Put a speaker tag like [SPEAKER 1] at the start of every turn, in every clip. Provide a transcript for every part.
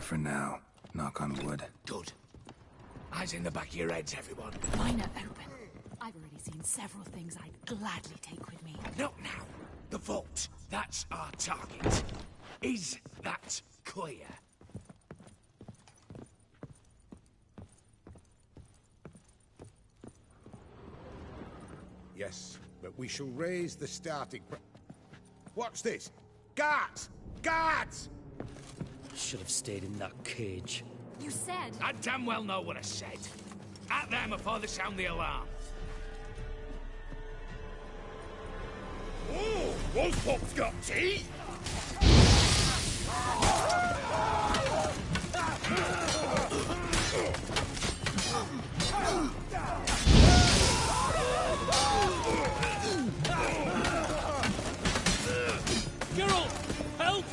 [SPEAKER 1] for now. Knock on wood.
[SPEAKER 2] Good. Eyes in the back of your heads, everyone.
[SPEAKER 3] Mine are open. I've already seen several things I'd gladly take with me.
[SPEAKER 2] Not now. The vault. That's our target. Is that clear?
[SPEAKER 4] Yes, but we shall raise the starting What's this? Guards! Guards!
[SPEAKER 5] Should have stayed in that cage.
[SPEAKER 3] You said...
[SPEAKER 2] I damn well know what I said. At them before they sound the alarm.
[SPEAKER 4] Oh, Wolfpop's got teeth!
[SPEAKER 5] Geralt! Help!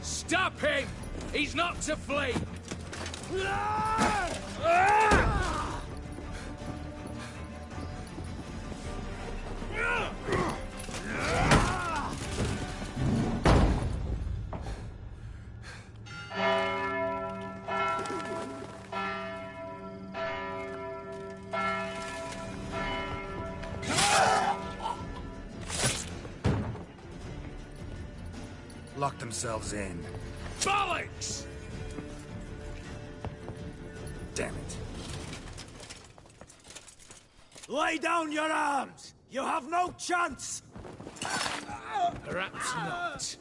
[SPEAKER 2] Stop him! He's not to flee!
[SPEAKER 1] Lock themselves in.
[SPEAKER 2] Bollocks!
[SPEAKER 1] Damn it.
[SPEAKER 5] Lay down your arms! You have no chance!
[SPEAKER 2] Perhaps not.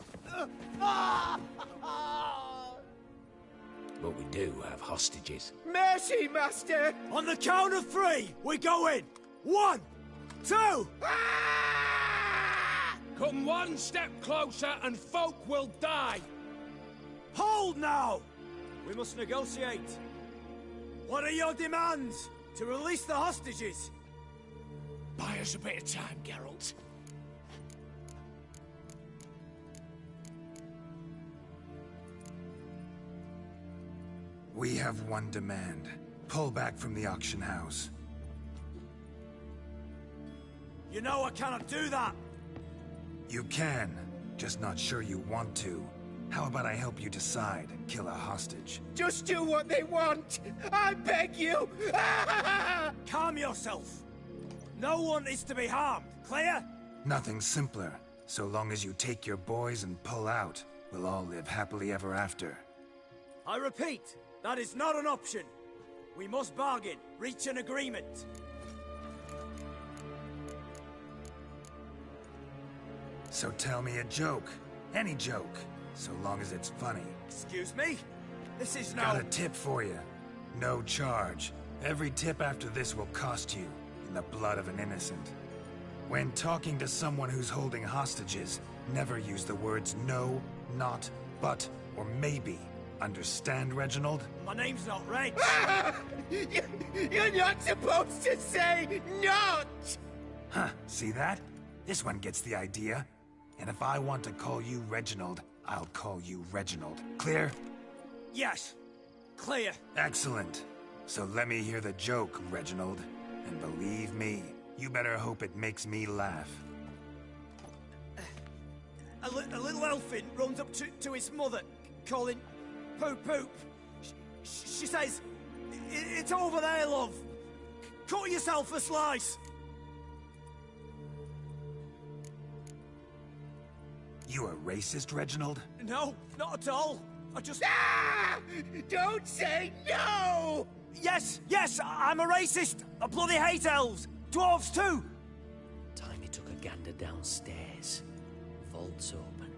[SPEAKER 2] But we do have hostages.
[SPEAKER 6] Mercy, Master!
[SPEAKER 5] On the count of three, we go in! 1, 2...
[SPEAKER 2] Come one step closer and folk will die!
[SPEAKER 5] Hold now! We must negotiate. What are your demands? To release the hostages?
[SPEAKER 2] Buy us a bit of time, Geralt.
[SPEAKER 1] We have one demand. Pull back from the auction house.
[SPEAKER 5] You know I cannot do that!
[SPEAKER 1] You can, just not sure you want to. How about I help you decide? Kill a hostage.
[SPEAKER 6] Just do what they want! I beg you!
[SPEAKER 5] Calm yourself! No one is to be harmed, clear?
[SPEAKER 1] Nothing simpler. So long as you take your boys and pull out, we'll all live happily ever after.
[SPEAKER 5] I repeat, that is not an option. We must bargain, reach an agreement.
[SPEAKER 1] So tell me a joke. Any joke. So long as it's funny.
[SPEAKER 5] Excuse me? This is no...
[SPEAKER 1] Got a tip for you. No charge. Every tip after this will cost you, in the blood of an innocent. When talking to someone who's holding hostages, never use the words no, not, but, or maybe. Understand, Reginald?
[SPEAKER 5] My name's not Reg.
[SPEAKER 6] You're not supposed to say not!
[SPEAKER 1] Huh, see that? This one gets the idea. And if I want to call you Reginald, I'll call you Reginald. Clear?
[SPEAKER 5] Yes. Clear.
[SPEAKER 1] Excellent. So let me hear the joke, Reginald. And believe me, you better hope it makes me laugh.
[SPEAKER 5] A little elfin runs up to his mother, calling Poop Poop. She says, "It's over there, love. Cut yourself a slice."
[SPEAKER 1] You a racist, Reginald?
[SPEAKER 5] No, not at all. I just...
[SPEAKER 6] Ah! Don't say no!
[SPEAKER 5] Yes, I'm a racist. I bloody hate elves. Dwarves too.
[SPEAKER 7] Time he took a gander downstairs. Vault's open.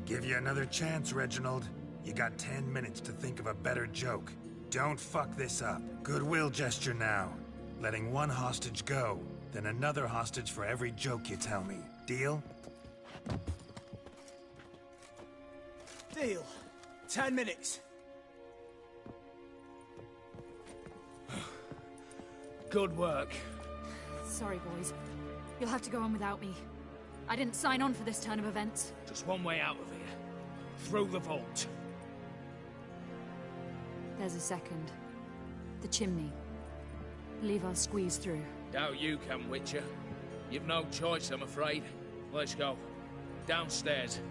[SPEAKER 1] Give you another chance, Reginald. You got 10 minutes to think of a better joke. Don't fuck this up. Goodwill gesture now. Letting one hostage go, then another hostage for every joke you tell me. Deal?
[SPEAKER 5] Deal. 10 minutes.
[SPEAKER 2] Good work.
[SPEAKER 3] Sorry, boys. You'll have to go on without me. I didn't sign on for this turn of events.
[SPEAKER 2] Just one way out of here. Through the vault.
[SPEAKER 3] There's a second. The chimney. Believe I'll squeeze through.
[SPEAKER 8] Doubt you can, Witcher. You've no choice, I'm afraid. Let's go. Downstairs.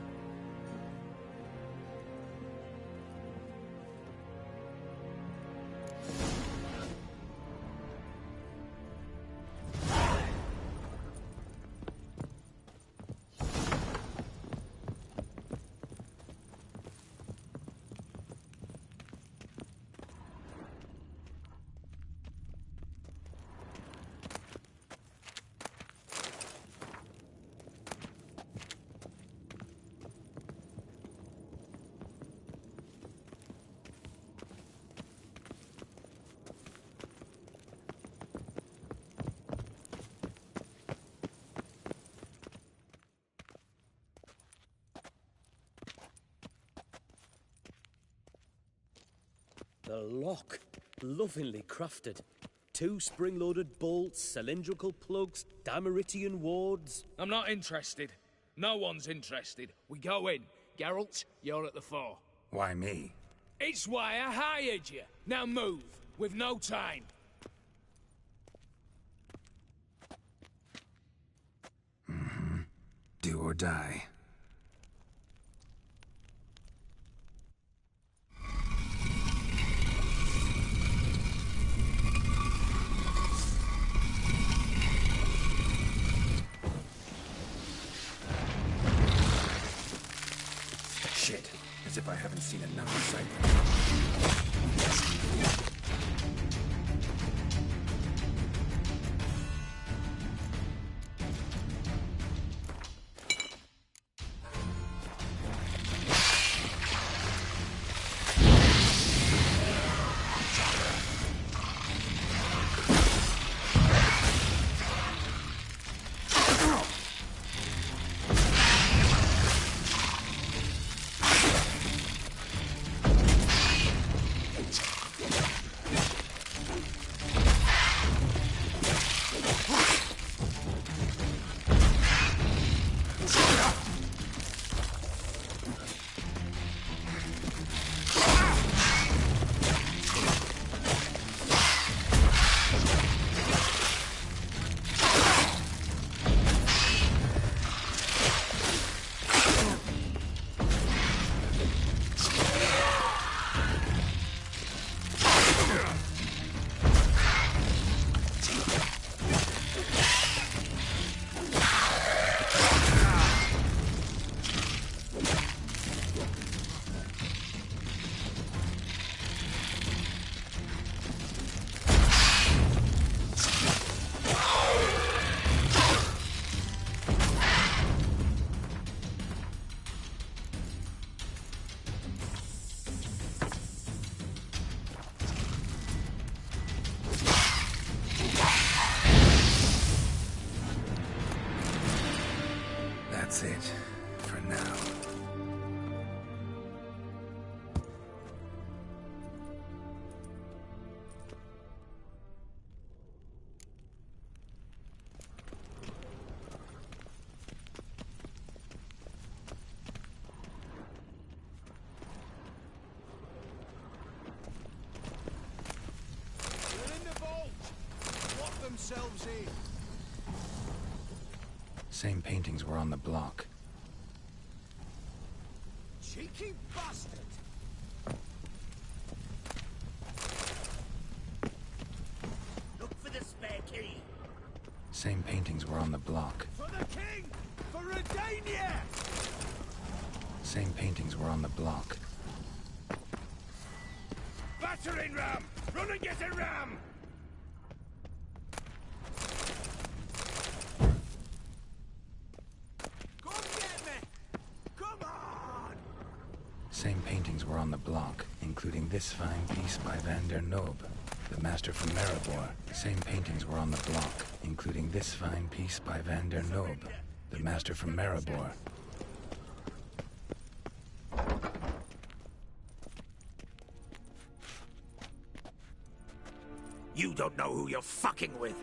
[SPEAKER 7] The lock. Lovingly crafted. 2 spring-loaded bolts, cylindrical plugs, Dameritian wards.
[SPEAKER 8] I'm not interested. No one's interested. We go in. Geralt, you're at the fore.
[SPEAKER 1] Why me?
[SPEAKER 8] It's why I hired you. Now move. We've no time.
[SPEAKER 1] Do or die. Shit. As if I haven't seen enough sight. That's it. For now.
[SPEAKER 5] They're in the vault! Lock themselves in!
[SPEAKER 1] Same paintings were on the block.
[SPEAKER 5] Cheeky bastard!
[SPEAKER 6] Look for the spare key.
[SPEAKER 1] Same paintings were on the block.
[SPEAKER 5] For the king! For Redania!
[SPEAKER 1] Same paintings were on the block.
[SPEAKER 6] Battering ram! Run and get a ram!
[SPEAKER 5] Come get me! Come on!
[SPEAKER 1] Same paintings were on the block, including this fine piece by Van der Nob, the master from Maribor. Same paintings were on the block, including this fine piece by Van der Nob, the master from Maribor.
[SPEAKER 6] You don't know who you're fucking with.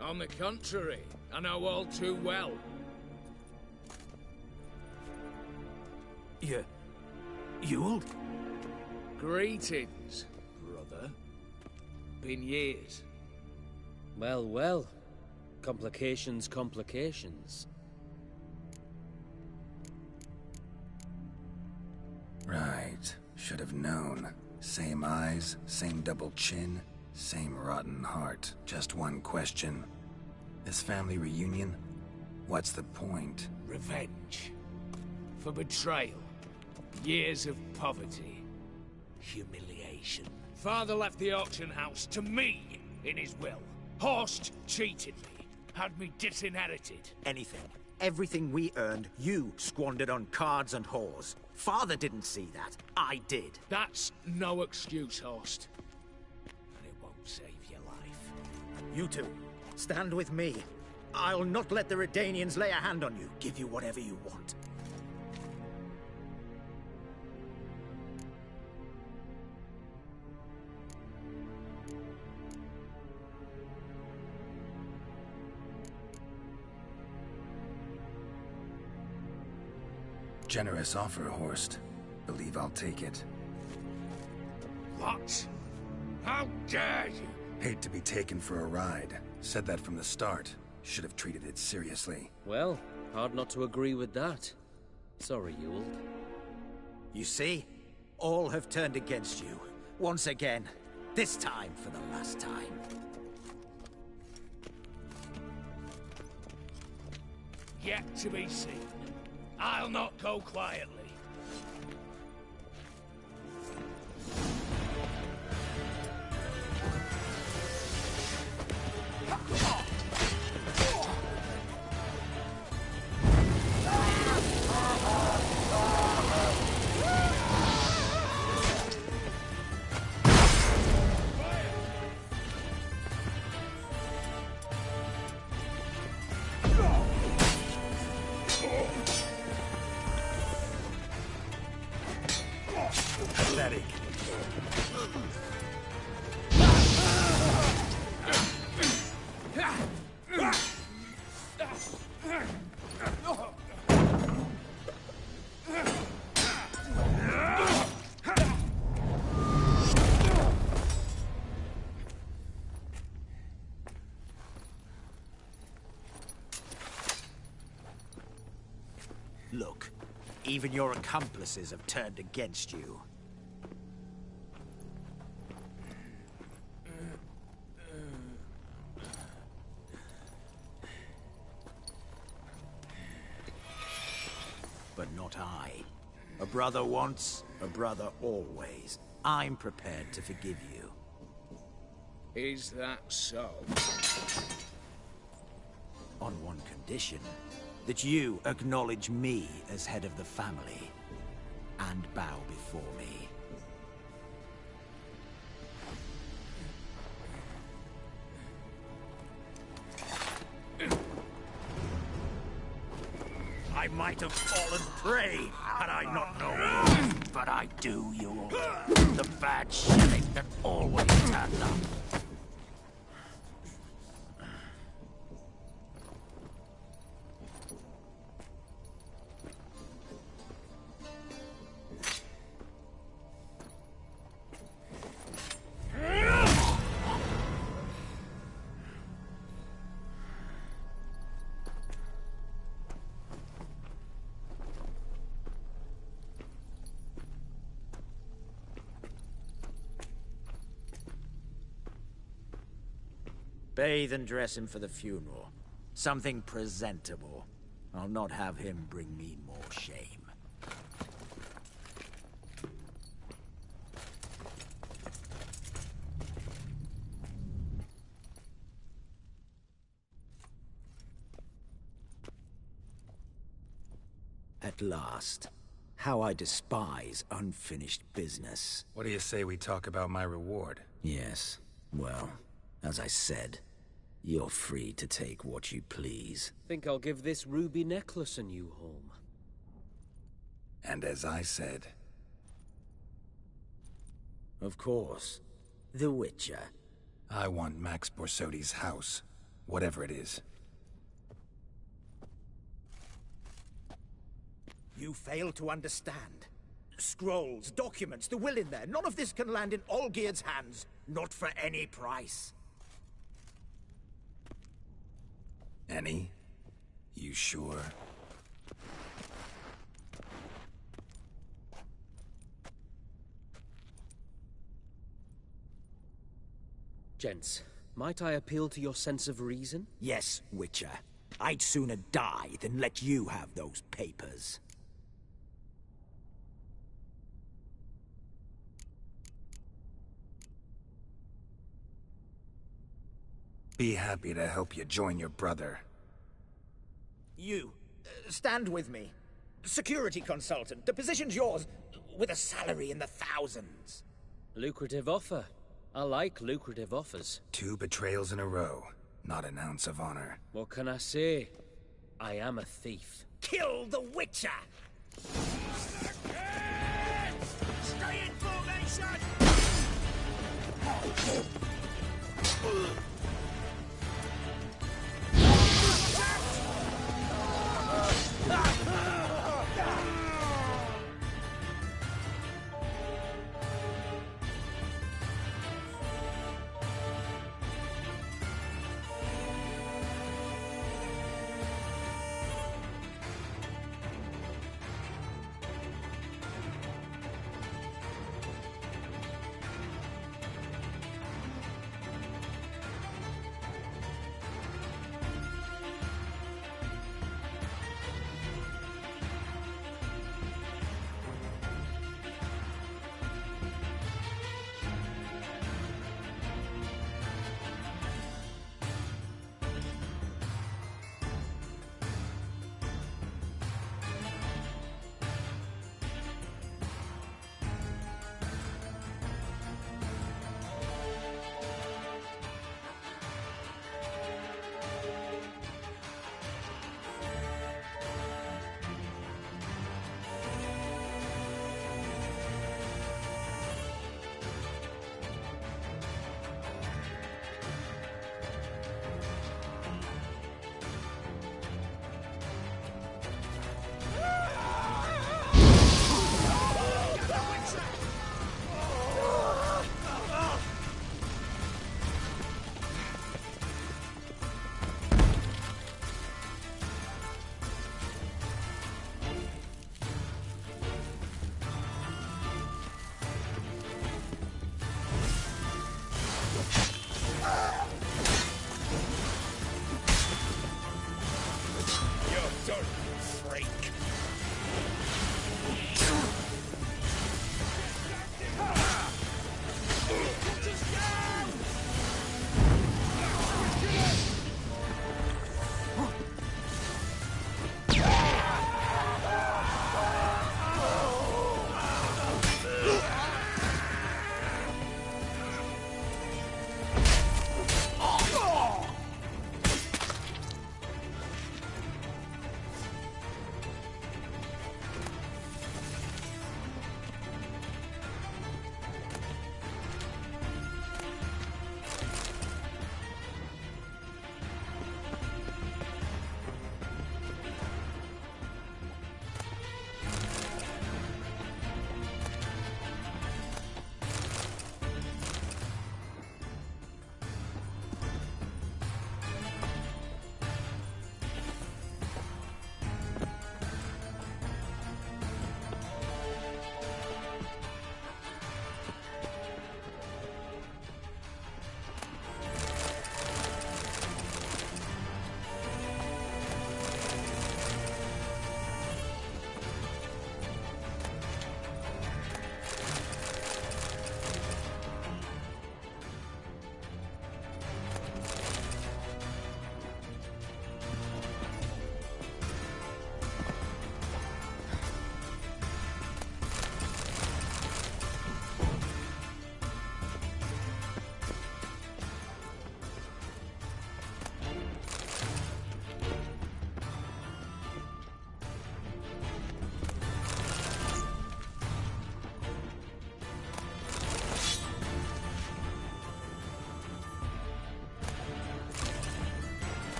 [SPEAKER 8] On the contrary, I know all too well.
[SPEAKER 2] Yule?
[SPEAKER 8] Greetings, brother. Been years.
[SPEAKER 7] Well, well. Complications, complications.
[SPEAKER 1] Right. Should have known. Same eyes, same double chin, same rotten heart. Just one question. This family reunion? What's the point?
[SPEAKER 8] Revenge. For betrayal. Years of poverty. Humiliation. Father left the auction house to me in his will. Horst cheated me. Had me disinherited.
[SPEAKER 2] Anything. Everything we earned, you squandered on cards and whores. Father didn't see that. I did.
[SPEAKER 8] That's no excuse, Horst. And it won't save your life.
[SPEAKER 2] You two, stand with me. I'll not let the Redanians lay a hand on you. Give you whatever you want.
[SPEAKER 1] Generous offer, Horst. Believe I'll take it.
[SPEAKER 8] What? How dare you?
[SPEAKER 1] Hate to be taken for a ride. Said that from the start. Should have treated it seriously.
[SPEAKER 7] Well, hard not to agree with that. Sorry, Ewald.
[SPEAKER 2] You see? All have turned against you. Once again. This time for the last time.
[SPEAKER 8] Yet to be seen. I'll not go quietly.
[SPEAKER 1] Pathetic.
[SPEAKER 2] Look, even your accomplices have turned against you. But not I. A brother once, a brother always. I'm prepared to forgive you.
[SPEAKER 8] Is that so?
[SPEAKER 2] On one condition. That you acknowledge me as head of the family. And bow before me. I might have fallen prey had I not known. But I do, you. The bad shit that always turns up. Bathe and dress him for the funeral. Something presentable. I'll not have him bring me more shame. At last. How I despise unfinished business.
[SPEAKER 1] What do you say we talk about my reward?
[SPEAKER 2] Yes. Well, as I said, you're free to take what you please.
[SPEAKER 7] Think I'll give this ruby necklace a new home.
[SPEAKER 1] And as I said...
[SPEAKER 2] Of course. The Witcher.
[SPEAKER 1] I want Max Borsodi's house. Whatever it is.
[SPEAKER 2] You fail to understand.
[SPEAKER 5] Scrolls, documents, the will in there. None of this can land in Olgierd's hands. Not for any price.
[SPEAKER 1] Any? You sure?
[SPEAKER 7] Gents, might I appeal to your sense of reason?
[SPEAKER 5] Yes, Witcher. I'd sooner die than let you have those papers.
[SPEAKER 1] Be happy to help you join your brother.
[SPEAKER 5] You, stand with me. Security consultant. The position's yours, with a salary in the thousands.
[SPEAKER 7] Lucrative offer. I like lucrative offers.
[SPEAKER 1] 2 betrayals in a row. Not an ounce of honor.
[SPEAKER 7] What can I say? I am a thief.
[SPEAKER 5] Kill the Witcher!
[SPEAKER 6] Stay in formation!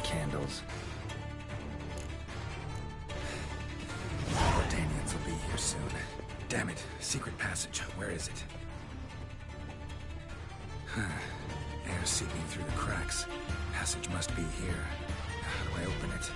[SPEAKER 1] candles. Danians will be here soon. Damn it. Secret passage. Where is it? Air seeping through the cracks. Passage must be here. How do I open it?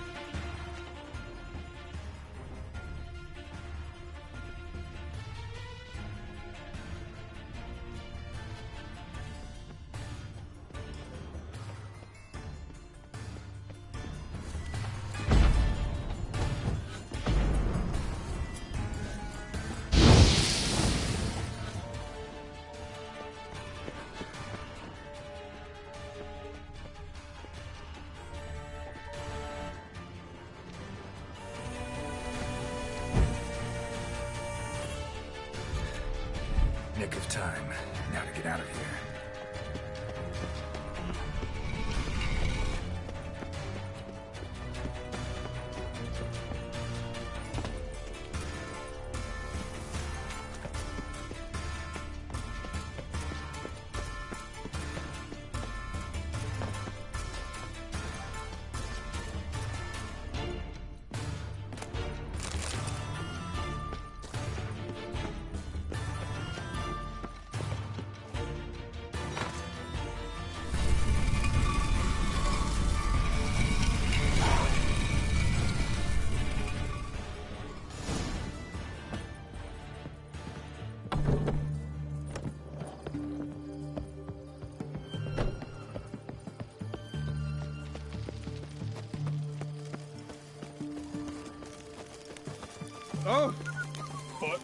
[SPEAKER 1] Nick of time. Now to get out of here.
[SPEAKER 8] Oh! Fuck.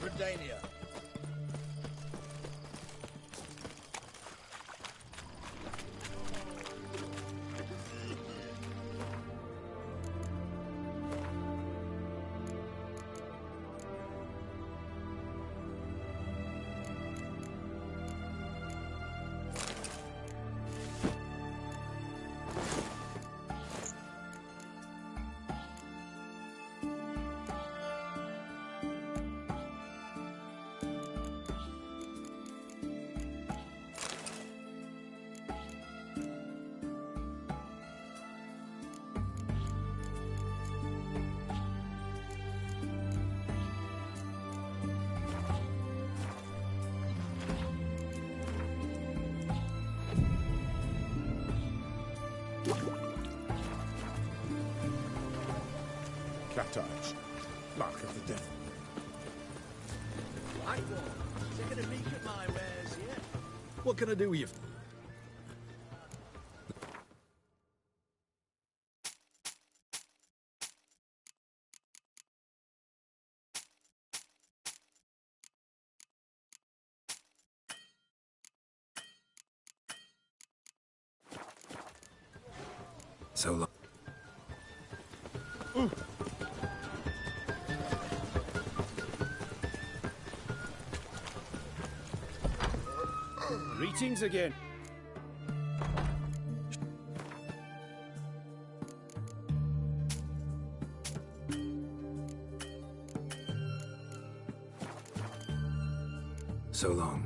[SPEAKER 5] Redania.
[SPEAKER 4] Cat eyes. Mark of the devil.
[SPEAKER 5] Right one. Taking a peek at my wares yet? What can I do with you?
[SPEAKER 1] So long.
[SPEAKER 7] Greetings again.
[SPEAKER 1] So long.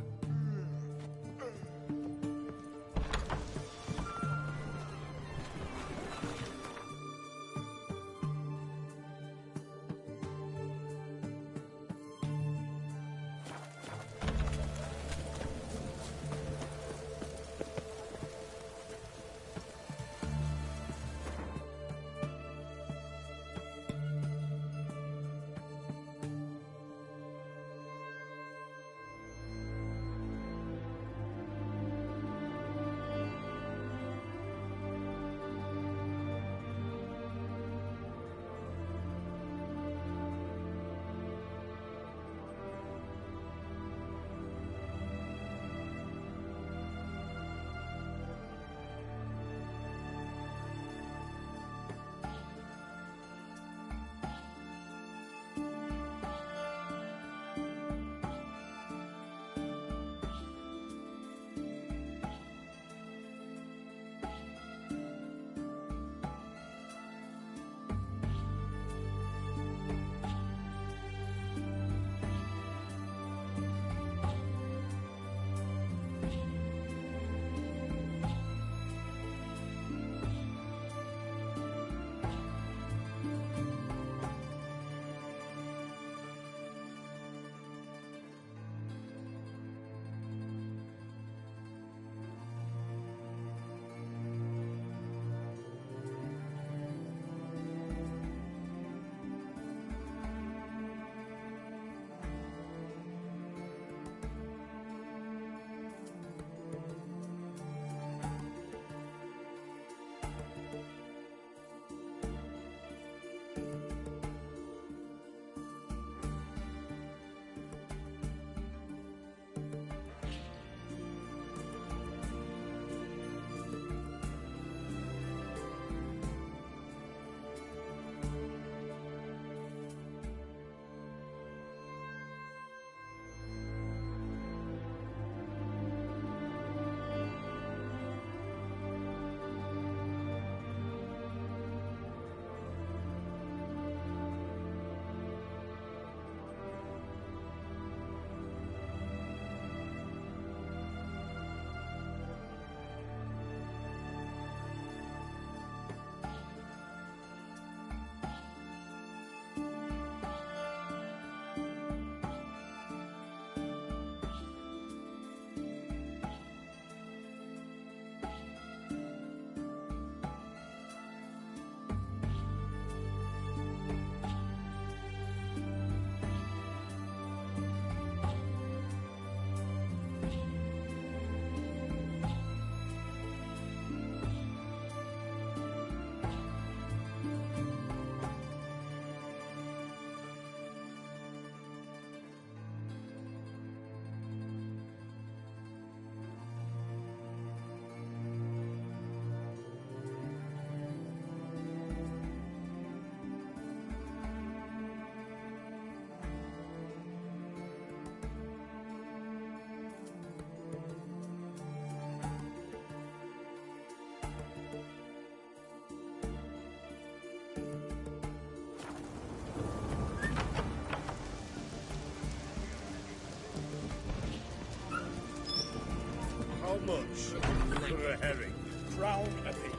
[SPEAKER 4] much for a herring?
[SPEAKER 8] Crown apiece.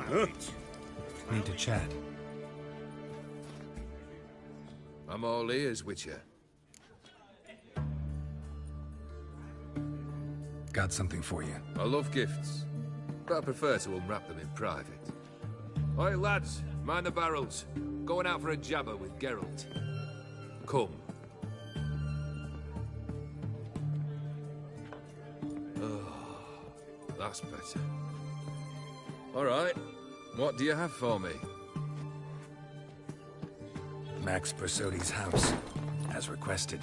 [SPEAKER 4] Huh?
[SPEAKER 1] Need to chat.
[SPEAKER 9] I'm all ears, Witcher.
[SPEAKER 1] Got something for you.
[SPEAKER 9] I love gifts, but I prefer to unwrap them in private. Oi, lads, mind the barrels. Going out for a jabber with Geralt. Come. Oh, that's better. All right, what do you have for me?
[SPEAKER 1] Max Bersodi's house, as requested.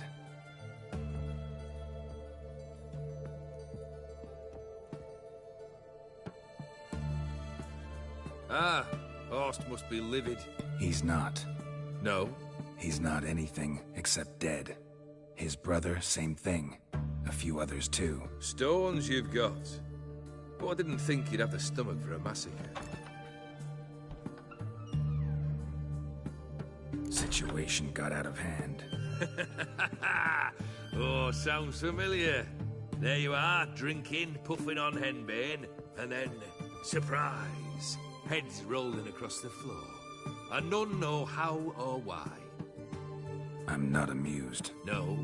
[SPEAKER 9] Ah, Horst must be livid.
[SPEAKER 1] He's not.
[SPEAKER 9] No?
[SPEAKER 1] He's not anything except dead. His brother, same thing. A few others too.
[SPEAKER 9] Stones you've got. But I didn't think you'd have the stomach for a massacre.
[SPEAKER 1] Situation got out of hand.
[SPEAKER 9] Oh, sounds familiar. There you are, drinking, puffing on henbane, and then, surprise, heads rolling across the floor. And none know how or why.
[SPEAKER 1] I'm not amused.
[SPEAKER 9] No?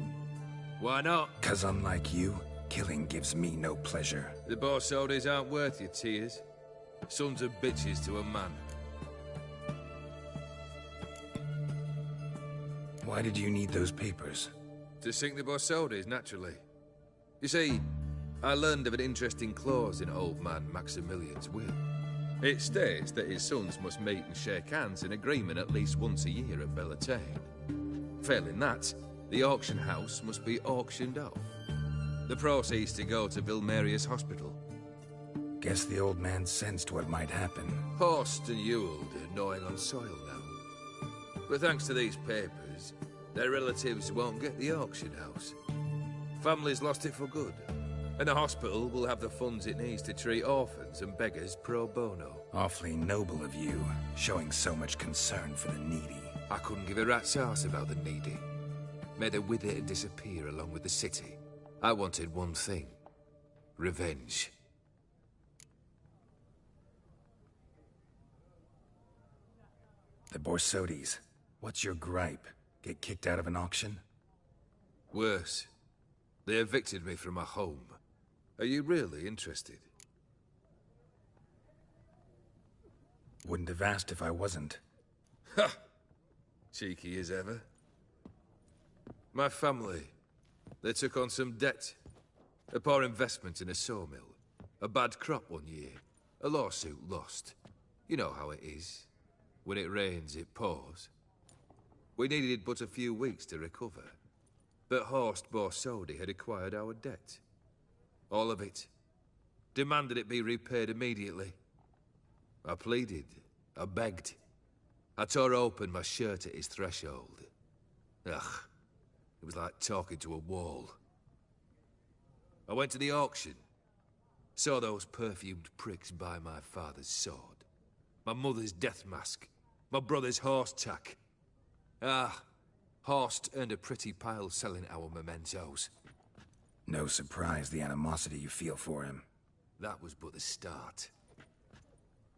[SPEAKER 9] Why not?
[SPEAKER 1] 'Cause unlike you, killing gives me no pleasure.
[SPEAKER 9] The Borsodis aren't worth your tears. Sons of bitches to a man.
[SPEAKER 1] Why did you need those papers?
[SPEAKER 9] To sink the Borsodis, naturally. You see, I learned of an interesting clause in old man Maximilian's will. It states that his sons must meet and shake hands in agreement at least once a year at Bellatane. Failing that, the auction house must be auctioned off. The proceeds to go to Vilmerius Hospital.
[SPEAKER 1] Guess the old man sensed what might happen.
[SPEAKER 9] Horst and Ewald are gnawing on soil now. But thanks to these papers, their relatives won't get the auction house. Families lost it for good. And the hospital will have the funds it needs to treat orphans and beggars pro bono.
[SPEAKER 1] Awfully noble of you, showing so much concern for the needy.
[SPEAKER 9] I couldn't give a rat's ass about the needy. May they wither and disappear along with the city. I wanted one thing. Revenge.
[SPEAKER 1] The Borsodis. What's your gripe? Get kicked out of an auction?
[SPEAKER 9] Worse. They evicted me from my home. Are you really interested?
[SPEAKER 1] Wouldn't have asked if I wasn't.
[SPEAKER 9] Ha! Cheeky as ever. My family, they took on some debt. A poor investment in a sawmill. A bad crop one year. A lawsuit lost. You know how it is. When it rains, it pours. We needed but a few weeks to recover. But Horst Borsodi had acquired our debt. All of it. Demanded it be repaid immediately. I pleaded. I begged. I tore open my shirt at his threshold. Ugh. It was like talking to a wall. I went to the auction. Saw those perfumed pricks buy my father's sword. My mother's death mask. My brother's horse tack. Ah. Horst earned a pretty pile selling our mementos.
[SPEAKER 1] No surprise the animosity you feel for him.
[SPEAKER 9] That was but the start.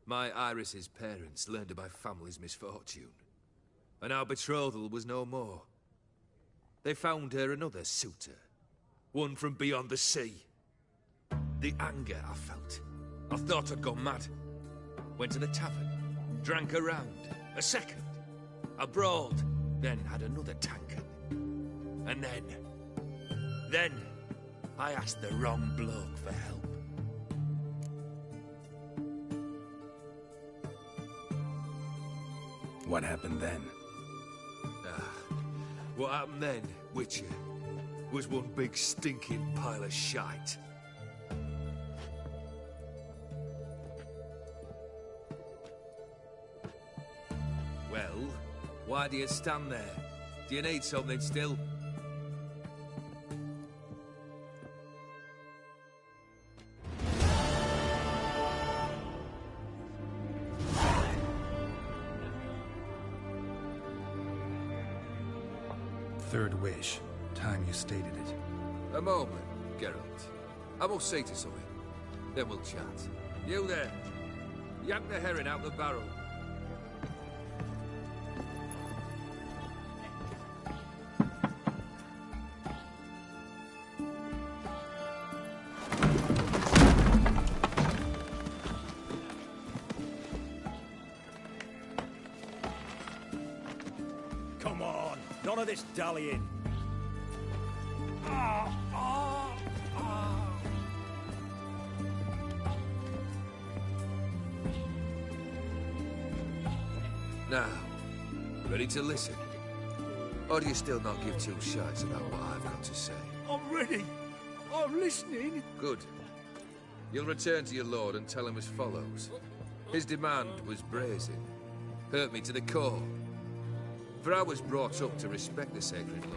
[SPEAKER 9] My Iris's parents learned of my family's misfortune. And our betrothal was no more. They found her another suitor. One from beyond the sea. The anger I felt. I thought I'd gone mad. Went to the tavern. Drank a round. A second. I brawled. Then had another tankard. And then I asked the wrong bloke for help.
[SPEAKER 1] What happened then?
[SPEAKER 9] What happened then, Witcher, was one big stinking pile of shite. Well, why do you stand there? Do you need something still?
[SPEAKER 1] Third wish. Time you stated it.
[SPEAKER 9] A moment, Geralt. I must say to something. Then we'll chat. You there. Yank the herring out the barrel.
[SPEAKER 5] Come on, none of this dallying.
[SPEAKER 9] Now, ready to listen? Or do you still not give two shites about what I've got to say?
[SPEAKER 5] I'm ready. I'm listening.
[SPEAKER 9] Good. You'll return to your lord and tell him as follows. His demand was brazen. Hurt me to the core. For I was brought up to respect the sacred law.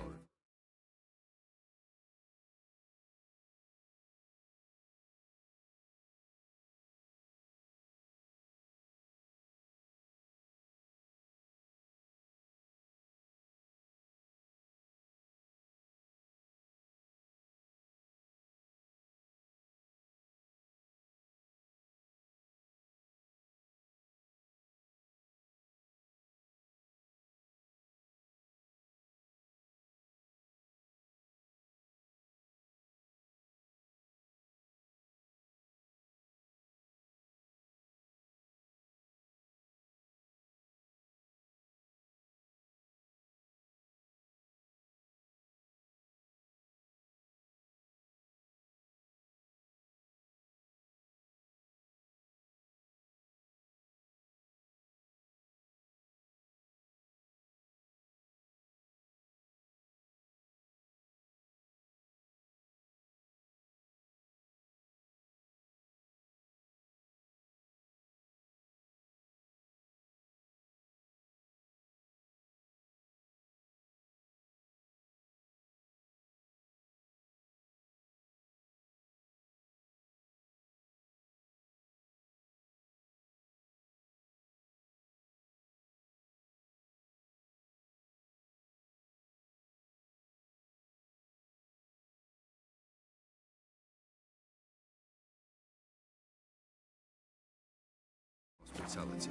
[SPEAKER 9] Hospitality.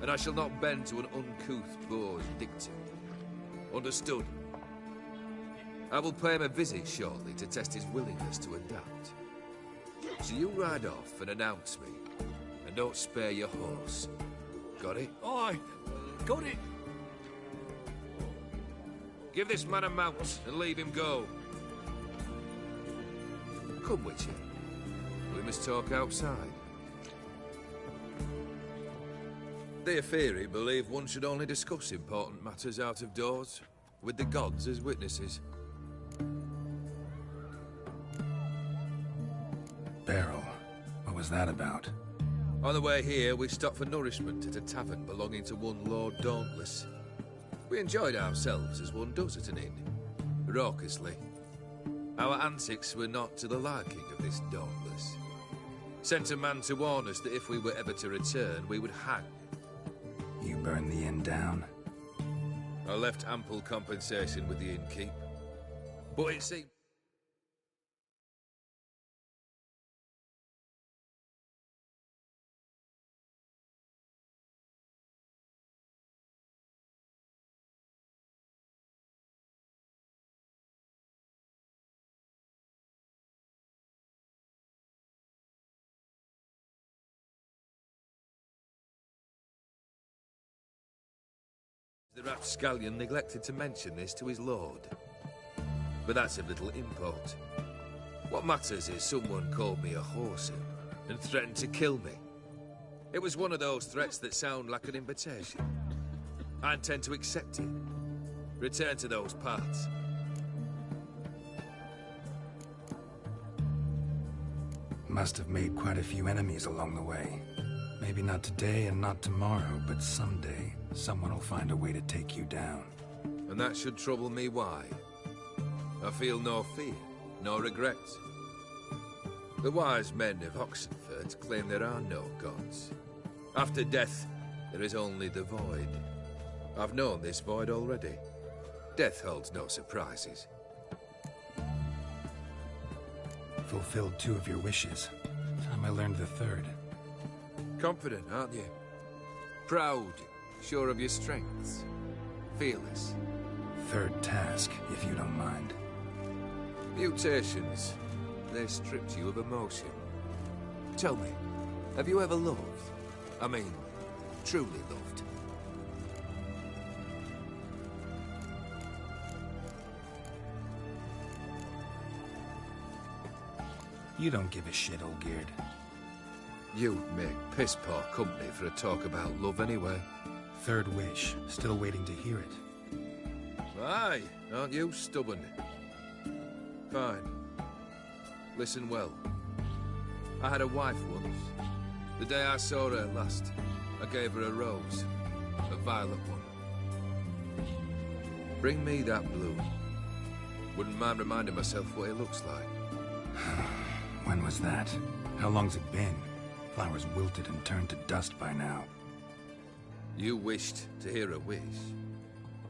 [SPEAKER 9] And I shall not bend to an uncouth boor's dictum. Understood? I will pay him a visit shortly to test his willingness to adapt. So you ride off and announce me, and don't spare your horse. Got it?
[SPEAKER 5] Aye, got it.
[SPEAKER 9] Give this man a mount and leave him go. Come, Witcher. We must talk outside. The Aetheri believe one should only discuss important matters out of doors, with the gods as witnesses.
[SPEAKER 1] Beryl, what was that about?
[SPEAKER 9] On the way here, we stopped for nourishment at a tavern belonging to one Lord Dauntless. We enjoyed ourselves as one does at an inn, raucously. Our antics were not to the liking of this Dauntless. Sent a man to warn us that if we were ever to return, we would hang.
[SPEAKER 1] You burned the inn down?
[SPEAKER 9] I left ample compensation with the innkeep. But it seemed... The rapscallion neglected to mention this to his lord. But that's of little import. What matters is someone called me a whoreson and threatened to kill me. It was one of those threats that sound like an invitation. I intend to accept it. Return to those parts.
[SPEAKER 1] Must have made quite a few enemies along the way. Maybe not today and not tomorrow, but someday, someone will find a way to take you down.
[SPEAKER 9] And that should trouble me why? I feel no fear, no regret. The wise men of Oxenfurt claim there are no gods. After death, there is only the void. I've known this void already. Death holds no surprises.
[SPEAKER 1] Fulfilled two of your wishes. time I learned the third.
[SPEAKER 9] Confident, aren't you? Proud, sure of your strengths. Fearless.
[SPEAKER 1] Third task, if you don't mind.
[SPEAKER 9] Mutations. They stripped you of emotion. Tell me, have you ever loved? I mean, truly loved?
[SPEAKER 1] You don't give a shit, Olgierd.
[SPEAKER 9] You'd make piss-poor company for a talk about love anyway.
[SPEAKER 1] Third wish, still waiting to hear it.
[SPEAKER 9] Aye, aren't you stubborn? Fine. Listen well. I had a wife once. The day I saw her last, I gave her a rose. A violet one. Bring me that bloom. Wouldn't mind reminding myself what it looks like.
[SPEAKER 1] When was that? How long's it been? Flowers wilted and turned to dust by now.
[SPEAKER 9] You wished to hear a wish.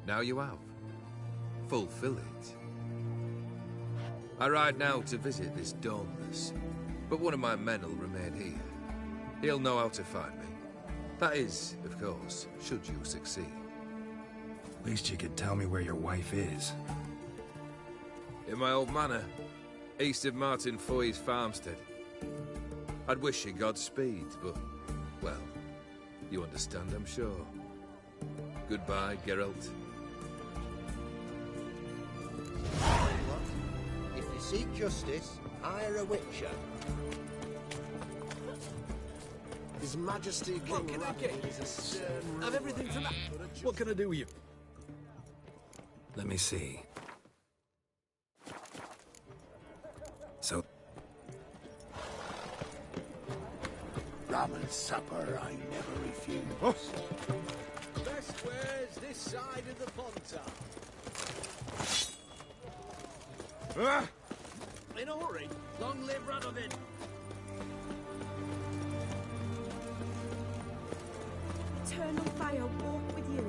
[SPEAKER 9] Now you have. Fulfill it. I ride now to visit this Dauntless, but one of my men will remain here. He'll know how to find me. That is, of course, should you succeed.
[SPEAKER 1] Least you could tell me where your wife is.
[SPEAKER 9] In my old manor, east of Martin Foy's farmstead. I'd wish you Godspeed, but, well, you understand, I'm sure. Goodbye, Geralt.
[SPEAKER 10] If you seek justice, hire a witcher.
[SPEAKER 11] His Majesty King Ragnall is a stern ruler. Have everything from that. What can I do with you?
[SPEAKER 1] Let me see. So...
[SPEAKER 11] Rum and supper I never refuse.
[SPEAKER 10] Best squares this side of the Pontar.
[SPEAKER 11] In a hurry. Long live Radovid.
[SPEAKER 12] Eternal fire walk with you.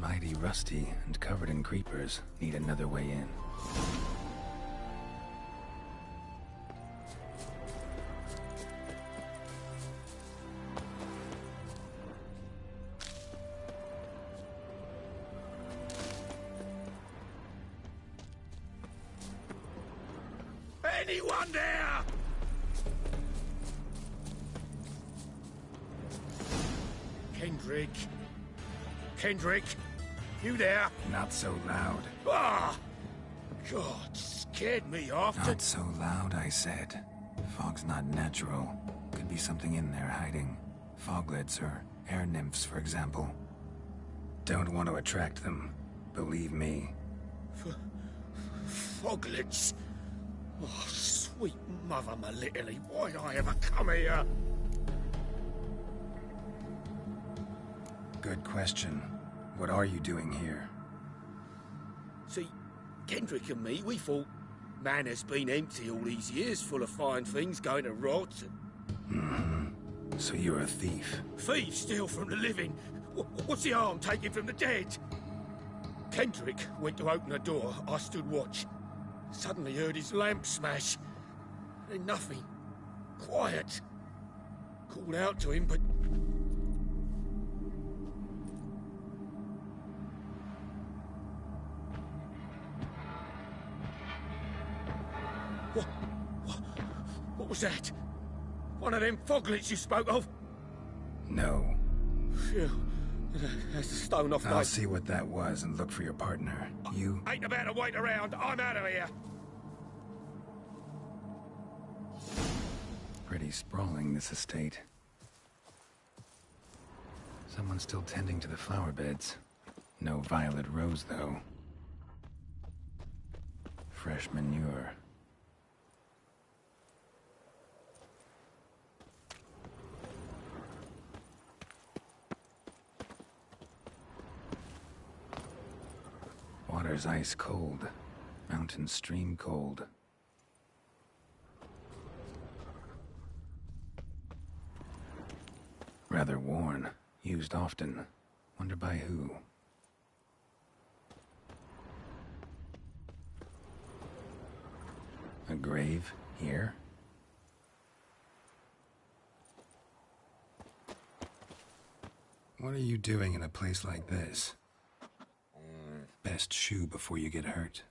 [SPEAKER 1] Mighty rusty and covered in creepers. Need another way in.
[SPEAKER 11] Anyone there? Kendrick. Kendrick, you there?
[SPEAKER 1] Not so loud.
[SPEAKER 11] Ah! God, scared me off.
[SPEAKER 1] Not so loud, I said. Fog's not natural. Could be something in there hiding. Foglets or air nymphs, for example. Don't want to attract them. Believe me.
[SPEAKER 11] Foglets? Oh, sweet mother, my little, why'd I ever come here?
[SPEAKER 1] Good question. What are you doing here?
[SPEAKER 11] See, Kendrick and me, we thought Manor's been empty all these years, full of fine things going to rot.
[SPEAKER 1] So you're a thief?
[SPEAKER 11] Thieves steal from the living. What's the harm taking from the dead? Kendrick went to open the door. I stood watch. Suddenly heard his lamp smash. Then nothing. Quiet. Called out to him, but What was that? One of them foglets you spoke of?
[SPEAKER 1] No.
[SPEAKER 11] Phew. That's a stone off my...
[SPEAKER 1] I'll see what that was and look for your partner. You...
[SPEAKER 11] Ain't about to wait around. I'm out of here.
[SPEAKER 1] Pretty sprawling, this estate. Someone's still tending to the flower beds. No violet rose, though. Fresh manure. Water's ice cold. Mountain stream cold. Rather worn. Used often. Wonder by who. A grave here? What are you doing in a place like this? Best shoe before you get hurt.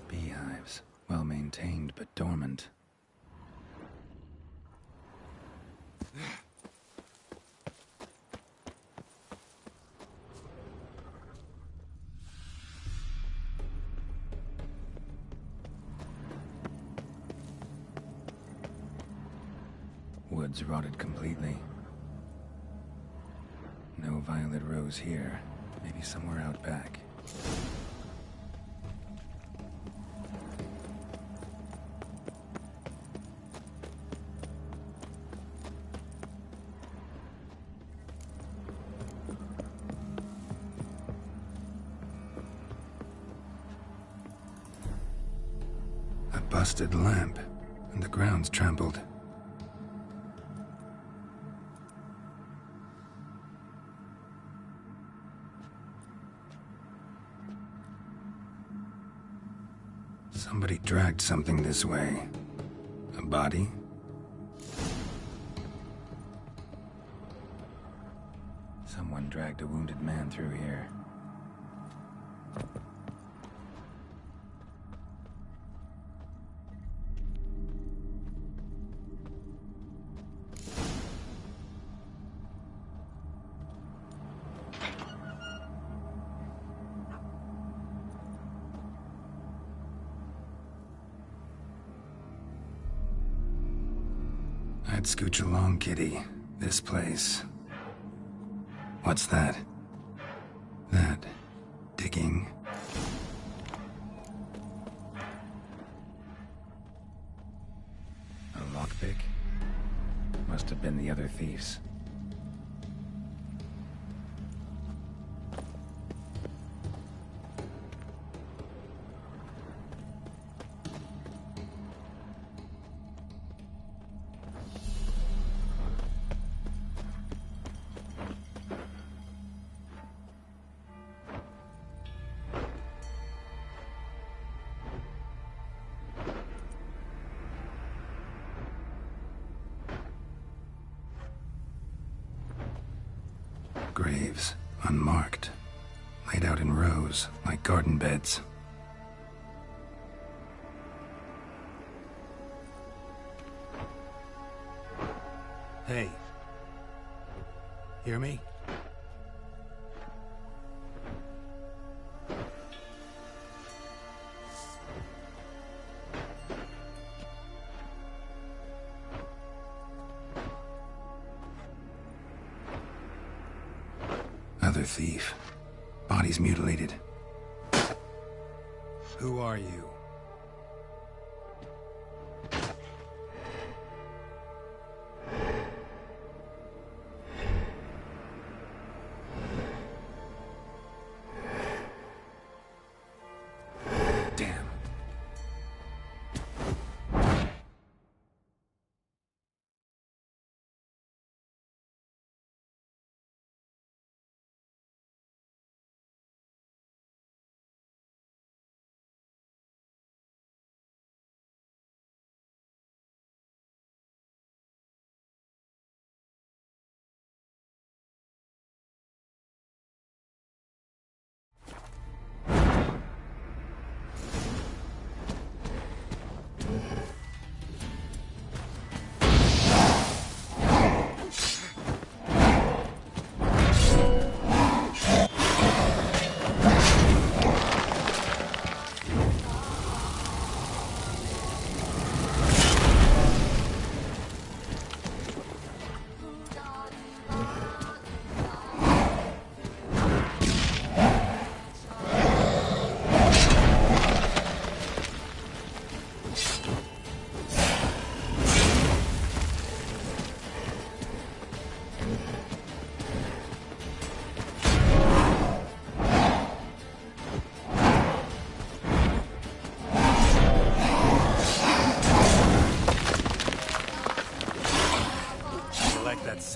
[SPEAKER 1] Beehives, well maintained but dormant. Woods rotted completely. No violet rose here. Maybe somewhere out back. A busted lamp, and the ground's trampled. Somebody dragged something this way. A body? Someone dragged a wounded man through here. I'd scooch along, kitty. This place. What's that? That... digging? A lockpick? Must have been the other thieves. Graves, unmarked, laid out in rows, like garden beds. Hey. Hear me? Other thief. Body's mutilated. Who are you?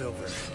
[SPEAKER 1] silver.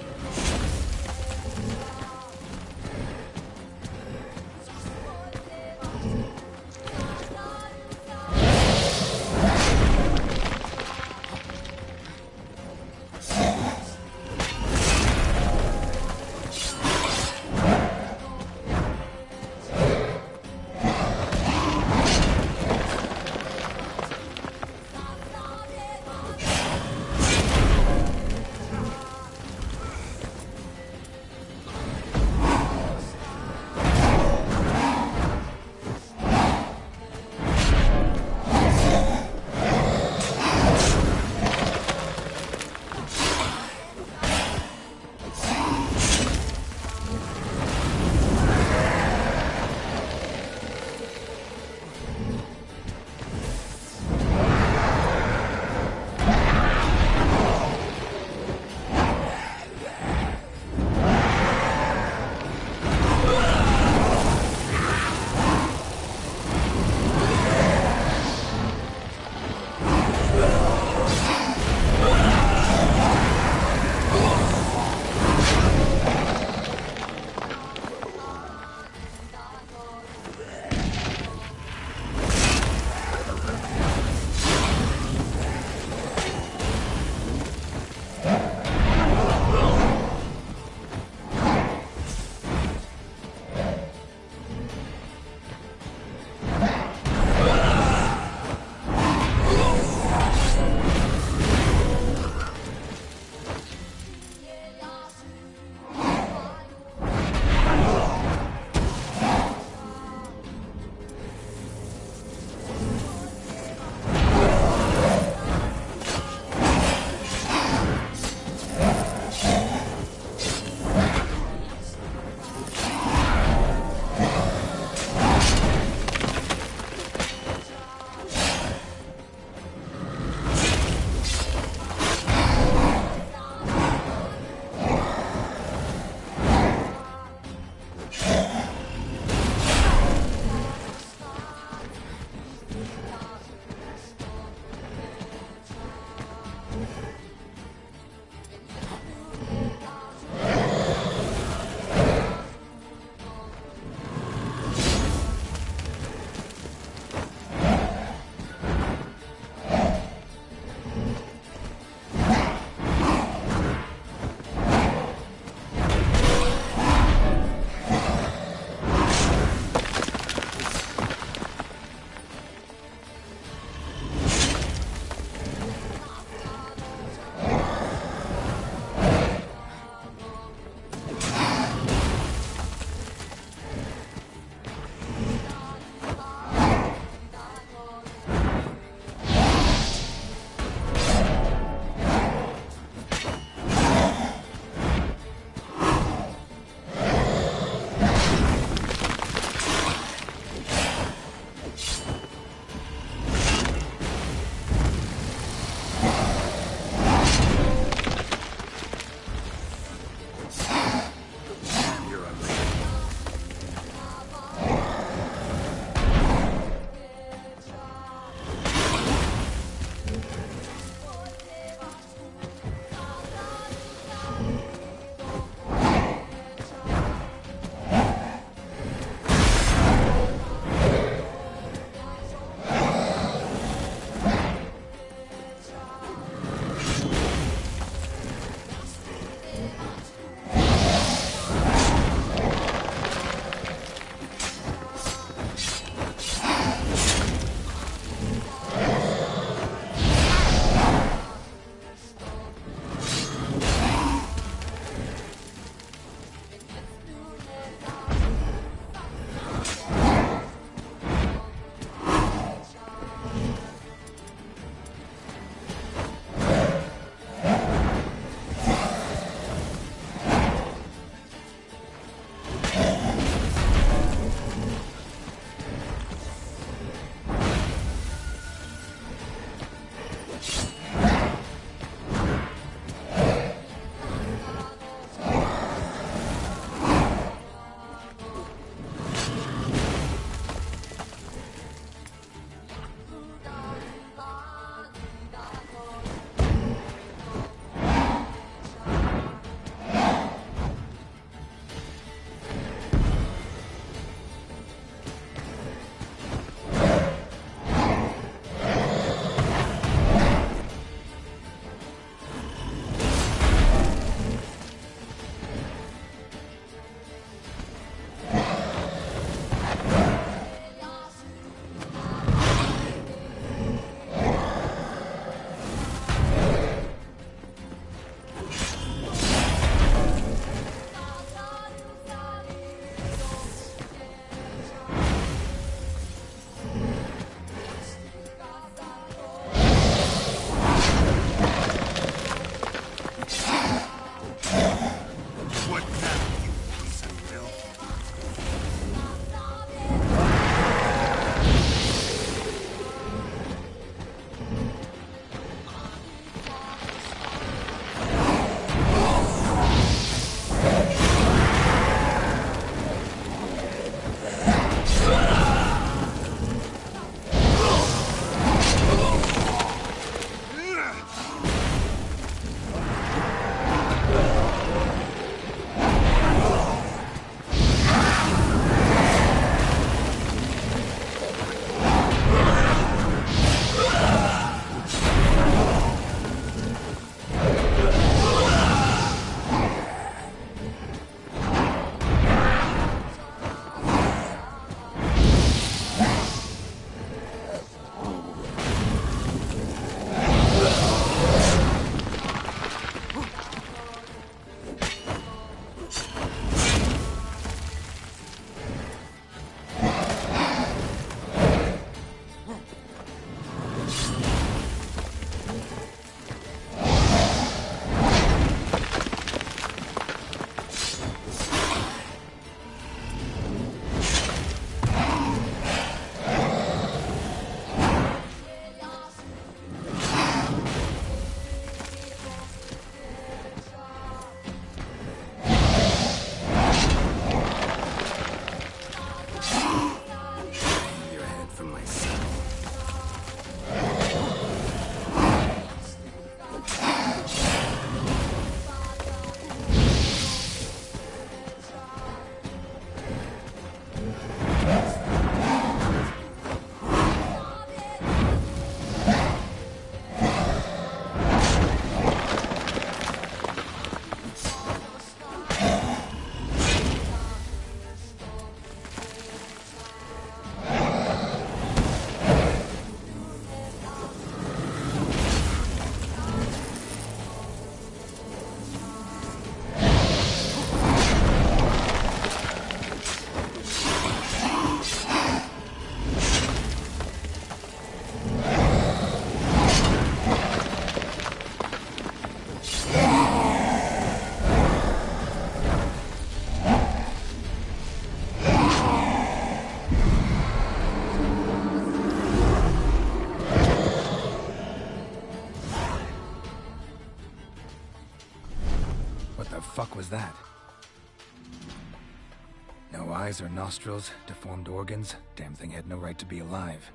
[SPEAKER 1] No eyes or nostrils, deformed organs. Damn thing had no right to be alive.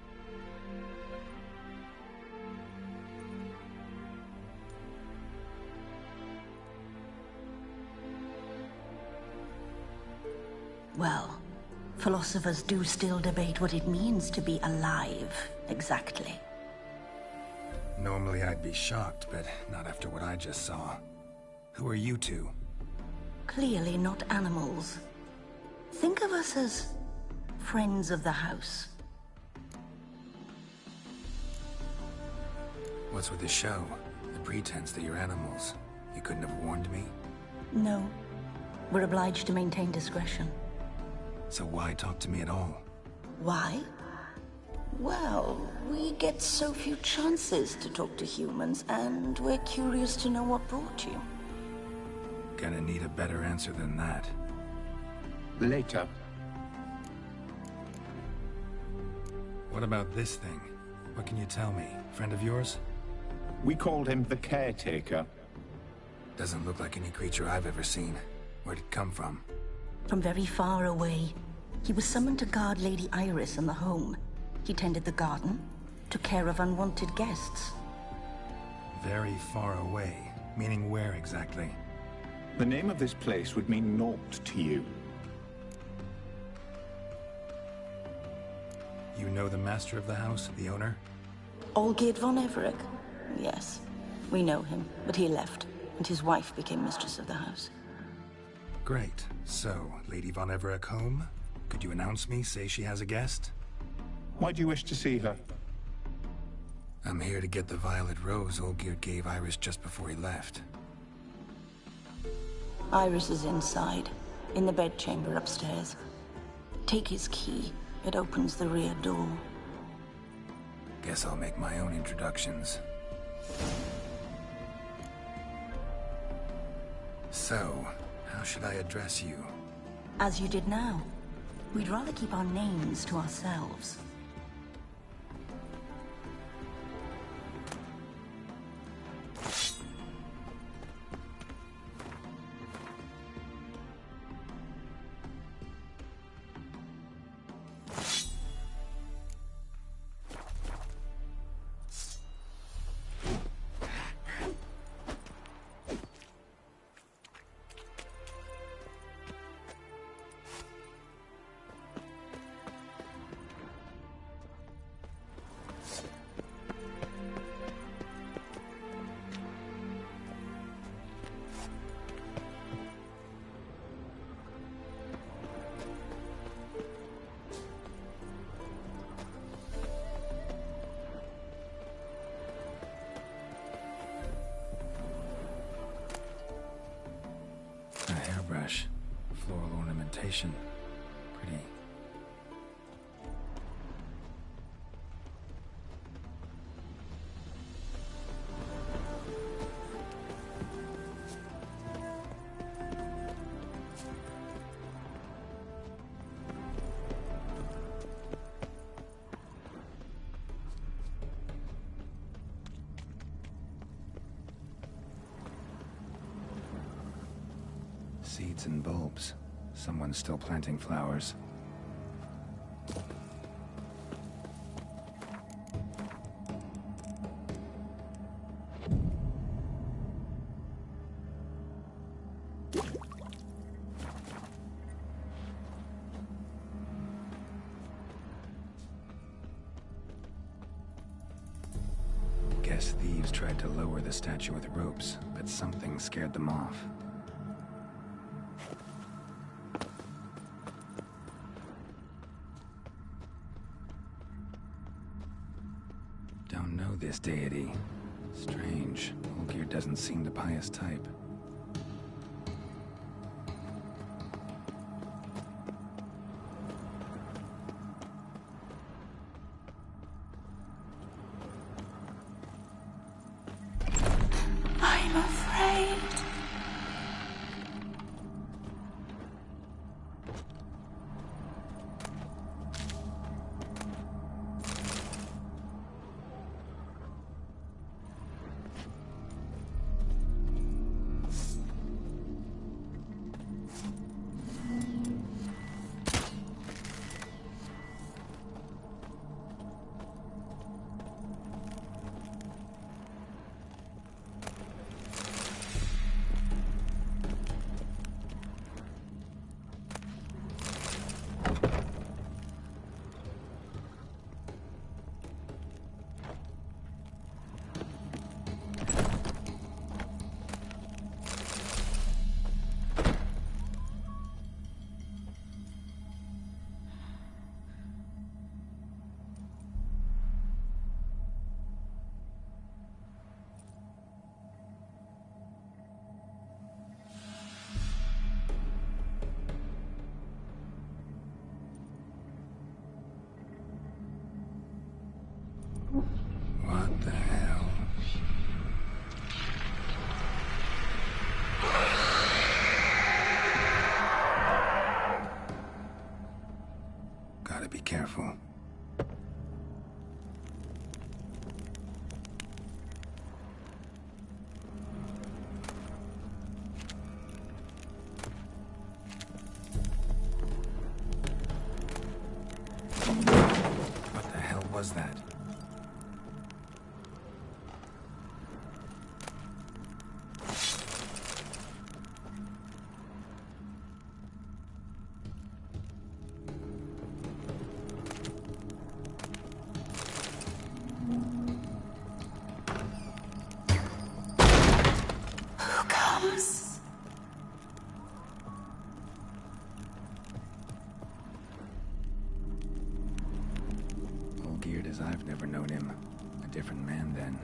[SPEAKER 13] Well, philosophers do still debate what it means to be alive, exactly.
[SPEAKER 1] Normally I'd be shocked, but not after what I just saw. Who are you two?
[SPEAKER 13] Clearly not animals. Think of us as friends of the house.
[SPEAKER 1] What's with the show? The pretense that you're animals. You couldn't have warned me?
[SPEAKER 13] No. We're obliged to maintain discretion.
[SPEAKER 1] So why talk to me at all?
[SPEAKER 13] Why? Well, we get so few chances to talk to humans, and we're curious to know what brought you.
[SPEAKER 1] Gonna need a better answer than that.
[SPEAKER 14] Later.
[SPEAKER 1] What about this thing? What can you tell me? Friend of yours?
[SPEAKER 14] We called him the Caretaker.
[SPEAKER 1] Doesn't look like any creature I've ever seen. Where'd it come from?
[SPEAKER 13] From very far away. He was summoned to guard Lady Iris in the home. He tended the garden, took care of unwanted guests.
[SPEAKER 1] Very far away. Meaning where exactly?
[SPEAKER 14] The name of this place would mean naught to you.
[SPEAKER 1] You know the master of the house, the owner?
[SPEAKER 13] Olgierd von Everec? Yes. We know him, but he left, and his wife became mistress of the house.
[SPEAKER 1] Great. So, Lady von Everec home? Could you announce me, say she has a guest?
[SPEAKER 14] Why do you wish to see her?
[SPEAKER 1] I'm here to get the violet rose Olgierd gave Iris just before he left.
[SPEAKER 13] Iris is inside, in the bedchamber upstairs. Take his key. It opens the rear door.
[SPEAKER 1] Guess I'll make my own introductions. So, how should I address you?
[SPEAKER 13] As you did now. We'd rather keep our names to ourselves.
[SPEAKER 1] A hairbrush. Floral ornamentation. Pretty. Seeds and bulbs. Someone's still planting flowers. Guess thieves tried to lower the statue with ropes, but something scared them off. Don't know this deity. Strange. Olgierd doesn't seem the pious type.
[SPEAKER 13] I'm afraid.
[SPEAKER 1] be careful. What the hell was that? Geared as I've never known him. A different man then.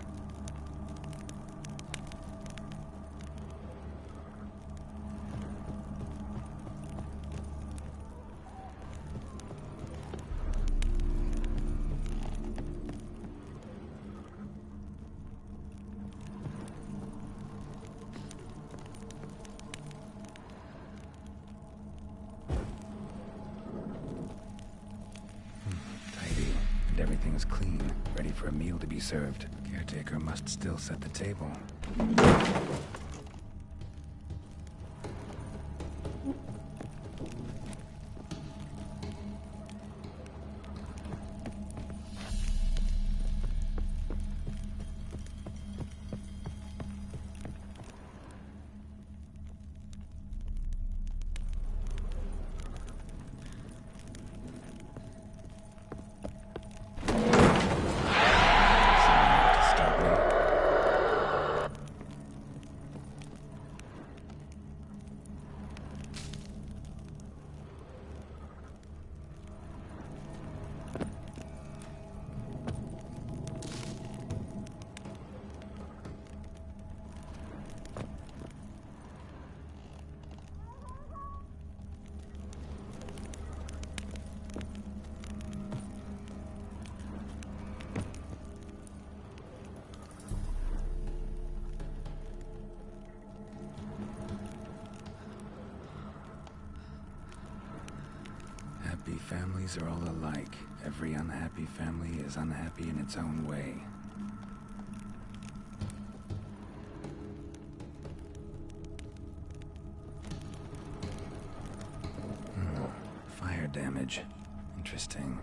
[SPEAKER 1] Everything is clean, ready for a meal to be served. Caretaker must still set the table. Happy families are all alike. Every unhappy family is unhappy in its own way. Fire damage. Interesting.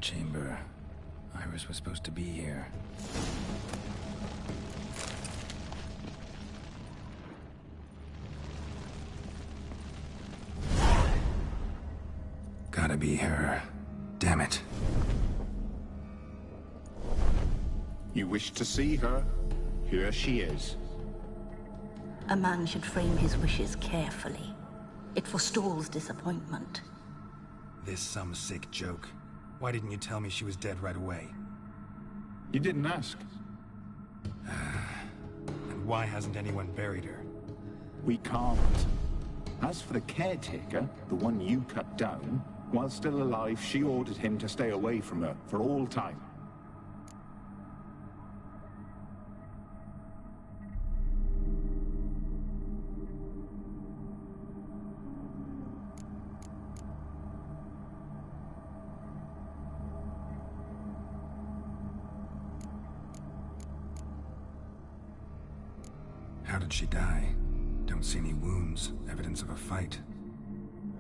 [SPEAKER 1] Chamber. Iris was supposed to be here. Gotta be her. Damn it.
[SPEAKER 14] You wish to see her? Here she is.
[SPEAKER 13] A man should frame his wishes carefully. It forestalls disappointment.
[SPEAKER 1] This some sick joke. Why didn't you tell me she was dead right away?
[SPEAKER 14] You didn't ask.
[SPEAKER 1] And why hasn't anyone buried her?
[SPEAKER 14] We can't. As for the caretaker, the one you cut down, while still alive, she ordered him to stay away from her for all time.
[SPEAKER 1] How did she die? Don't see any wounds, evidence of a fight.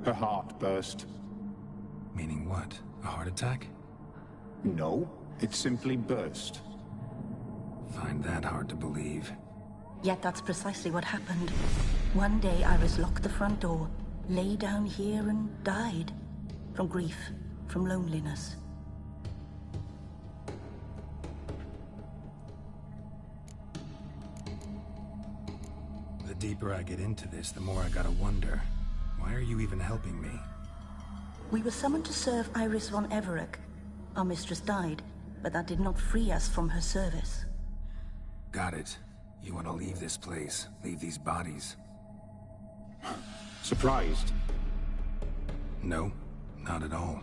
[SPEAKER 14] Her heart burst.
[SPEAKER 1] Meaning what? A heart attack?
[SPEAKER 14] No, it simply burst.
[SPEAKER 1] Find that hard to believe.
[SPEAKER 13] Yet that's precisely what happened. One day Iris locked the front door, lay down here and died. From grief, from loneliness.
[SPEAKER 1] The deeper I get into this, the more I gotta wonder. Why are you even helping me?
[SPEAKER 13] We were summoned to serve Iris von Everec. Our mistress died, but that did not free us from her service.
[SPEAKER 1] Got it. You want to leave this place, leave these bodies.
[SPEAKER 14] Surprised?
[SPEAKER 1] No, not at all.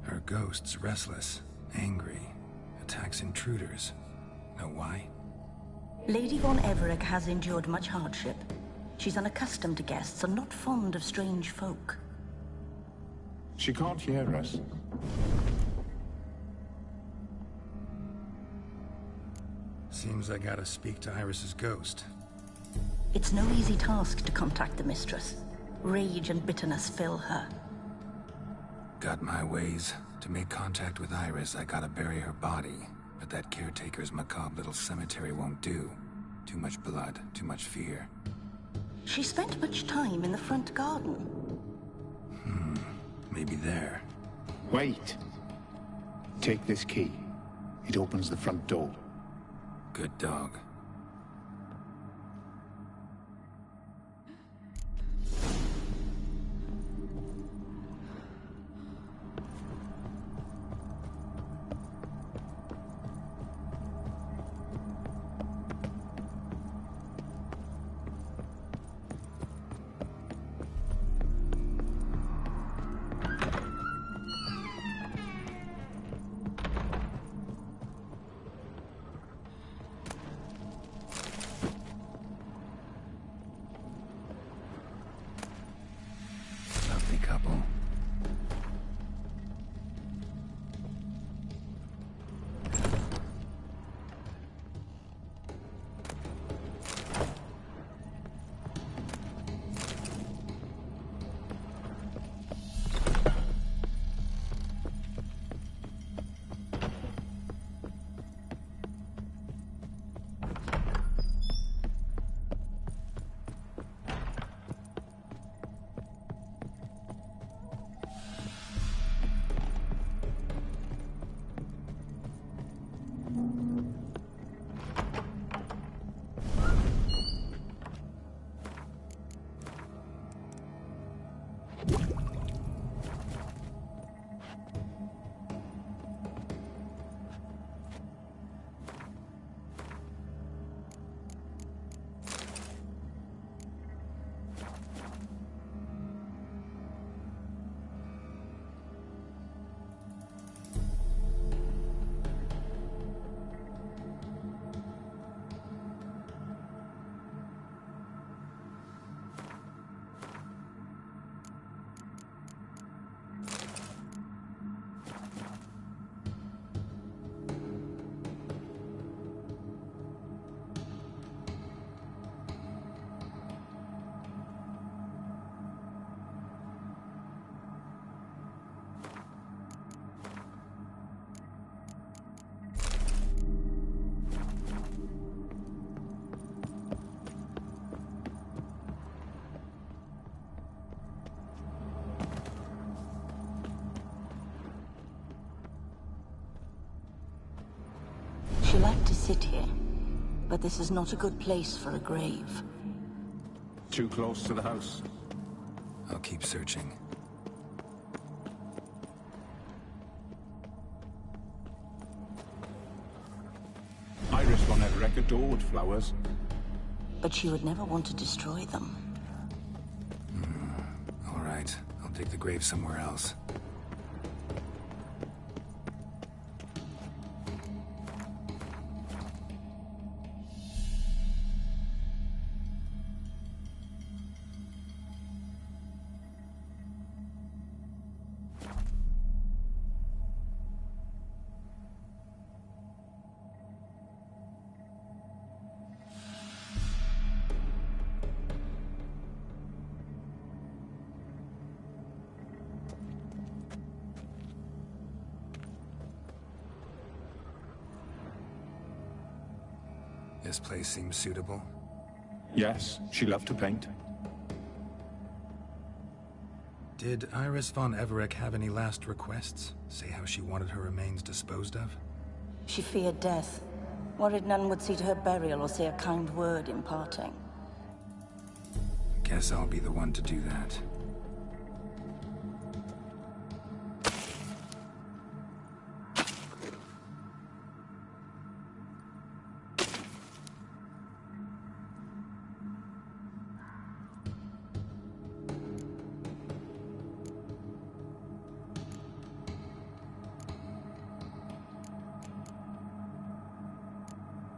[SPEAKER 1] Her ghost's restless, angry, attacks intruders. Know why?
[SPEAKER 13] Lady von Everec has endured much hardship. She's unaccustomed to guests and not fond of strange folk.
[SPEAKER 14] She can't hear us.
[SPEAKER 1] Seems I gotta speak to Iris's ghost.
[SPEAKER 13] It's no easy task to contact the mistress. Rage and bitterness fill her.
[SPEAKER 1] Got my ways. To make contact with Iris, I gotta bury her body. But that caretaker's macabre little cemetery won't do. Too much blood, too much fear.
[SPEAKER 13] She spent much time in the front garden.
[SPEAKER 1] Maybe there.
[SPEAKER 14] Wait. Take this key. It opens the front door.
[SPEAKER 1] Good dog.
[SPEAKER 13] She liked to sit here, but this is not a good place for a grave.
[SPEAKER 14] Too close to the house.
[SPEAKER 1] I'll keep searching.
[SPEAKER 14] Iris von Everec adored flowers.
[SPEAKER 13] But she would never want to destroy them.
[SPEAKER 1] All right, I'll dig the grave somewhere else. This place seems suitable.
[SPEAKER 14] Yes, she loved to paint.
[SPEAKER 1] Did Iris von Everec have any last requests? Say how she wanted her remains disposed of?
[SPEAKER 13] She feared death, worried none would see to her burial or say a kind word in parting.
[SPEAKER 1] Guess I'll be the one to do that.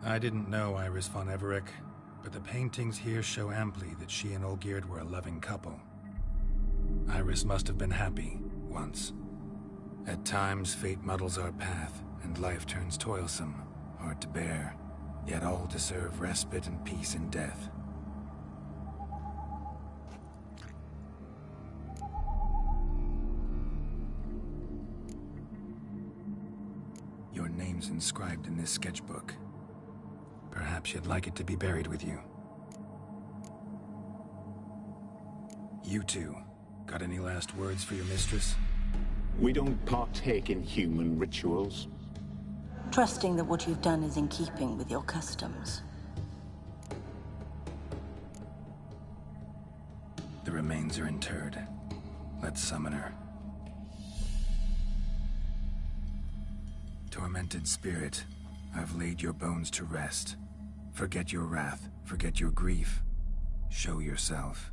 [SPEAKER 1] I didn't know Iris von Everec, but the paintings here show amply that she and Olgierd were a loving couple. Iris must have been happy, once. At times, fate muddles our path, and life turns toilsome, hard to bear, yet all deserve respite and peace in death. Your name's inscribed in this sketchbook. Perhaps you'd like it to be buried with you. You two, got any last words for your mistress?
[SPEAKER 14] We don't partake in human rituals.
[SPEAKER 13] Trusting that what you've done is in keeping with your customs.
[SPEAKER 1] The remains are interred. Let's summon her. Tormented spirit, I've laid your bones to rest. Forget your wrath, forget your grief. Show yourself.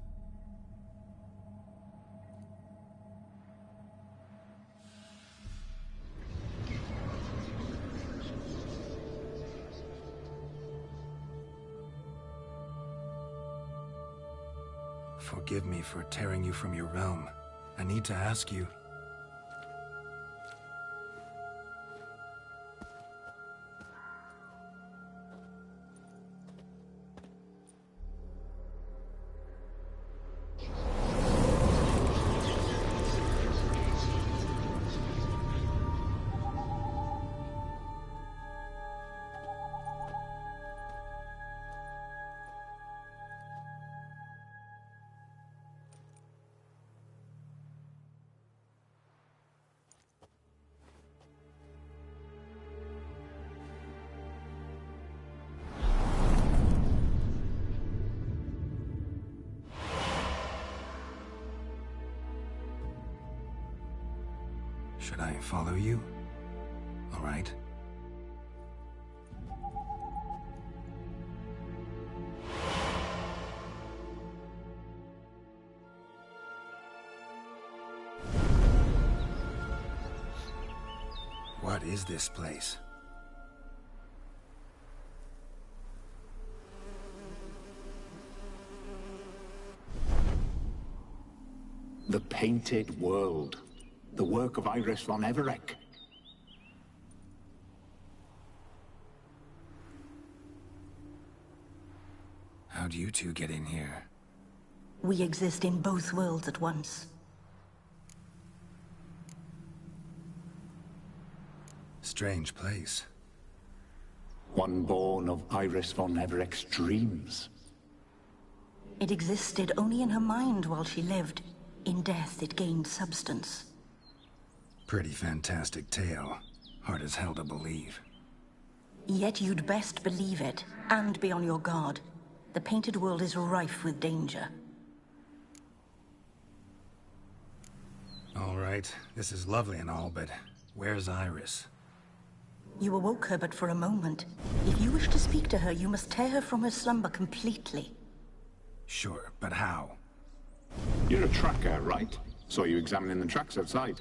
[SPEAKER 1] Forgive me for tearing you from your realm. I need to ask you. Should I follow you? All right. What is this place?
[SPEAKER 14] The Painted World. The work of Iris von Everec.
[SPEAKER 1] How'd you two get in here?
[SPEAKER 13] We exist in both worlds at once.
[SPEAKER 1] Strange place.
[SPEAKER 14] One born of Iris von Everec's dreams.
[SPEAKER 13] It existed only in her mind while she lived. In death, it gained substance.
[SPEAKER 1] Pretty fantastic tale. Hard as hell to believe.
[SPEAKER 13] Yet you'd best believe it, and be on your guard. The painted world is rife with danger.
[SPEAKER 1] All right, this is lovely and all, but where's Iris?
[SPEAKER 13] You awoke her but for a moment. If you wish to speak to her, you must tear her from her slumber completely.
[SPEAKER 1] Sure, but how?
[SPEAKER 14] You're a tracker, right? Saw you examining the tracks outside.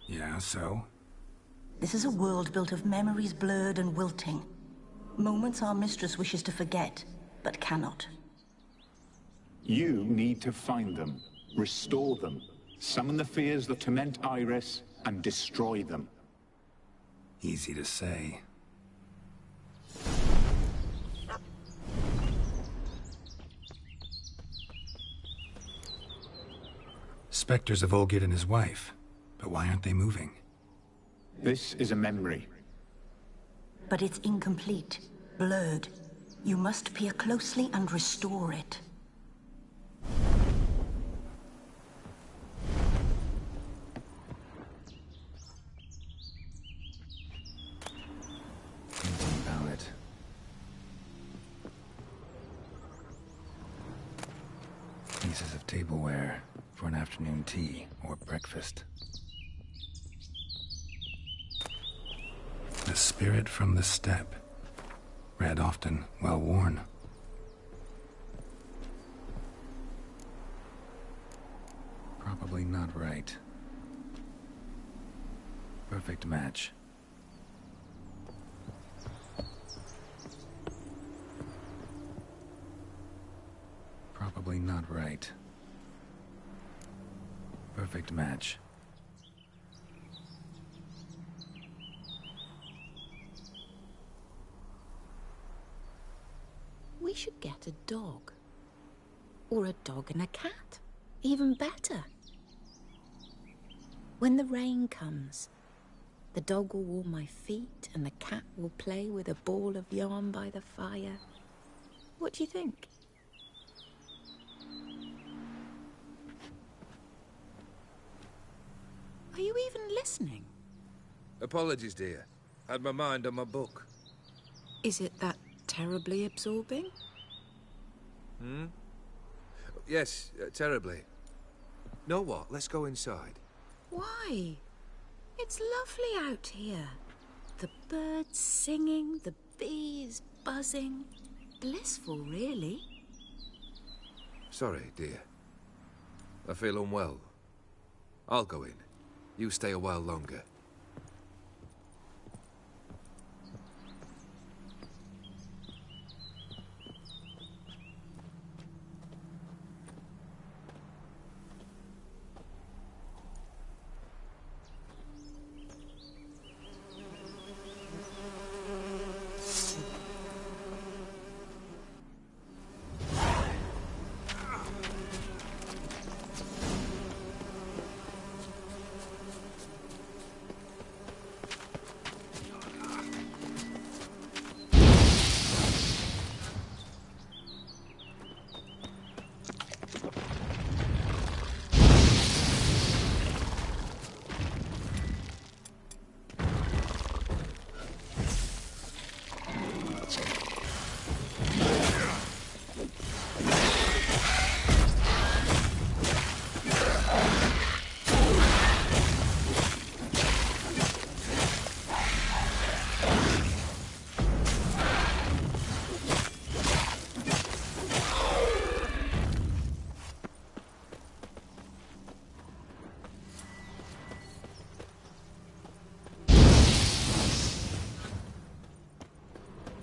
[SPEAKER 1] Yeah, so?
[SPEAKER 13] This is a world built of memories blurred and wilting. Moments our mistress wishes to forget, but cannot.
[SPEAKER 14] You need to find them, restore them, summon the fears that torment Iris, and destroy them.
[SPEAKER 1] Easy to say. Spectres of Olgierd and his wife. But why aren't they moving?
[SPEAKER 14] This is a memory.
[SPEAKER 13] But it's incomplete, blurred. You must peer closely and restore it.
[SPEAKER 1] Painting palette. Pieces of tableware for an afternoon tea or breakfast. The spirit from the steppe. Read often, well worn. Probably not right. Perfect match. Probably not right. Perfect match.
[SPEAKER 15] We should get a dog. Or a dog and a cat. Even better. When the rain comes, the dog will warm my feet and the cat will play with a ball of yarn by the fire. What do you think? Are you even listening?
[SPEAKER 9] Apologies, dear. Had my mind on my book.
[SPEAKER 15] Is it that terribly absorbing?
[SPEAKER 9] Hmm? Yes, terribly. Know what? Let's go inside.
[SPEAKER 15] Why? It's lovely out here. The birds singing, the bees buzzing. Blissful, really.
[SPEAKER 9] Sorry, dear. I feel unwell. I'll go in. You stay a while longer.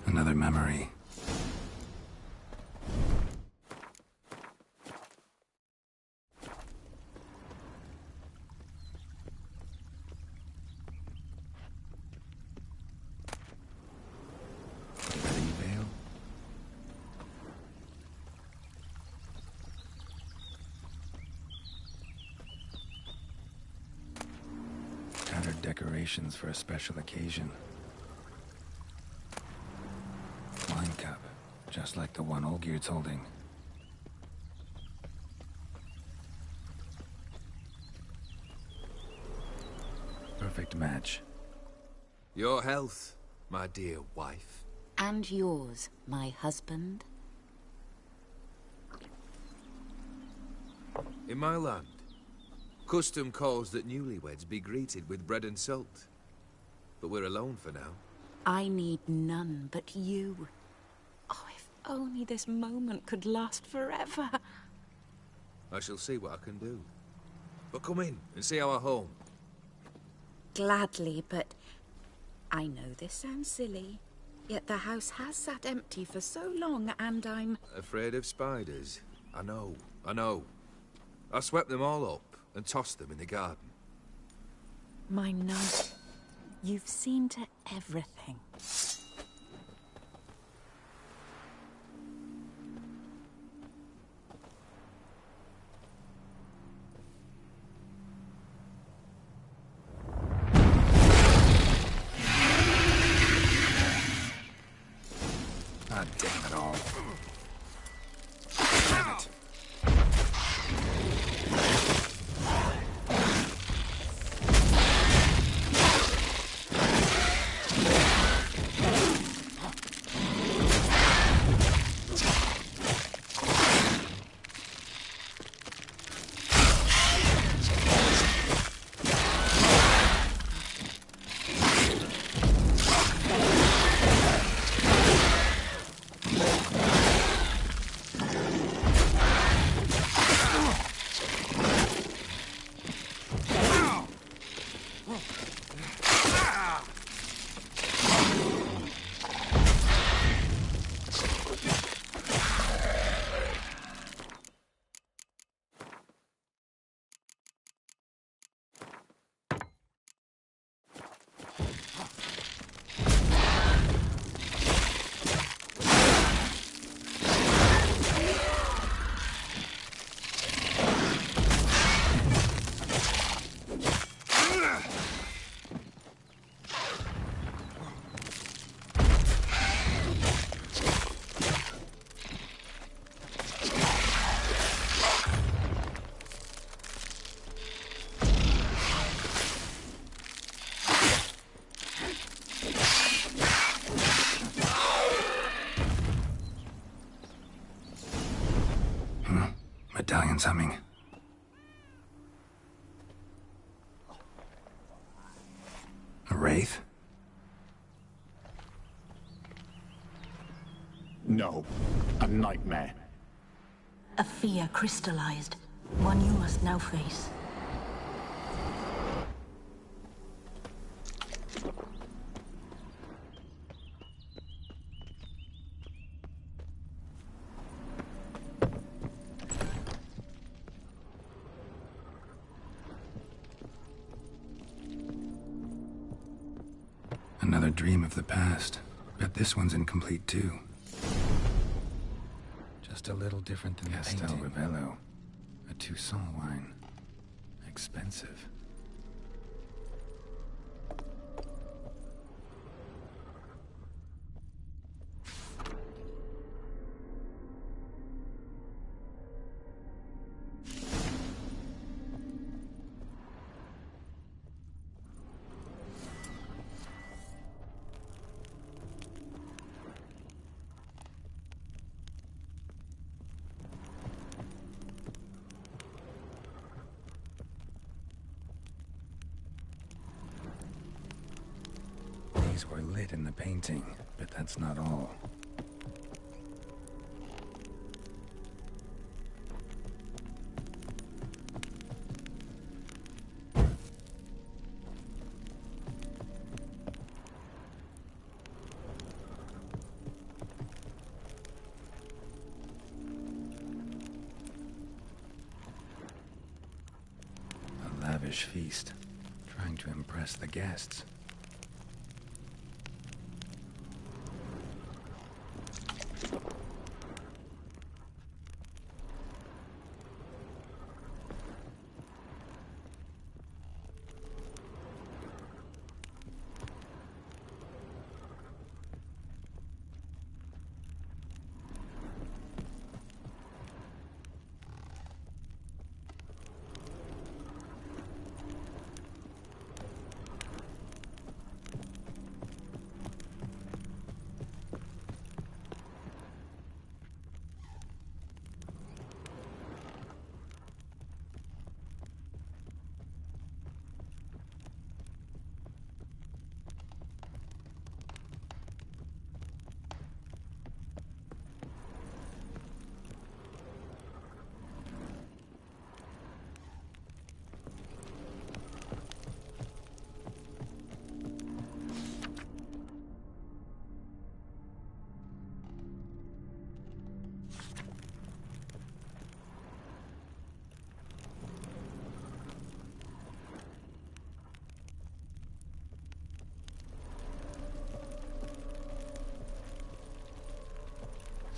[SPEAKER 1] Another memory. Ready, Vale? Tattered decorations for a special occasion. Wine cup, just like the one Olgierd's holding. Perfect match.
[SPEAKER 9] Your health, my dear wife.
[SPEAKER 15] And yours, my husband.
[SPEAKER 9] In my land, custom calls that newlyweds be greeted with bread and salt. But we're alone for now.
[SPEAKER 15] I need none but you. Oh, if only this moment could last forever.
[SPEAKER 9] I shall see what I can do. But come in and see our home.
[SPEAKER 15] Gladly, but I know this sounds silly, yet the house has sat empty for so long, and I'm...
[SPEAKER 9] Afraid of spiders? I know. I swept them all up and tossed them in the garden.
[SPEAKER 15] My knight, you've seen to everything.
[SPEAKER 1] Ah, damn it all. Damn it. Medallion's humming. A wraith?
[SPEAKER 14] No, a nightmare.
[SPEAKER 13] A fear crystallized, one you must now face.
[SPEAKER 1] Another dream of the past. Bet this one's incomplete too. Just a little different than the painting. Ravello. A Toussaint wine. Expensive. These were lit in the painting, but that's not all. A lavish feast, trying to impress the guests.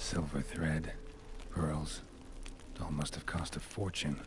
[SPEAKER 1] Silver thread, pearls. It all must have cost a fortune.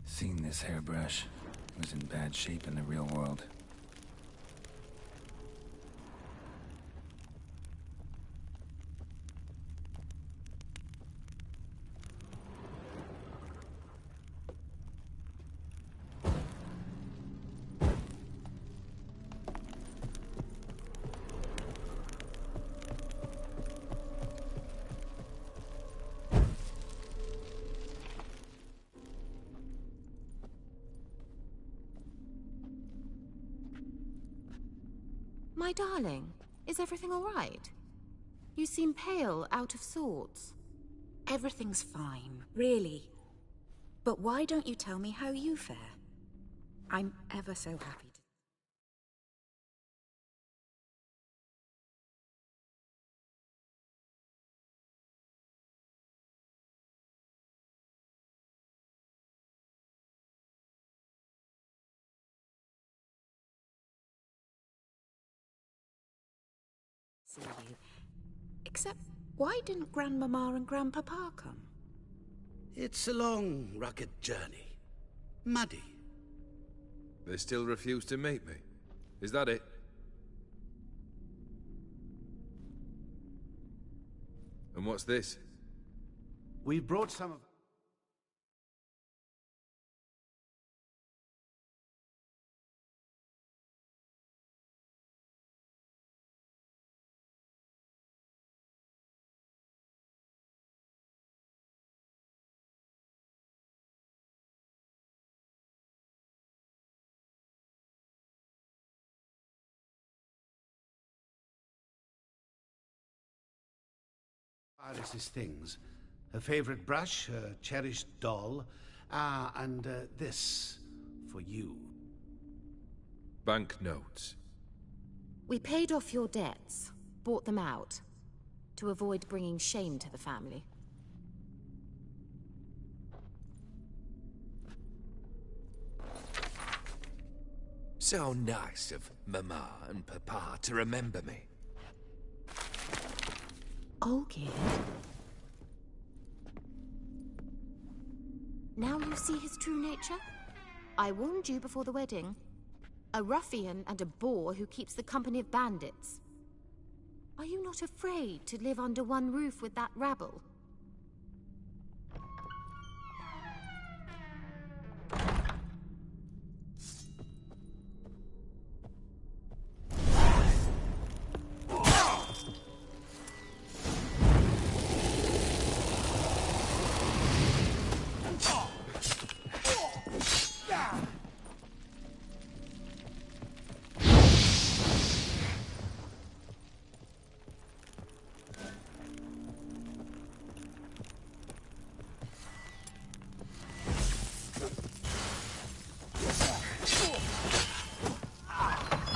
[SPEAKER 1] Seen this hairbrush. It was in bad shape in the real world.
[SPEAKER 15] My darling, is everything all right? You seem pale, out of sorts.
[SPEAKER 16] Everything's fine, really. But why don't you tell me how you fare? I'm ever so happy to... see you. Except, why didn't Grandmama and Grandpapa come?
[SPEAKER 2] It's a long, rugged journey. Muddy.
[SPEAKER 9] They still refuse to meet me. Is that it? And what's this?
[SPEAKER 2] We brought some of... Iris's things. Her favorite brush, her cherished doll, and this for you.
[SPEAKER 9] Banknotes.
[SPEAKER 15] We paid off your debts, bought them out, to avoid bringing shame to the family.
[SPEAKER 2] So nice of Mama and Papa to remember me.
[SPEAKER 15] Olgierd. Now you see his true nature? I warned you before the wedding. A ruffian and a boor who keeps the company of bandits. Are you not afraid to live under one roof with that rabble?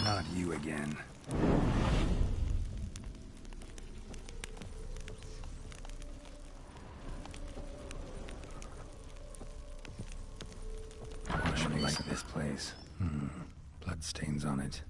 [SPEAKER 1] Not you again. I like this place. Bloodstains on it.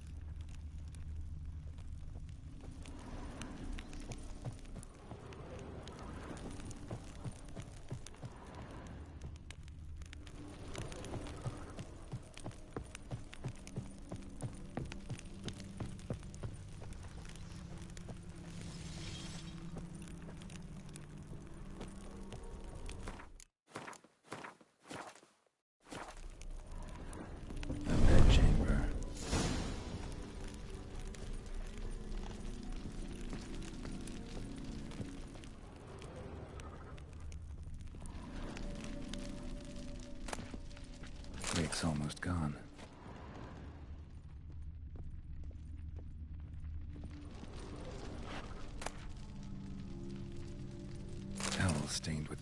[SPEAKER 1] Rick's almost gone.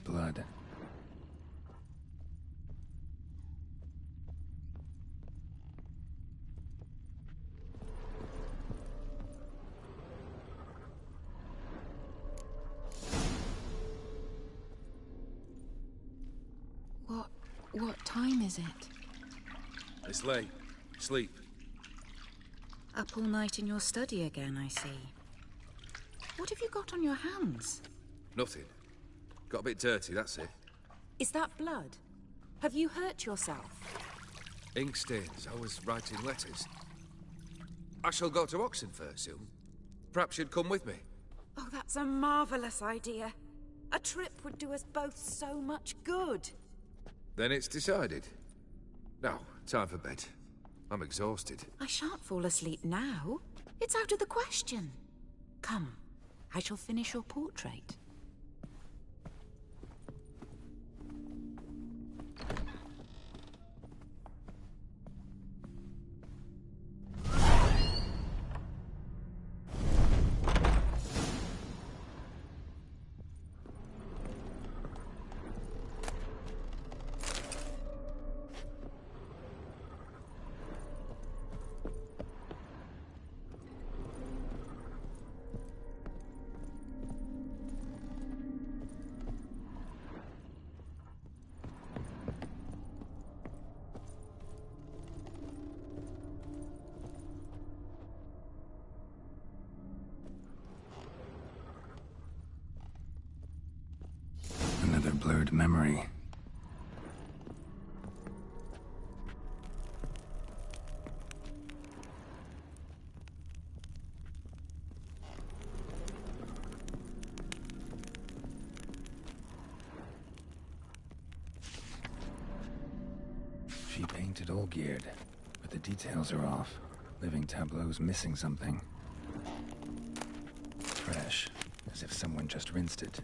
[SPEAKER 1] blood.
[SPEAKER 16] What time is it?
[SPEAKER 9] It's late. Sleep.
[SPEAKER 16] Up all night in your study again, I see. What have you got on your hands?
[SPEAKER 9] Nothing. Got a bit dirty, that's it.
[SPEAKER 16] Is that blood? Have you hurt yourself?
[SPEAKER 9] Ink stains. I was writing letters. I shall go to Oxenfurt soon. Perhaps you'd come with me.
[SPEAKER 16] Oh, that's a marvellous idea. A trip would do us both so much good.
[SPEAKER 9] Then it's decided. Now, time for bed. I'm exhausted.
[SPEAKER 16] I shan't fall asleep now. It's out of the question. Come, I shall finish your portrait.
[SPEAKER 1] Another blurred memory. She painted Olgierd, but the details are off. Living tableau's missing something. Fresh, as if someone just rinsed it.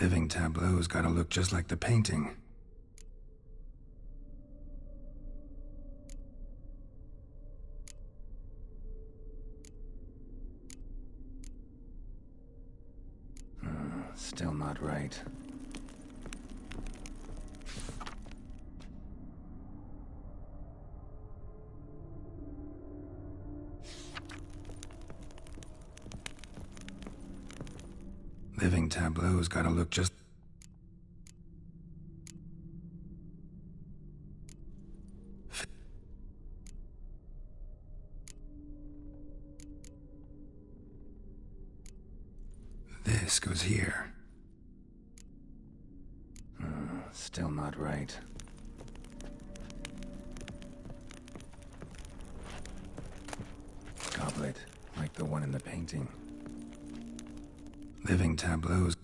[SPEAKER 1] Living tableau's gotta look just like the painting. Still not right. Living tableau's gotta look just... This goes here. Still not right. Goblet, like the one in the painting. Living tableaus.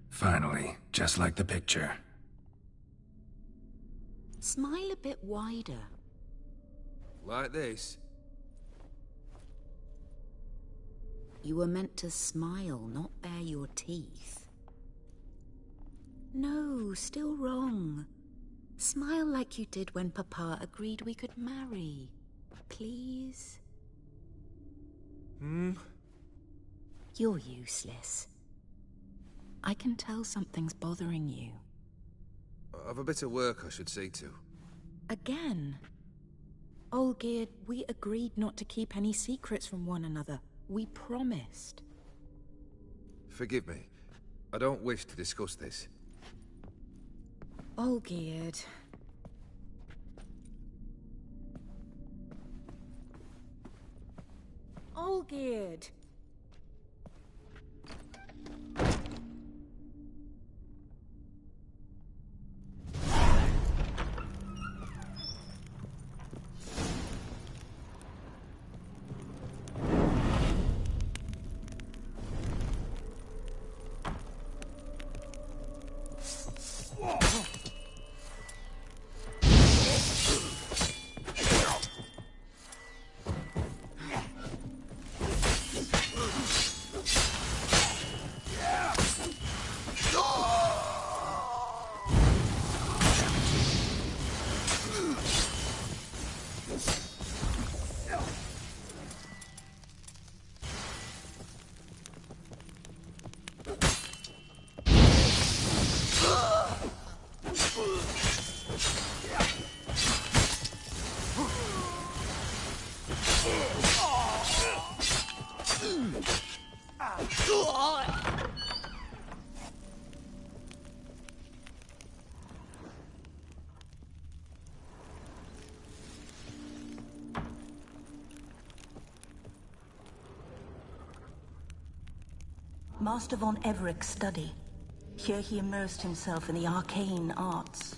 [SPEAKER 1] Finally, just like the picture.
[SPEAKER 16] Smile a bit wider.
[SPEAKER 9] Like this?
[SPEAKER 16] You were meant to smile, not bare your teeth. No, still wrong. Smile like you did when Papa agreed we could marry. Please? You're useless. I can tell something's bothering you.
[SPEAKER 9] I've a bit of work I should see to.
[SPEAKER 16] Again? Olgierd, we agreed not to keep any secrets from one another. We promised.
[SPEAKER 9] Forgive me. I don't wish to discuss this.
[SPEAKER 16] Olgierd. Olgierd.
[SPEAKER 13] Master von Everek's study. Here he immersed himself in the arcane arts.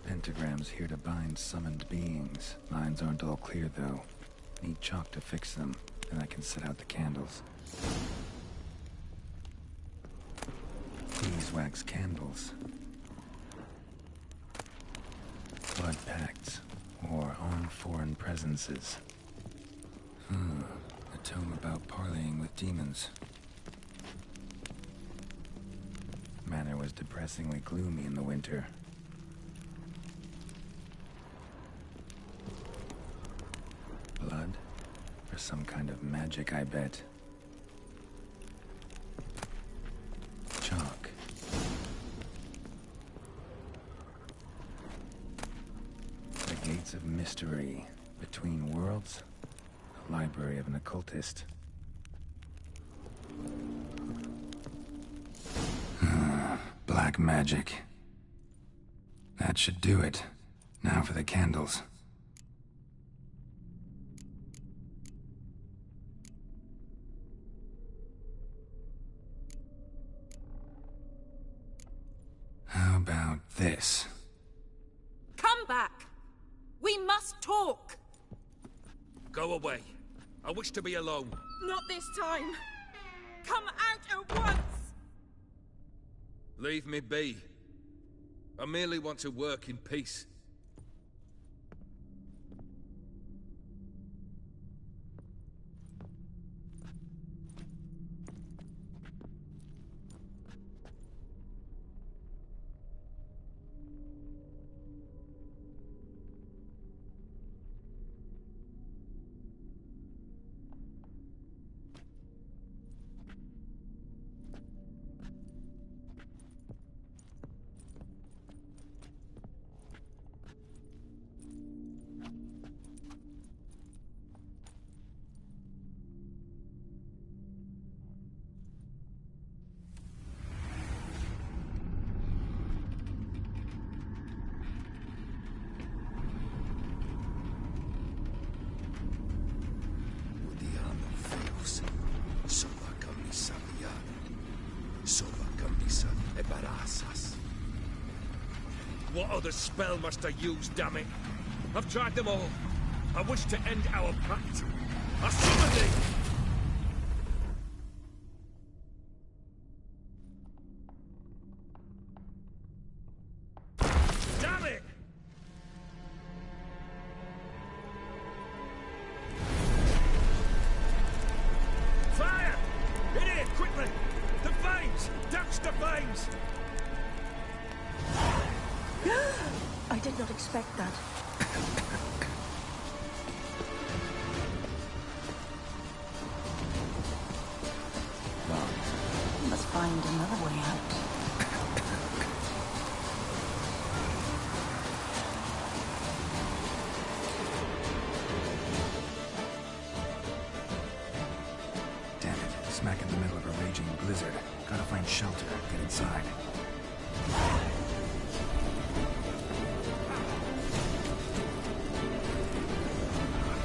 [SPEAKER 17] Pentagrams here to bind summoned beings. Lines aren't all clear, though. Need chalk to fix them, and I can set out the candles. Beeswax candles. Blood pacts, or on foreign presences. A tome about parleying with demons. Manor was depressingly gloomy in the winter. Blood? For some kind of magic, I bet. Chalk. The Gates of Mystery. Between Worlds? A library of an occultist. Black magic. That should do it. Now for the candles. How about this?
[SPEAKER 16] Come back! We must talk!
[SPEAKER 9] Go away. I wish to be alone.
[SPEAKER 12] Not this time. Come out at once!
[SPEAKER 9] Leave me be. I merely want to work in peace. What other spell must I use, damn it? I've tried them all. I wish to end our pact. I summon thee! Damn it! Fire! In here, quickly! The flames! Douse the flames!
[SPEAKER 13] I did not expect that. We must find another way out.
[SPEAKER 17] Damn it, smack in the middle of a raging blizzard. Gotta find shelter, get inside.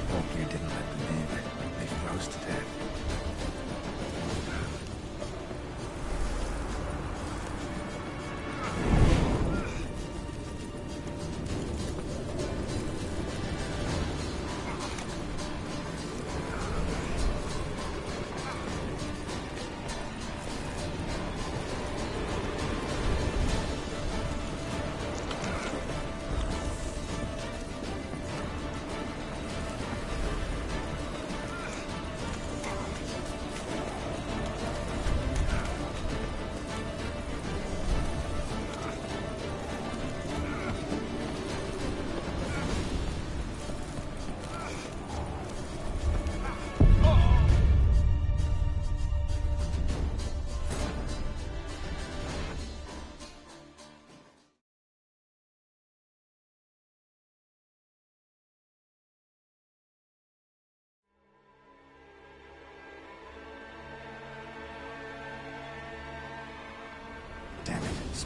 [SPEAKER 17] Volkir didn't let them in. They froze to death.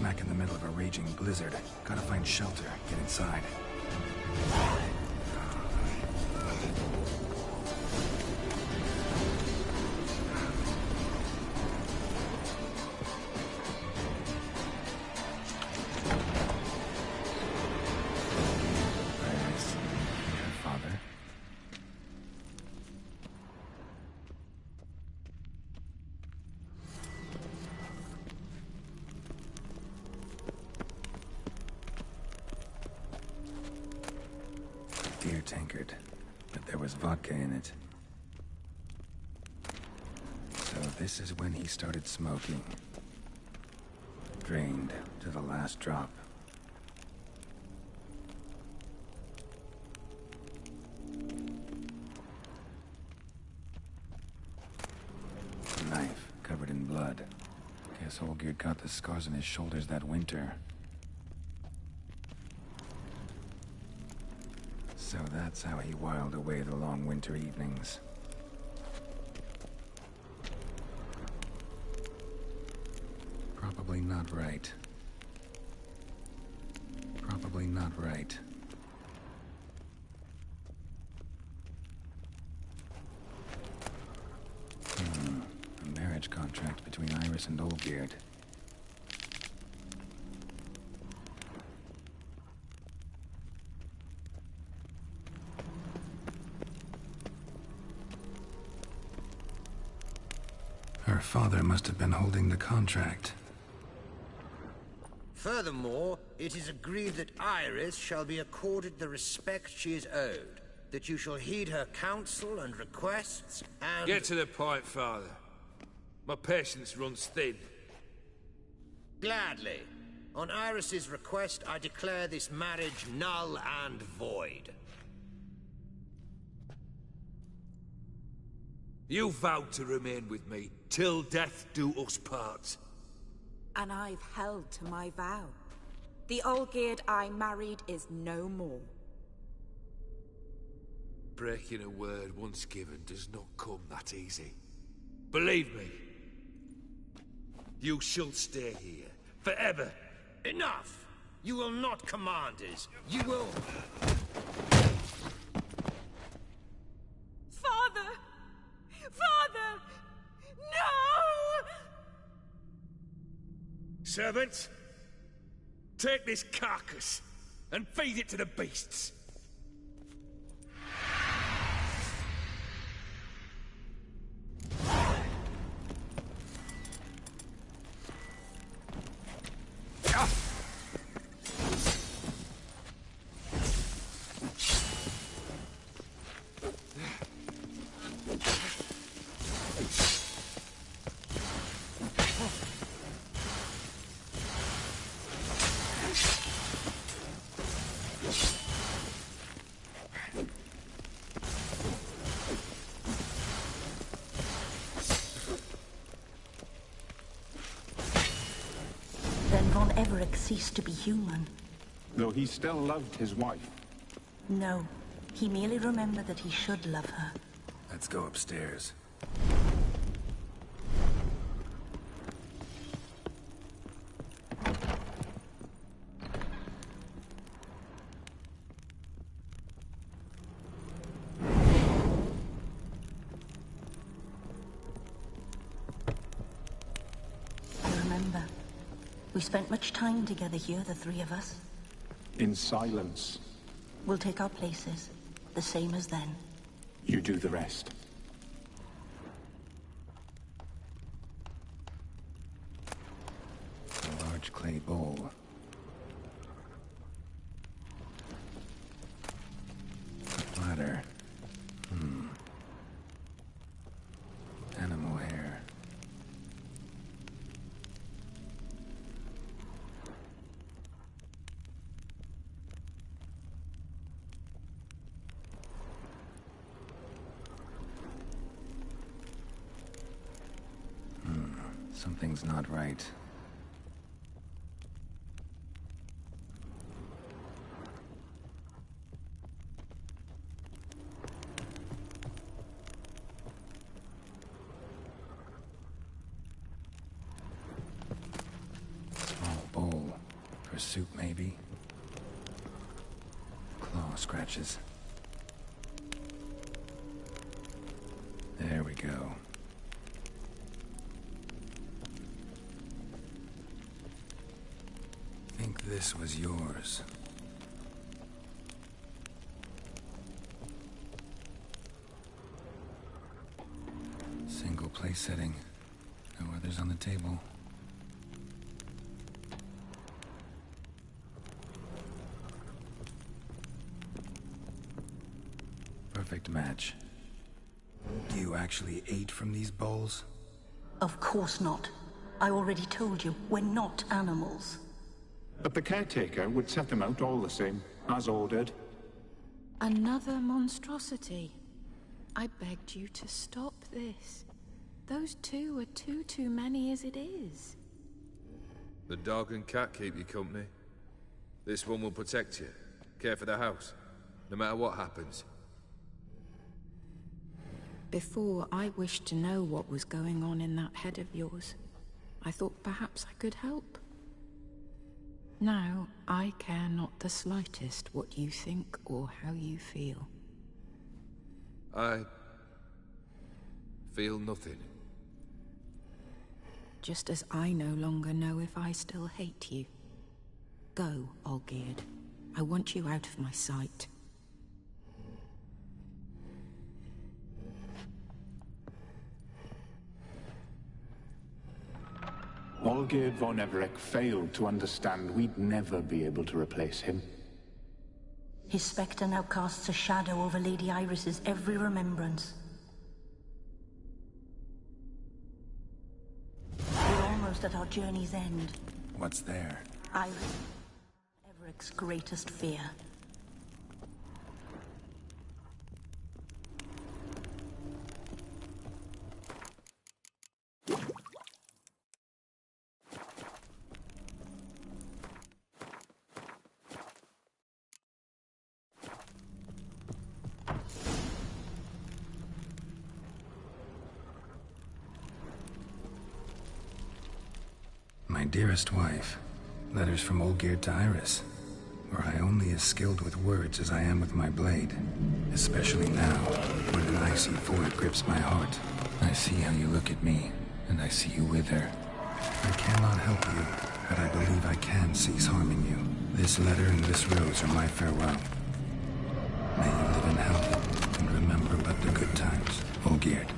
[SPEAKER 17] smack in the middle of a raging blizzard. Gotta find shelter, get inside. Beer tankard, but there was vodka in it. So this is when he started smoking. Drained to the last drop. Knife covered in blood. Guess Olgierd got the scars on his shoulders that winter. So that's how he whiled away the long winter evenings. Probably not right. Probably not right. A marriage contract between Iris and Olgierd. Her father must have been holding the contract.
[SPEAKER 18] Furthermore, it is agreed that Iris shall be accorded the respect she is owed, that you shall heed her counsel and requests, and...
[SPEAKER 9] Get to the point, Father. My patience runs thin.
[SPEAKER 18] Gladly. On Iris's request, I declare this marriage null and void.
[SPEAKER 9] You vowed to remain with me, till death do us part.
[SPEAKER 16] And I've held to my vow. The Olgierd I married is no more.
[SPEAKER 9] Breaking a word once given does not come that easy. Believe me. You shall stay here, forever.
[SPEAKER 18] Enough! You will not command us. You will...
[SPEAKER 12] Father! Father! No!
[SPEAKER 9] Servants, take this carcass and feed it to the beasts.
[SPEAKER 13] Then Von Everec ceased to be human.
[SPEAKER 14] Though he still loved his wife.
[SPEAKER 13] No, he merely remembered that he should love her.
[SPEAKER 17] Let's go upstairs.
[SPEAKER 13] We spent much time together here, the three of us.
[SPEAKER 14] In silence.
[SPEAKER 13] We'll take our places, the same as then.
[SPEAKER 14] You do the rest.
[SPEAKER 17] A large clay bowl. A platter. Animal hair. Something's not right. Small bowl. suit, maybe. Claw scratches. There we go.
[SPEAKER 1] Think this was yours. Single place setting. No others on the table. Perfect match. You actually ate from these bowls?
[SPEAKER 13] Of course not. I already told you, we're not animals.
[SPEAKER 14] But the caretaker would set them out all the same, as ordered.
[SPEAKER 16] Another monstrosity. I begged you to stop this. Those two are too many as it is.
[SPEAKER 9] The dog and cat keep you company. This one will protect you, care for the house, no matter what happens.
[SPEAKER 16] Before, I wished to know what was going on in that head of yours. I thought perhaps I could help. Now, I care not the slightest what you think or how you feel.
[SPEAKER 9] I feel nothing.
[SPEAKER 16] Just as I no longer know if I still hate you. Go, Olgierd. I want you out of my sight.
[SPEAKER 14] Olgierd von Everec failed to understand we'd never be able to replace him.
[SPEAKER 13] His spectre now casts a shadow over Lady Iris's every remembrance. We're almost at our journey's end.
[SPEAKER 1] What's there?
[SPEAKER 13] Iris, Everec's greatest fear.
[SPEAKER 1] My dearest wife, letters from Olgierd to Iris. Were I only as skilled with words as I am with my blade, especially now, when an icy void grips my heart. I see how you look at me, and I see you wither. I cannot help you, but I believe I can cease harming you. This letter and this rose are my farewell. May you live in health, and remember but the good times, Olgierd.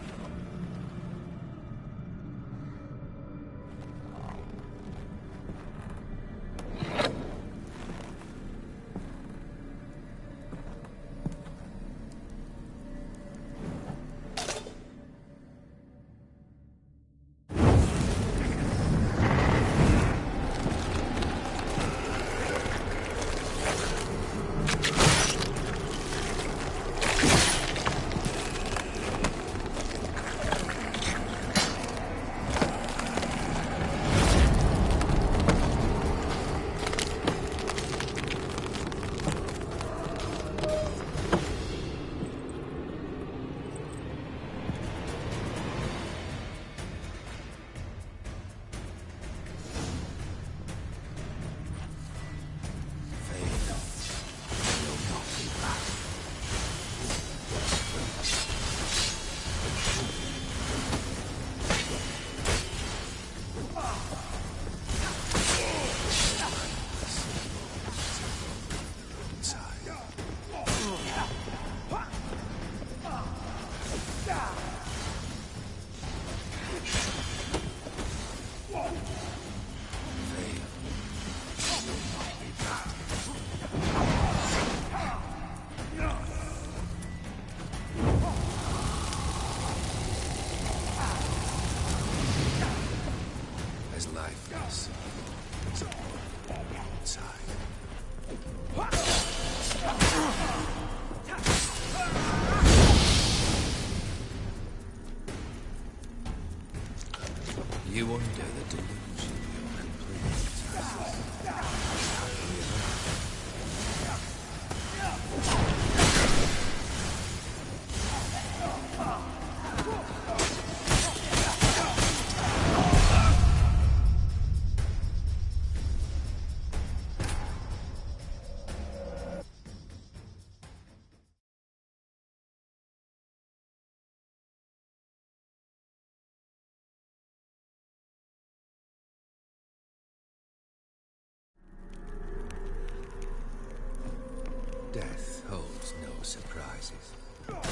[SPEAKER 9] Death holds no surprises. I'm gonna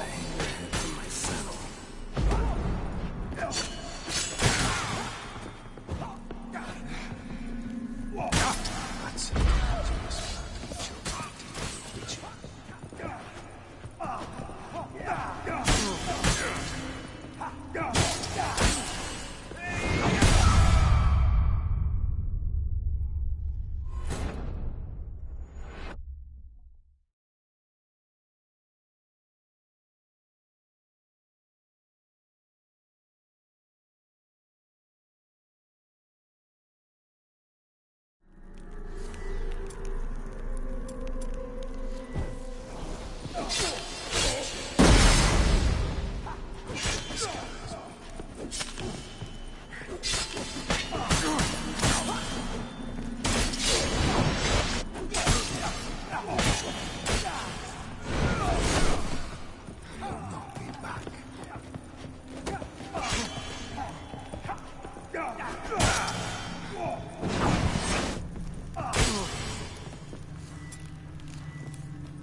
[SPEAKER 9] hang your head from my saddle. That's a dangerous man who chose to deal with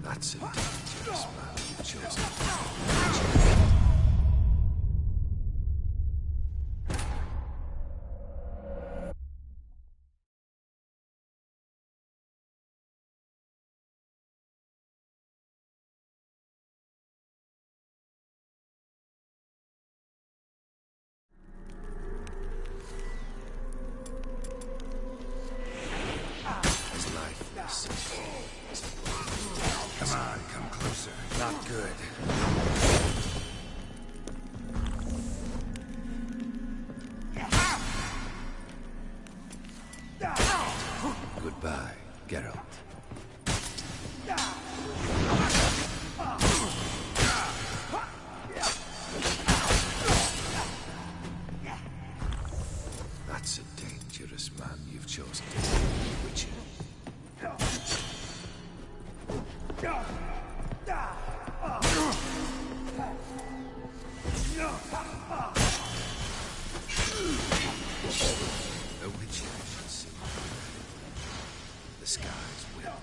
[SPEAKER 9] That's a dangerous man you've chosen. As lifeless.
[SPEAKER 1] Come on, come closer. Not good.
[SPEAKER 9] Goodbye, Geralt. That's a dangerous man you've chosen to be a witcher. A witcher should see the skies will.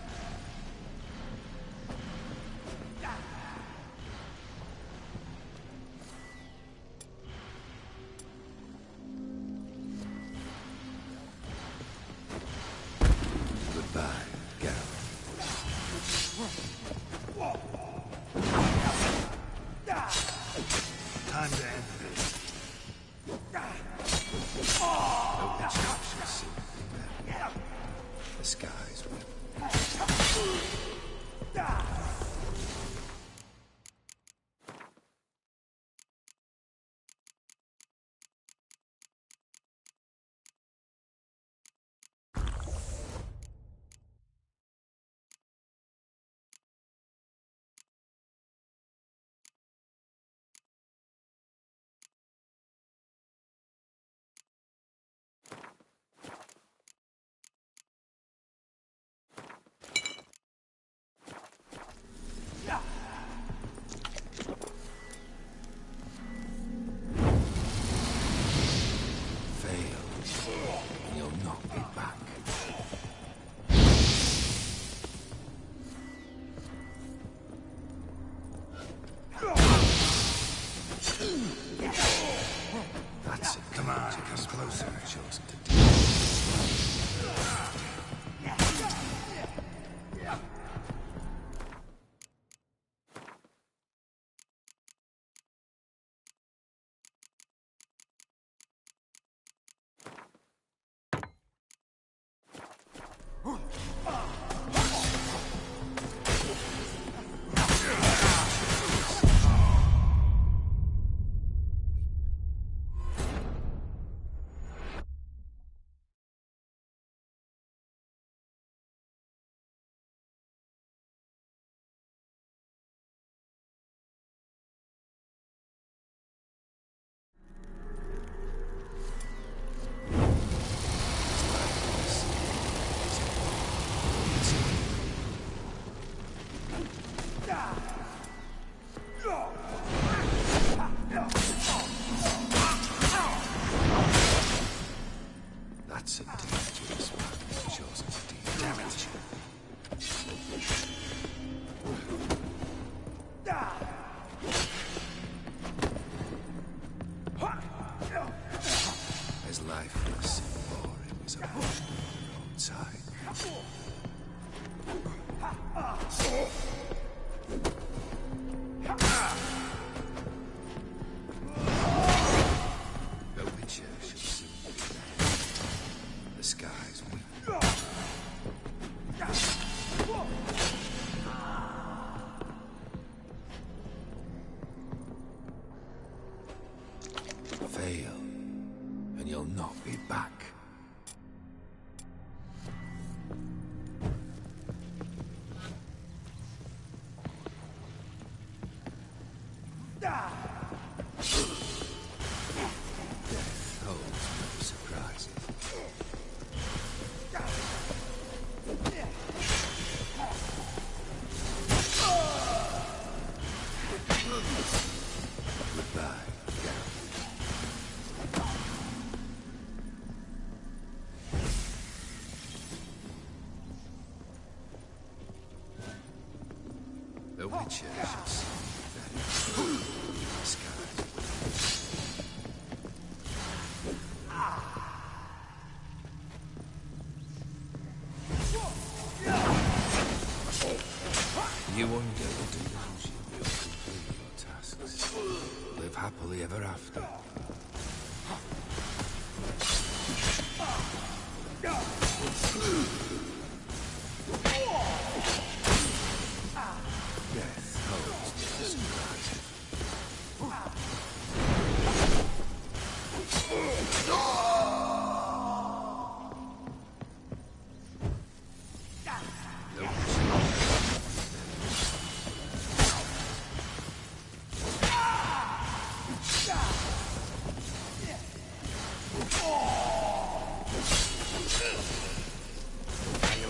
[SPEAKER 9] Witcher shall see very disguised. You wonder what delusion will complete your tasks. Live happily ever after. Death holds no surprises.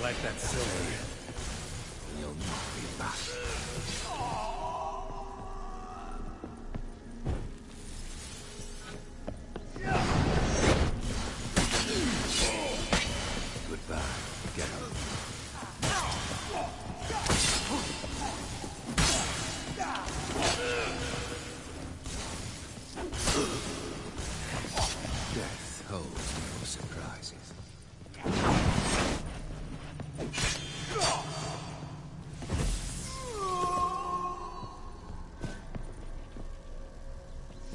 [SPEAKER 1] Like that silver.
[SPEAKER 9] You'll not be back. Goodbye. Get up. Death holds no surprises.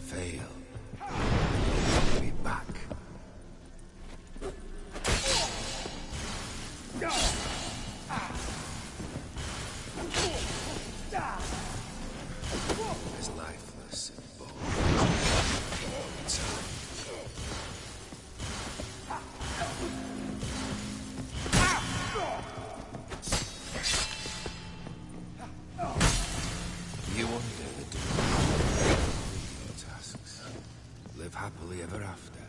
[SPEAKER 9] Fail. You'll be back. As lifeless and bold. You wonder the doom your tasks. Live happily ever after.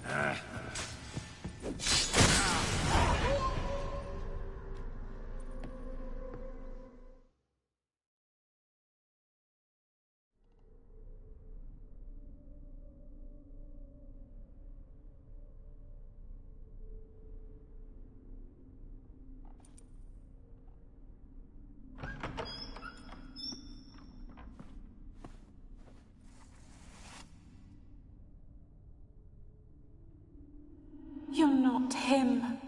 [SPEAKER 16] You're not him.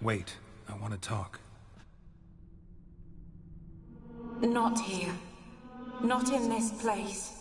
[SPEAKER 1] Wait, I want to talk.
[SPEAKER 16] Not here. Not in this place.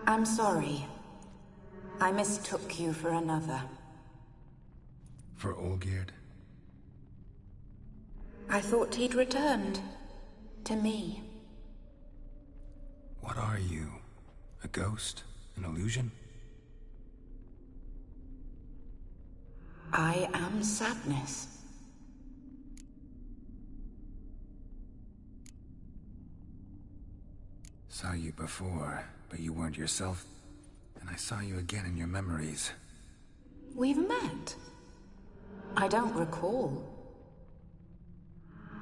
[SPEAKER 16] I'm sorry. I mistook you for another.
[SPEAKER 1] For Olgierd?
[SPEAKER 16] I thought he'd returned. To me.
[SPEAKER 1] What are you? A ghost? An illusion?
[SPEAKER 16] I am sadness.
[SPEAKER 1] Saw you before, but you weren't yourself. And I saw you again in your memories.
[SPEAKER 16] We've met? I don't recall.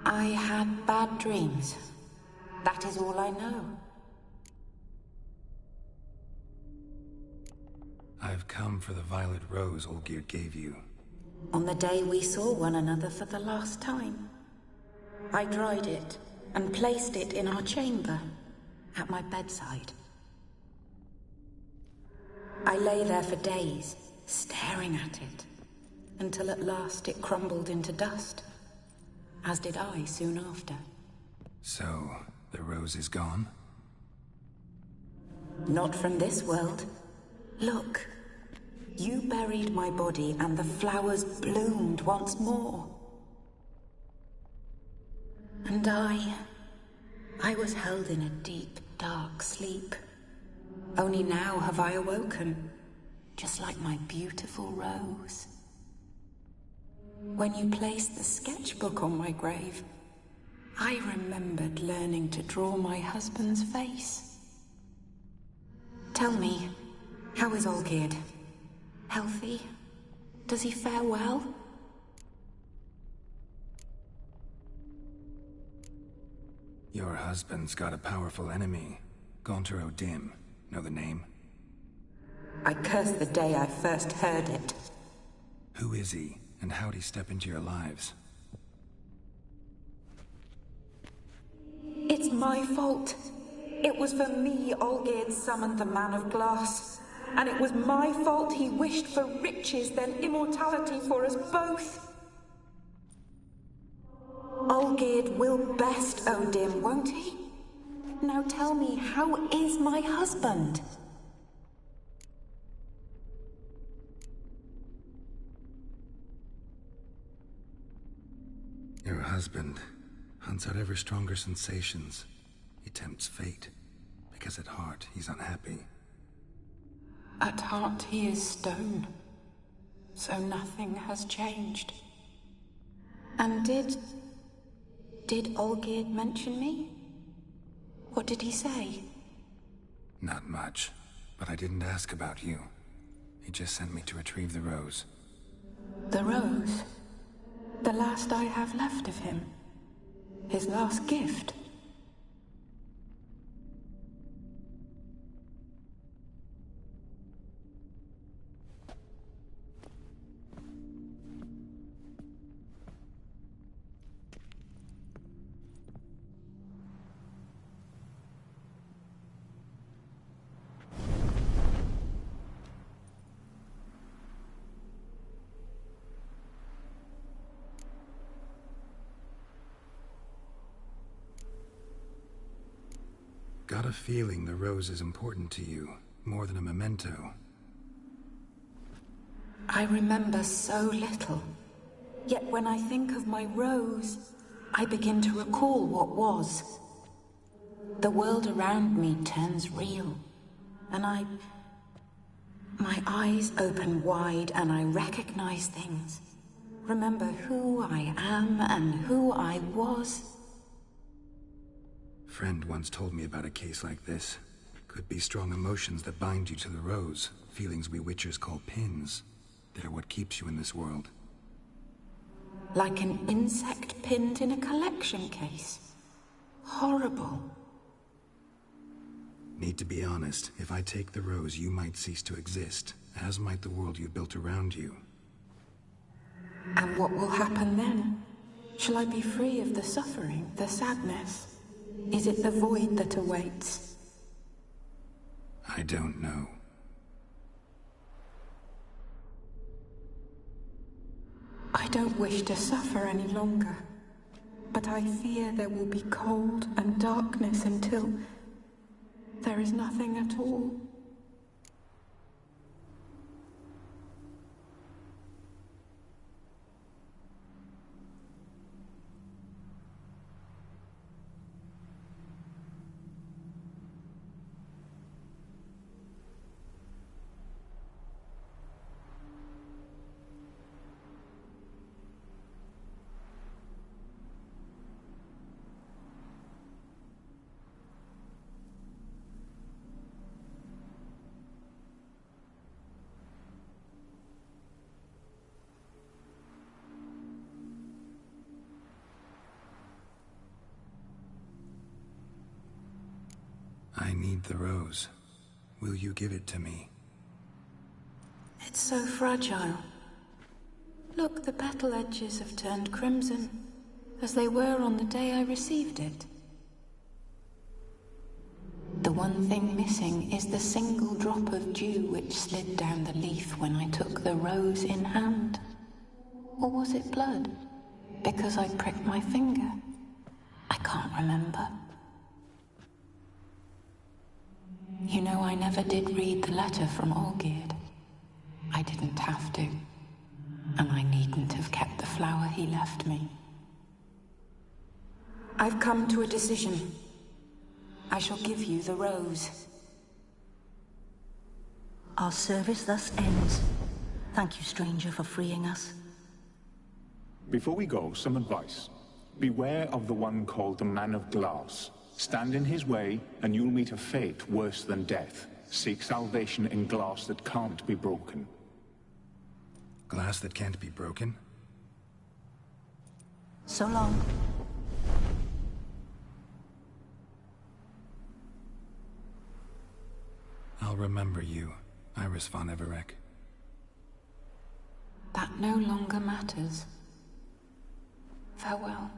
[SPEAKER 16] I had bad dreams. That is all I know.
[SPEAKER 1] I've come for the violet rose Olgierd gave you.
[SPEAKER 16] On the day we saw one another for the last time. I dried it and placed it in our chamber, at my bedside. I lay there for days, staring at it, until at last it crumbled into dust, as did I soon after.
[SPEAKER 1] So, the rose is gone?
[SPEAKER 16] Not from this world. Look, you buried my body and the flowers bloomed once more. And I was held in a deep, dark sleep. Only now have I awoken, just like my beautiful rose. When you placed the sketchbook on my grave, I remembered learning to draw my husband's face. Tell me, how is Olgierd? Healthy? Does he fare well?
[SPEAKER 17] Your husband's got a powerful enemy. Gaunter O'Dim. Know the name?
[SPEAKER 16] I curse the day I first heard it.
[SPEAKER 17] Who is he, and how'd he step into your lives?
[SPEAKER 16] It's my fault. It was for me Olgierd summoned the Man of Glass. And it was my fault he wished for riches, then immortality for us both. Olgierd will best O'Dim, won't he? Now tell me, how is my husband?
[SPEAKER 17] Your husband hunts out ever stronger sensations. He tempts fate, because at heart he's unhappy.
[SPEAKER 16] At heart he is stone, so nothing has changed. And did Olgierd mention me? What did he say?
[SPEAKER 17] Not much, but I didn't ask about you. He just sent me to retrieve the rose.
[SPEAKER 16] The rose? The last I have left of him? His last gift?
[SPEAKER 17] Got a feeling the rose is important to you, more than a memento.
[SPEAKER 16] I remember so little. Yet when I think of my rose, I begin to recall what was. The world around me turns real, and my eyes open wide and I recognize things. Remember who I am and who I was.
[SPEAKER 17] Friend once told me about a case like this. Could be strong emotions that bind you to the rose. Feelings we witchers call pins. They're what keeps you in this world.
[SPEAKER 16] Like an insect pinned in a collection case. Horrible.
[SPEAKER 17] Need to be honest. If I take the rose, you might cease to exist. As might the world you built around you.
[SPEAKER 16] And what will happen then? Shall I be free of the suffering, the sadness? Is it the void that awaits?
[SPEAKER 17] I don't know.
[SPEAKER 16] I don't wish to suffer any longer, but I fear there will be cold and darkness until there is nothing at all.
[SPEAKER 17] I need the rose. Will you give it to me?
[SPEAKER 16] It's so fragile. Look, the petal edges have turned crimson, as they were on the day I received it. The one thing missing is the single drop of dew which slid down the leaf when I took the rose in hand. Or was it blood? Because I pricked my finger? I can't remember. You know, I never did read the letter from Olgierd. I didn't have to. And I needn't have kept the flower he left me. I've come to a decision. I shall give you the rose.
[SPEAKER 13] Our service thus ends. Thank you, stranger, for freeing us.
[SPEAKER 14] Before we go, some advice. Beware of the one called the Man of Glass. Stand in his way, and you'll meet a fate worse than death. Seek salvation in glass that can't be broken.
[SPEAKER 17] Glass that can't be broken?
[SPEAKER 13] So long.
[SPEAKER 17] I'll remember you, Iris von Everec.
[SPEAKER 16] That no longer matters. Farewell.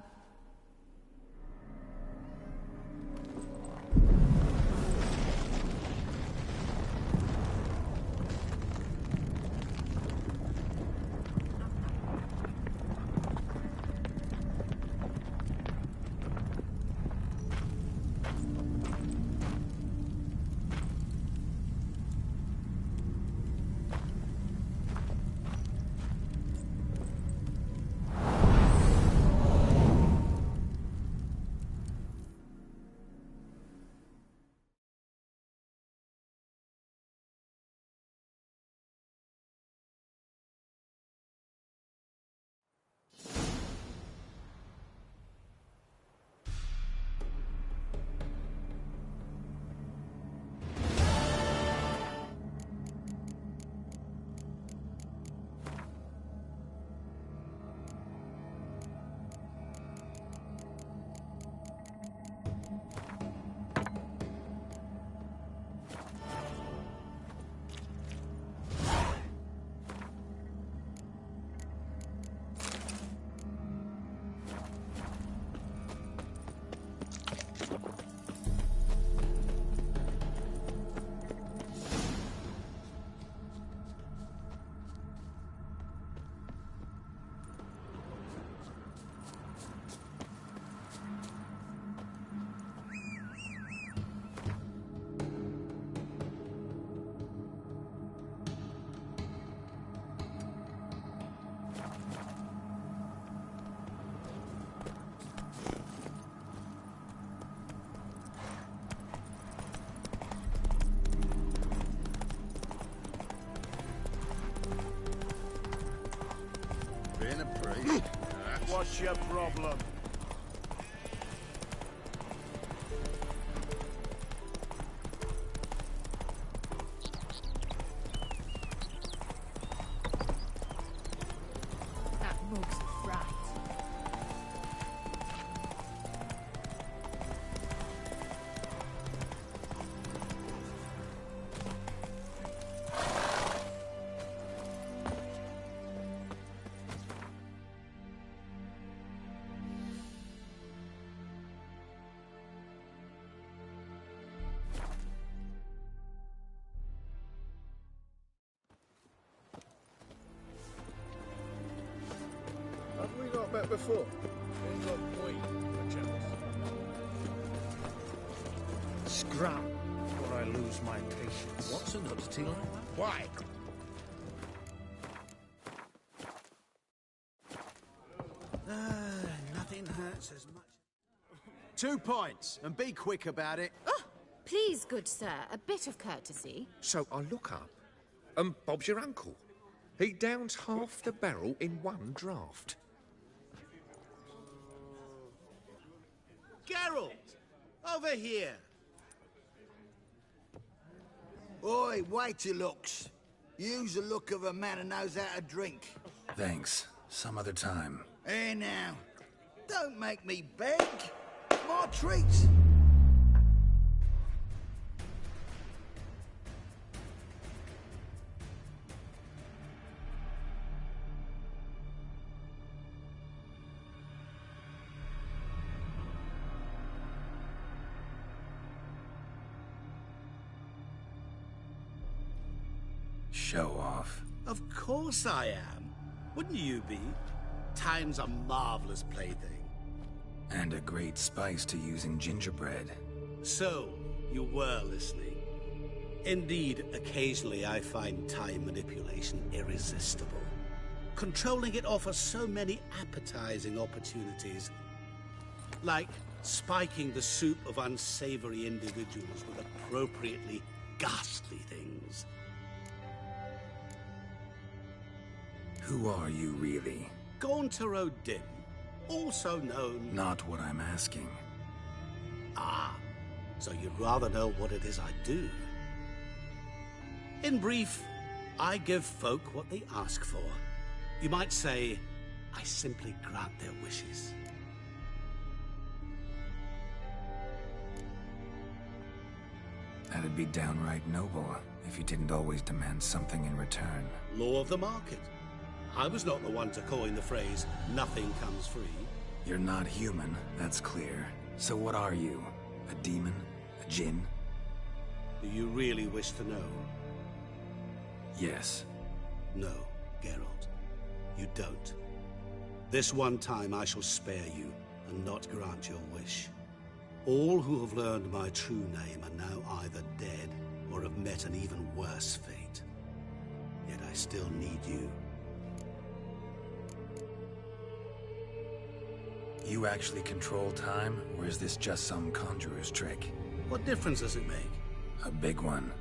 [SPEAKER 6] What's your problem?
[SPEAKER 3] That mug's right.
[SPEAKER 11] Have we not met before? In what point, perchance?
[SPEAKER 2] Scrap, or I lose my patience. What's an oddity like that?
[SPEAKER 11] Why?
[SPEAKER 5] Nothing hurts as much. 2 points, and be quick about it.
[SPEAKER 15] Oh, please, good sir, a bit of courtesy.
[SPEAKER 19] So I look up, and Bob's your uncle. He downs half the barrel in one draught.
[SPEAKER 5] Geralt! Over here!
[SPEAKER 20] Oi, wait your looks. Use the look of a man who knows how to drink.
[SPEAKER 17] Thanks. Some other time.
[SPEAKER 20] Here now. Don't make me beg. More treats.
[SPEAKER 17] Show off.
[SPEAKER 5] Of course I am. Wouldn't you be? Time's a marvelous plaything.
[SPEAKER 17] And a great spice to use in gingerbread.
[SPEAKER 5] So, you were listening. Indeed, occasionally I find time manipulation irresistible. Controlling it offers so many appetizing opportunities. Like spiking the soup of unsavory individuals with appropriately ghastly things.
[SPEAKER 17] Who are you, really?
[SPEAKER 5] Gaunter O'Dim, also known...
[SPEAKER 17] Not what I'm asking.
[SPEAKER 5] Ah, so you'd rather know what it is I do?
[SPEAKER 21] In brief, I give folk what they ask for. You might say, I simply grant their wishes.
[SPEAKER 17] That'd be downright noble, if you didn't always demand something in return.
[SPEAKER 21] Law of the market. I was not the one to coin the phrase, nothing comes free.
[SPEAKER 17] You're not human, that's clear. So what are you? A demon? A djinn?
[SPEAKER 21] Do you really wish to know?
[SPEAKER 17] Yes.
[SPEAKER 21] No, Geralt. You don't. This one time I shall spare you, and not grant your wish. All who have learned my true name are now either dead, or have met an even worse fate. Yet I still need you.
[SPEAKER 17] You actually control time, or is this just some conjurer's trick?
[SPEAKER 21] What difference does it make?
[SPEAKER 17] A big one.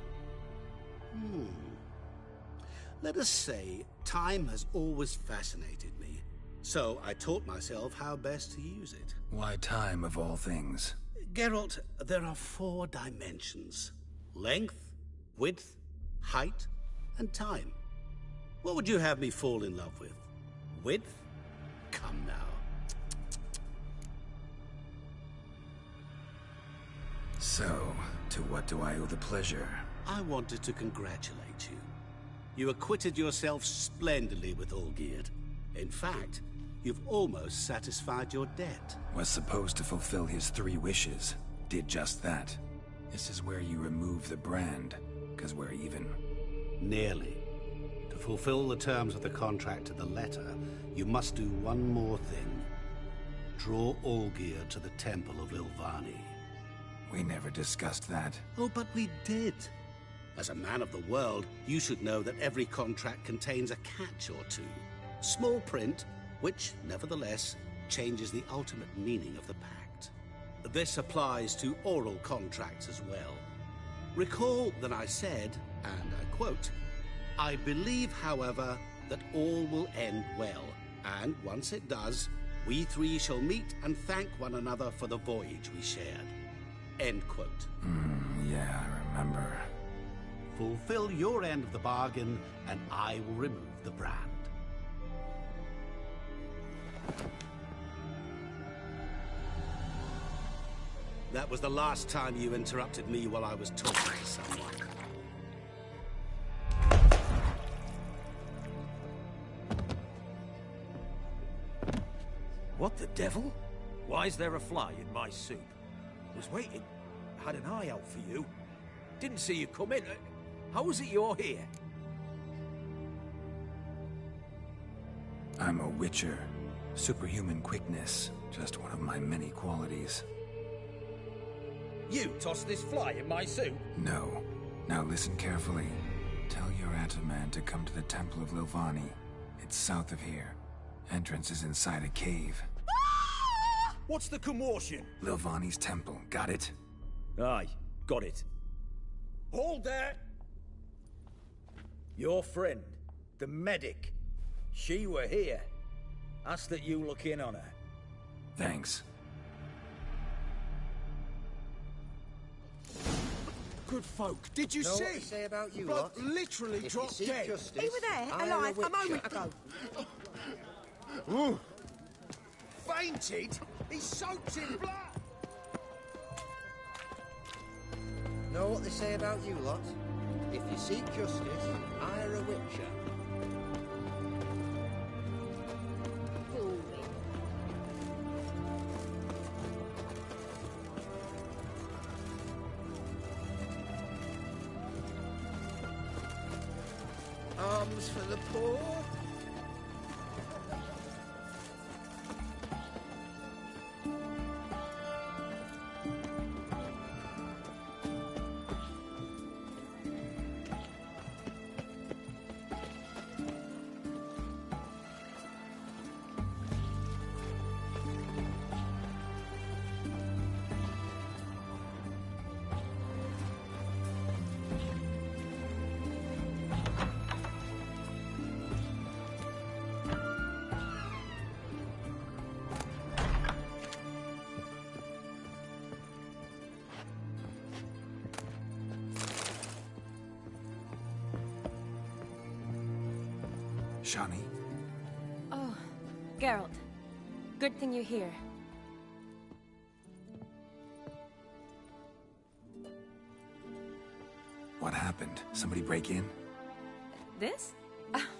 [SPEAKER 21] Let us say, time has always fascinated me. So I taught myself how best to use it.
[SPEAKER 17] Why time, of all things?
[SPEAKER 21] Geralt, there are 4 dimensions. Length, width, height, and time. What would you have me fall in love with? Width? Come now.
[SPEAKER 17] So, to what do I owe the pleasure?
[SPEAKER 21] I wanted to congratulate you. You acquitted yourself splendidly with Olgierd. In fact, you've almost satisfied your debt.
[SPEAKER 17] Was supposed to fulfill his 3 wishes. Did just that. This is where you remove the brand, 'cause we're even.
[SPEAKER 21] Nearly. To fulfill the terms of the contract to the letter, you must do one more thing. Draw Olgierd to the Temple of Lilvani.
[SPEAKER 17] We never discussed that.
[SPEAKER 21] Oh, but we did. As a man of the world, you should know that every contract contains a catch or two. Small print, which, nevertheless, changes the ultimate meaning of the pact. This applies to oral contracts as well. Recall that I said, and I quote, "I believe, however, that all will end well, and once it does, we 3 shall meet and thank one another for the voyage we shared." End quote.
[SPEAKER 17] Yeah, I remember.
[SPEAKER 21] Fulfill your end of the bargain, and I will remove the brand. That was the last time you interrupted me while I was talking to someone.
[SPEAKER 2] What the devil? Why is there a fly in my soup? Was waiting. Had an eye out for you. Didn't see you come in. How is it you're here?
[SPEAKER 17] I'm a witcher. Superhuman quickness. Just one of my many qualities.
[SPEAKER 2] You tossed this fly in my soup?
[SPEAKER 17] No. Now listen carefully. Tell your Ataman to come to the Temple of Lilvani. It's south of here. Entrance is inside a cave.
[SPEAKER 2] What's the commotion?
[SPEAKER 17] Lilvani's temple. Got it?
[SPEAKER 2] Aye, got it. Hold there! Your friend, the medic, she were here. Ask that you look in on her.
[SPEAKER 17] Thanks.
[SPEAKER 11] Good folk, did you
[SPEAKER 18] Know
[SPEAKER 11] see?
[SPEAKER 18] what they say about you
[SPEAKER 11] Bloke
[SPEAKER 18] lot?
[SPEAKER 11] literally
[SPEAKER 18] If you
[SPEAKER 11] dropped
[SPEAKER 18] seek
[SPEAKER 11] dead.
[SPEAKER 18] justice,
[SPEAKER 12] He were there,
[SPEAKER 18] I am
[SPEAKER 12] alive, a
[SPEAKER 18] witcher.
[SPEAKER 12] moment ago.
[SPEAKER 11] Ooh. Fainted? He's soaked in blood!
[SPEAKER 18] Know what they say about you lot? If you seek justice, hire a witcher. Arms for the poor.
[SPEAKER 17] Shani?
[SPEAKER 7] Oh, Geralt. Good thing you're here.
[SPEAKER 17] What happened? Somebody break in?
[SPEAKER 7] This?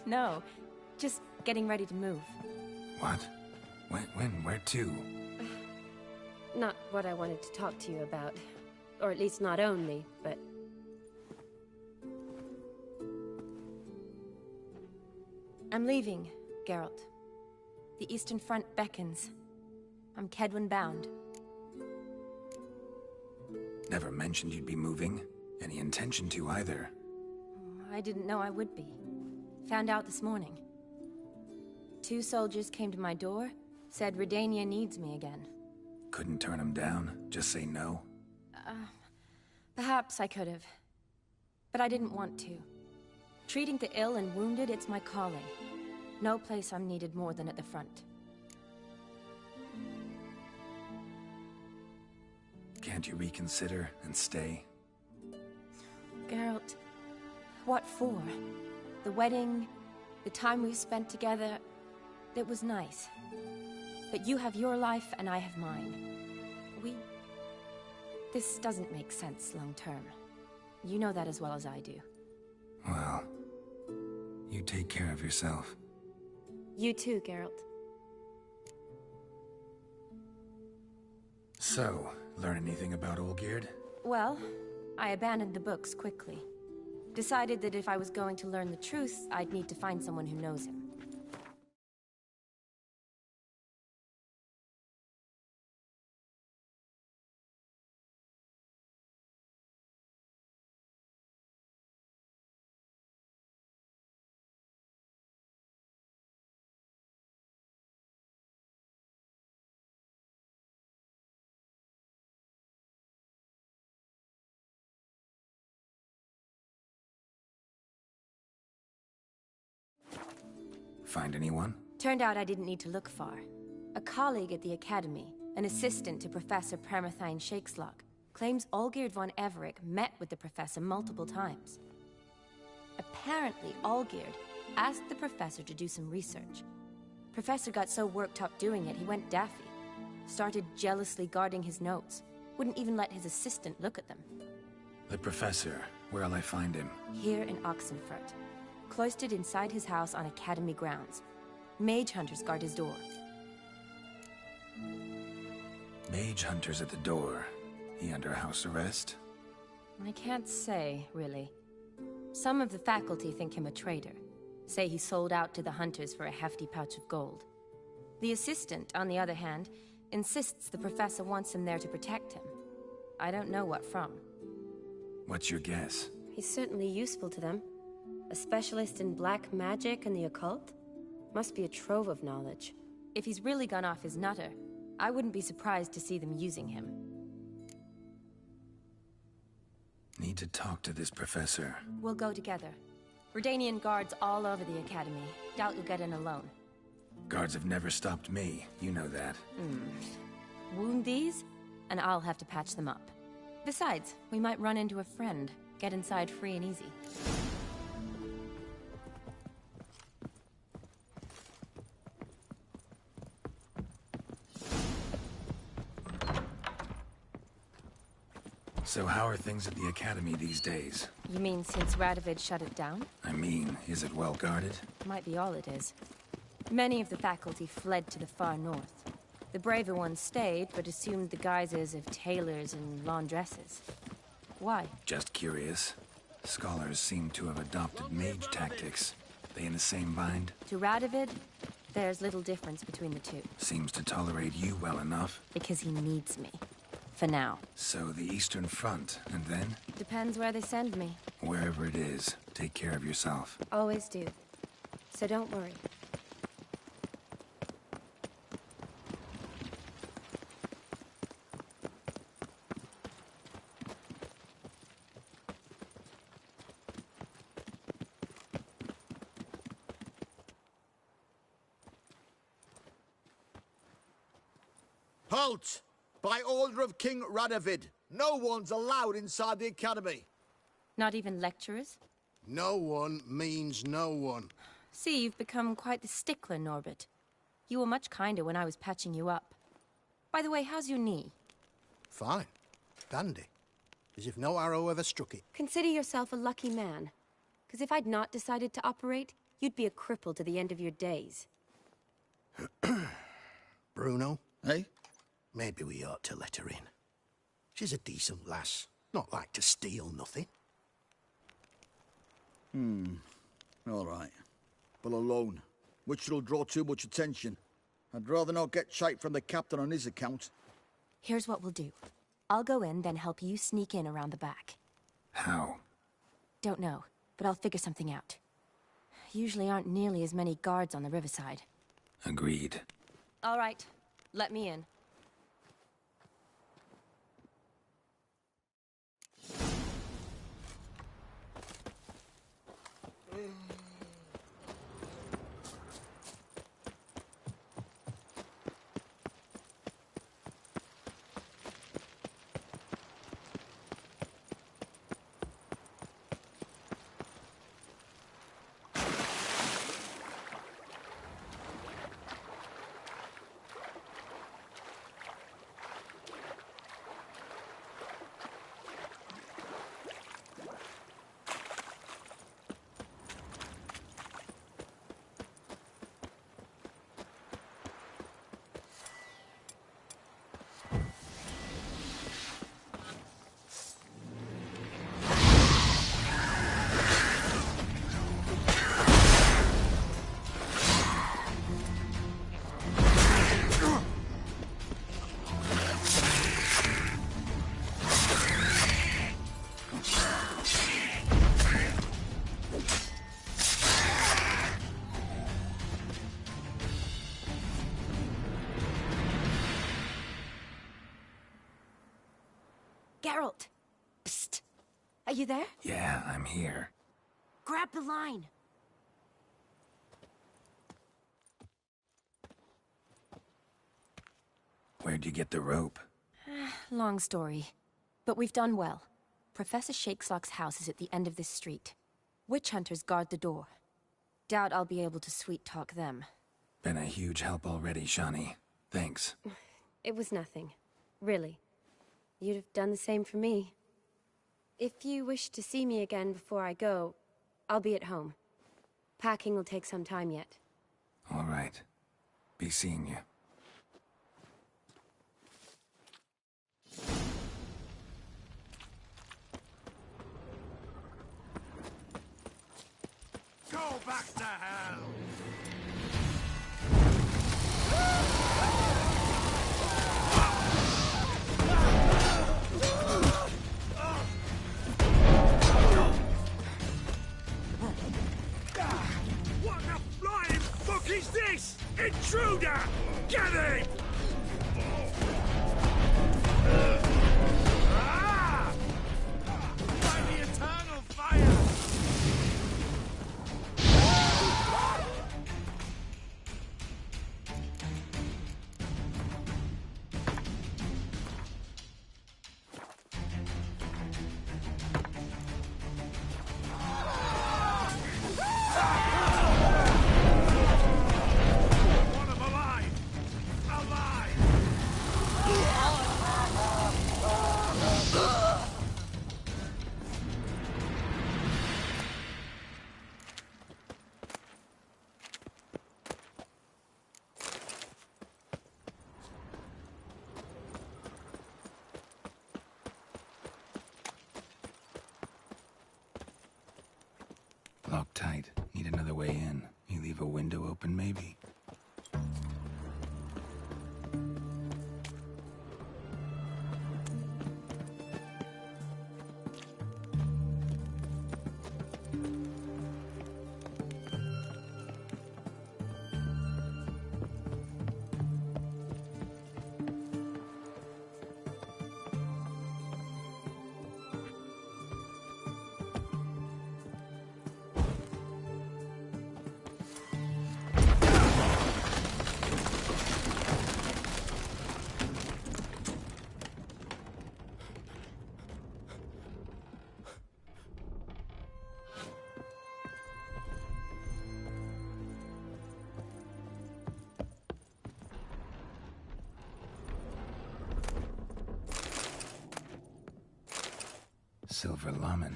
[SPEAKER 7] No. Just getting ready to move.
[SPEAKER 17] What? When? Where to?
[SPEAKER 22] Not what I wanted to talk to you about. Or at least not only, but...
[SPEAKER 7] I'm leaving, Geralt. The Eastern Front beckons. I'm Kedwen bound.
[SPEAKER 17] Never mentioned you'd be moving. Any intention to either.
[SPEAKER 7] I didn't know I would be. Found out this morning. 2 soldiers came to my door, said Redania needs me again.
[SPEAKER 17] Couldn't turn them down? Just say no?
[SPEAKER 7] Perhaps I could have. But I didn't want to. Treating the ill and wounded, it's my calling. No place I'm needed more than at the front.
[SPEAKER 17] Can't you reconsider and stay?
[SPEAKER 7] Geralt, what for? The wedding, the time we spent together, it was nice. But you have your life and I have mine. This doesn't make sense long term. You know that as well as I do.
[SPEAKER 17] Well, you take care of yourself.
[SPEAKER 22] You too, Geralt.
[SPEAKER 17] So, learn anything about Olgierd?
[SPEAKER 7] Well, I abandoned the books quickly. Decided that if I was going to learn the truth, I'd need to find someone who knows him.
[SPEAKER 17] Find anyone?
[SPEAKER 7] Turned out I didn't need to look far. A colleague at the Academy, an assistant to Professor Permathine Shakeslok, claims Olgierd von Everec met with the professor multiple times. Apparently, Olgierd asked the professor to do some research. Professor got so worked up doing it, he went daffy. Started jealously guarding his notes. Wouldn't even let his assistant look at them.
[SPEAKER 17] The professor, where'll I find him?
[SPEAKER 7] Here in Oxenfurt. Cloistered inside his house on Academy grounds. Mage hunters guard his door.
[SPEAKER 17] Mage hunters at the door. He under house arrest?
[SPEAKER 7] I can't say, really. Some of the faculty think him a traitor. Say he sold out to the hunters for a hefty pouch of gold. The assistant, on the other hand, insists the professor wants him there to protect him. I don't know what from.
[SPEAKER 17] What's your guess?
[SPEAKER 22] He's certainly useful to them. A specialist in black magic and the occult? Must be a trove of knowledge.
[SPEAKER 7] If he's really gone off his nutter, I wouldn't be surprised to see them using him.
[SPEAKER 17] Need to talk to this professor.
[SPEAKER 7] We'll go together. Redanian guards all over the Academy. Doubt you'll get in alone.
[SPEAKER 17] Guards have never stopped me. You know that.
[SPEAKER 7] Wound these, and I'll have to patch them up. Besides, we might run into a friend. Get inside free and easy.
[SPEAKER 17] So how are things at the Academy these days?
[SPEAKER 7] You mean since Radovid shut it down?
[SPEAKER 17] I mean, is it well guarded?
[SPEAKER 7] Might be all it is. Many of the faculty fled to the far north. The braver ones stayed, but assumed the guises of tailors and laundresses. Why?
[SPEAKER 17] Just curious. Scholars seem to have adopted mage tactics. They in the same bind?
[SPEAKER 7] To Radovid, there's little difference between the two.
[SPEAKER 17] Seems to tolerate you well enough.
[SPEAKER 7] Because he needs me. For now.
[SPEAKER 17] So the Eastern Front, and then?
[SPEAKER 7] Depends where they send me.
[SPEAKER 17] Wherever it is, take care of yourself.
[SPEAKER 22] Always do. So don't worry.
[SPEAKER 20] Halt! By order of King Radovid, no one's allowed inside the Academy.
[SPEAKER 7] Not even lecturers?
[SPEAKER 20] No one means no one.
[SPEAKER 7] See, you've become quite the stickler, Norbert. You were much kinder when I was patching you up. By the way, how's your knee?
[SPEAKER 20] Fine. Dandy. As if no arrow ever struck it.
[SPEAKER 22] Consider yourself a lucky man. Because if I'd not decided to operate, you'd be a cripple to the end of your days.
[SPEAKER 20] Bruno?
[SPEAKER 4] Eh?
[SPEAKER 20] Maybe we ought to let her in. She's a decent lass. Not like to steal nothing.
[SPEAKER 4] All right. But alone. Which will draw too much attention. I'd rather not get shite from the captain on his account.
[SPEAKER 7] Here's what we'll do. I'll go in, then help you sneak in around the back.
[SPEAKER 17] How?
[SPEAKER 7] Don't know, but I'll figure something out. Usually aren't nearly as many guards on the riverside.
[SPEAKER 17] Agreed.
[SPEAKER 7] All right. Let me in. Geralt! Psst! Are you there?
[SPEAKER 17] Yeah, I'm here.
[SPEAKER 7] Grab the line!
[SPEAKER 17] Where'd you get the rope?
[SPEAKER 7] Long story. But we've done well. Professor Shakeslock's house is at the end of this street. Witch hunters guard the door. Doubt I'll be able to sweet-talk them.
[SPEAKER 17] Been a huge help already, Shani. Thanks.
[SPEAKER 22] It was nothing. Really. You'd have done the same for me. If you wish to see me again before I go, I'll be at home. Packing will take some time yet.
[SPEAKER 17] All right. Be seeing you.
[SPEAKER 2] Go back to hell!
[SPEAKER 11] What the flying fuck is this? Intruder! Get him!
[SPEAKER 2] By the eternal fire!
[SPEAKER 11] Want him alive! Alive!
[SPEAKER 17] Locked tight. Need another way in. You leave a window open, maybe? Silver Lamen.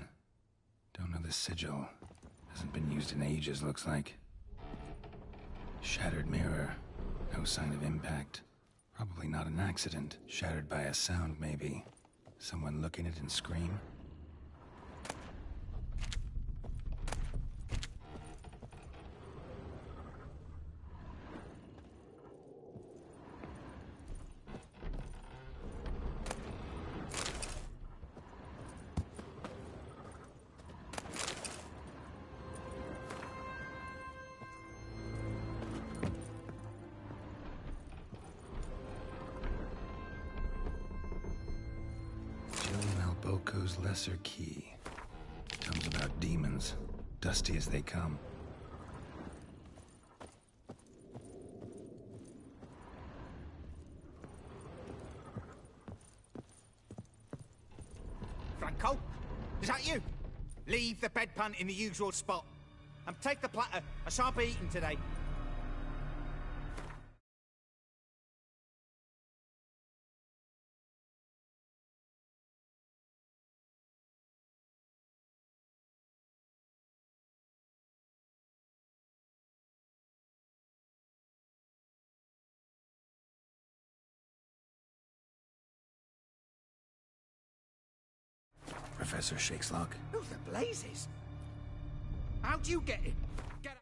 [SPEAKER 17] Don't know the sigil. Hasn't been used in ages, looks like. Shattered mirror. No sign of impact. Probably not an accident. Shattered by a sound, maybe. Someone look in it and scream? Boko's Lesser Key. Comes about demons, dusty as they come.
[SPEAKER 5] Franco? Is that you? Leave the bedpan in the usual spot. And take the platter. I shan't be eating today.
[SPEAKER 17] Professor Shakeslock?
[SPEAKER 5] Who the blazes? How'd you get in? Get out.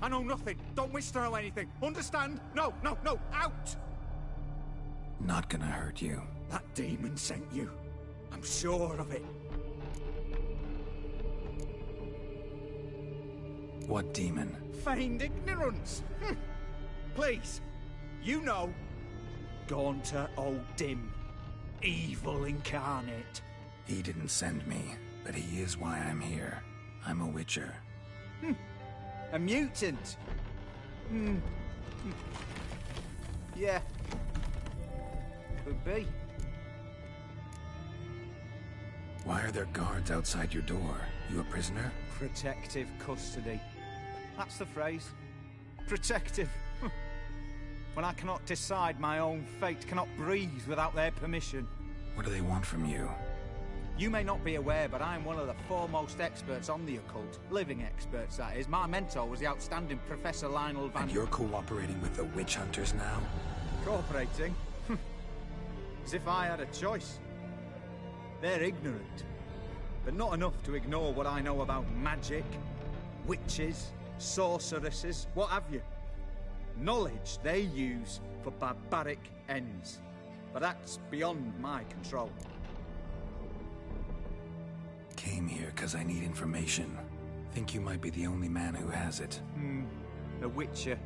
[SPEAKER 5] I know nothing. Don't wish to know anything. Understand? No, no, no. Out!
[SPEAKER 17] Not gonna hurt you.
[SPEAKER 5] That demon sent you. I'm sure of it.
[SPEAKER 17] What demon?
[SPEAKER 5] Feigned ignorance. Please. You know. Gaunter O'Dim. Evil incarnate.
[SPEAKER 17] He didn't send me, but he is why I'm here. I'm a Witcher.
[SPEAKER 5] A mutant. Yeah. Could be.
[SPEAKER 17] Why are there guards outside your door? You a prisoner?
[SPEAKER 5] Protective custody. That's the phrase. Protective. When I cannot decide my own fate, cannot breathe without their permission.
[SPEAKER 17] What do they want from you?
[SPEAKER 5] You may not be aware, but I am one of the foremost experts on the occult. Living experts, that is. My mentor was the outstanding Professor Lionel Van...
[SPEAKER 17] And you're cooperating with the witch hunters now?
[SPEAKER 5] Cooperating? As if I had a choice. They're ignorant, but not enough to ignore what I know about magic, witches, sorceresses, what have you. Knowledge they use for barbaric ends, but that's beyond my control.
[SPEAKER 17] Came here because I need information. Think you might be the only man who has it.
[SPEAKER 5] A Witcher.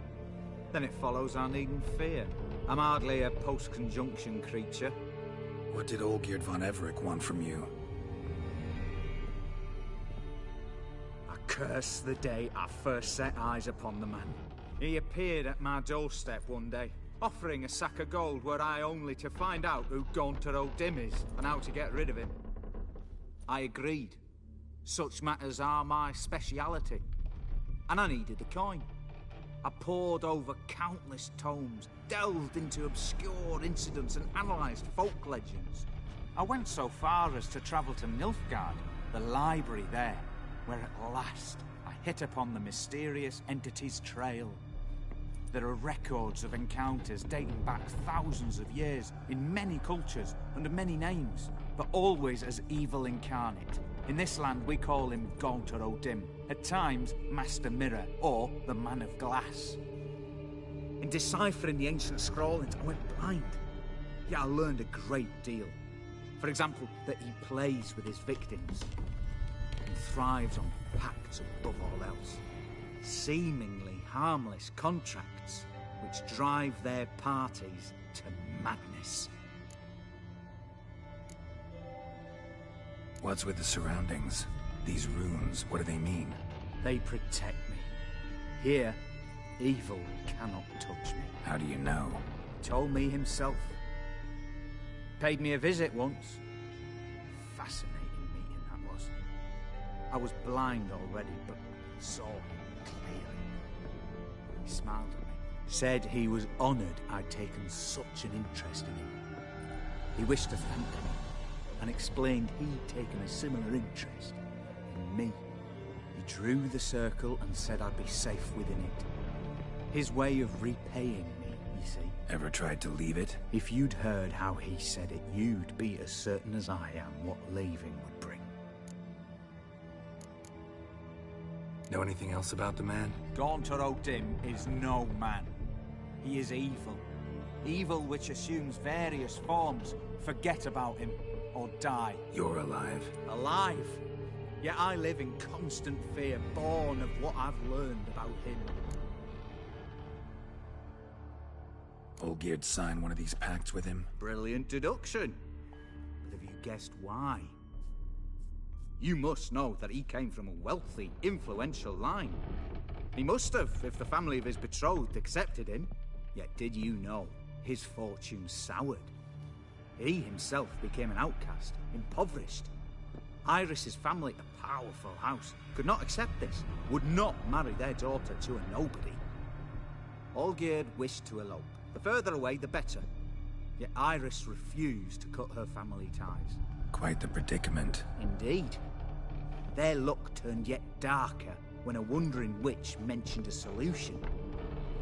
[SPEAKER 5] Then it follows I needn't fear. I'm hardly a post-conjunction creature.
[SPEAKER 17] What did Olgierd von Everec want from you?
[SPEAKER 5] I curse the day I first set eyes upon the man. He appeared at my doorstep one day, offering a sack of gold were I only to find out who Gaunter O'Dim is and how to get rid of him. I agreed. Such matters are my speciality. And I needed the coin. I pored over countless tomes, delved into obscure incidents and analysed folk legends. I went so far as to travel to Nilfgaard, the library there, where at last I hit upon the mysterious entity's trail. There are records of encounters dating back thousands of years in many cultures under many names, but always as evil incarnate. In this land we call him Gaunter O'Dim, at times Master Mirror or the Man of Glass. In deciphering the ancient scrollings I went blind, yet I learned a great deal. For example, that he plays with his victims and thrives on pacts above all else. Seemingly harmless contracts which drive their parties to madness.
[SPEAKER 17] What's with the surroundings? These runes, what do they mean?
[SPEAKER 5] They protect me. Here, evil cannot touch me.
[SPEAKER 17] How do you know?
[SPEAKER 5] He told me himself. paid me a visit once. Fascinating meeting that was. I was blind already, but saw him clearly. He smiled at me, said he was honoured I'd taken such an interest in him. He wished to thank me, and explained he'd taken a similar interest in me. He drew the circle and said I'd be safe within it. His way of repaying me, you see.
[SPEAKER 17] Ever tried to leave it?
[SPEAKER 5] If you'd heard how he said it, you'd be as certain as I am what leaving would bring.
[SPEAKER 17] Know anything else about the man?
[SPEAKER 5] Gaunter O'Dim is no man. He is evil. Evil which assumes various forms. Forget about him, or die.
[SPEAKER 17] You're alive.
[SPEAKER 5] Alive? Yet I live in constant fear, born of what I've learned about him.
[SPEAKER 17] Olgierd signed one of these pacts with him?
[SPEAKER 5] Brilliant deduction. But have you guessed why? You must know that he came from a wealthy, influential line. He must have, if the family of his betrothed accepted him. Yet did you know his fortune soured? He himself became an outcast, impoverished. Iris's family, a powerful house, could not accept this, would not marry their daughter to a nobody. Olgierd wished to elope. The further away, the better. Yet Iris refused to cut her family ties.
[SPEAKER 17] Quite the predicament.
[SPEAKER 5] Indeed. Their luck turned yet darker when a wandering witch mentioned a solution.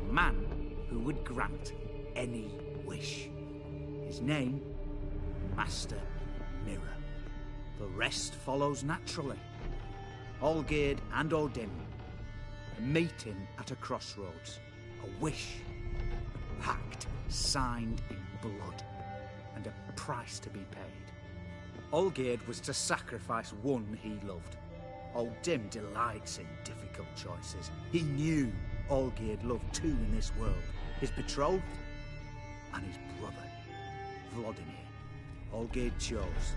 [SPEAKER 5] A man who would grant any wish. His name, Master Mirror. The rest follows naturally. Olgierd and O'Dim, a meeting at a crossroads, a wish, a pact signed in blood, and a price to be paid. Olgierd was to sacrifice one he loved. O'Dim delights in difficult choices. He knew Olgierd loved two in this world, his betrothed and his brother, Vladimir. Olgierd chose,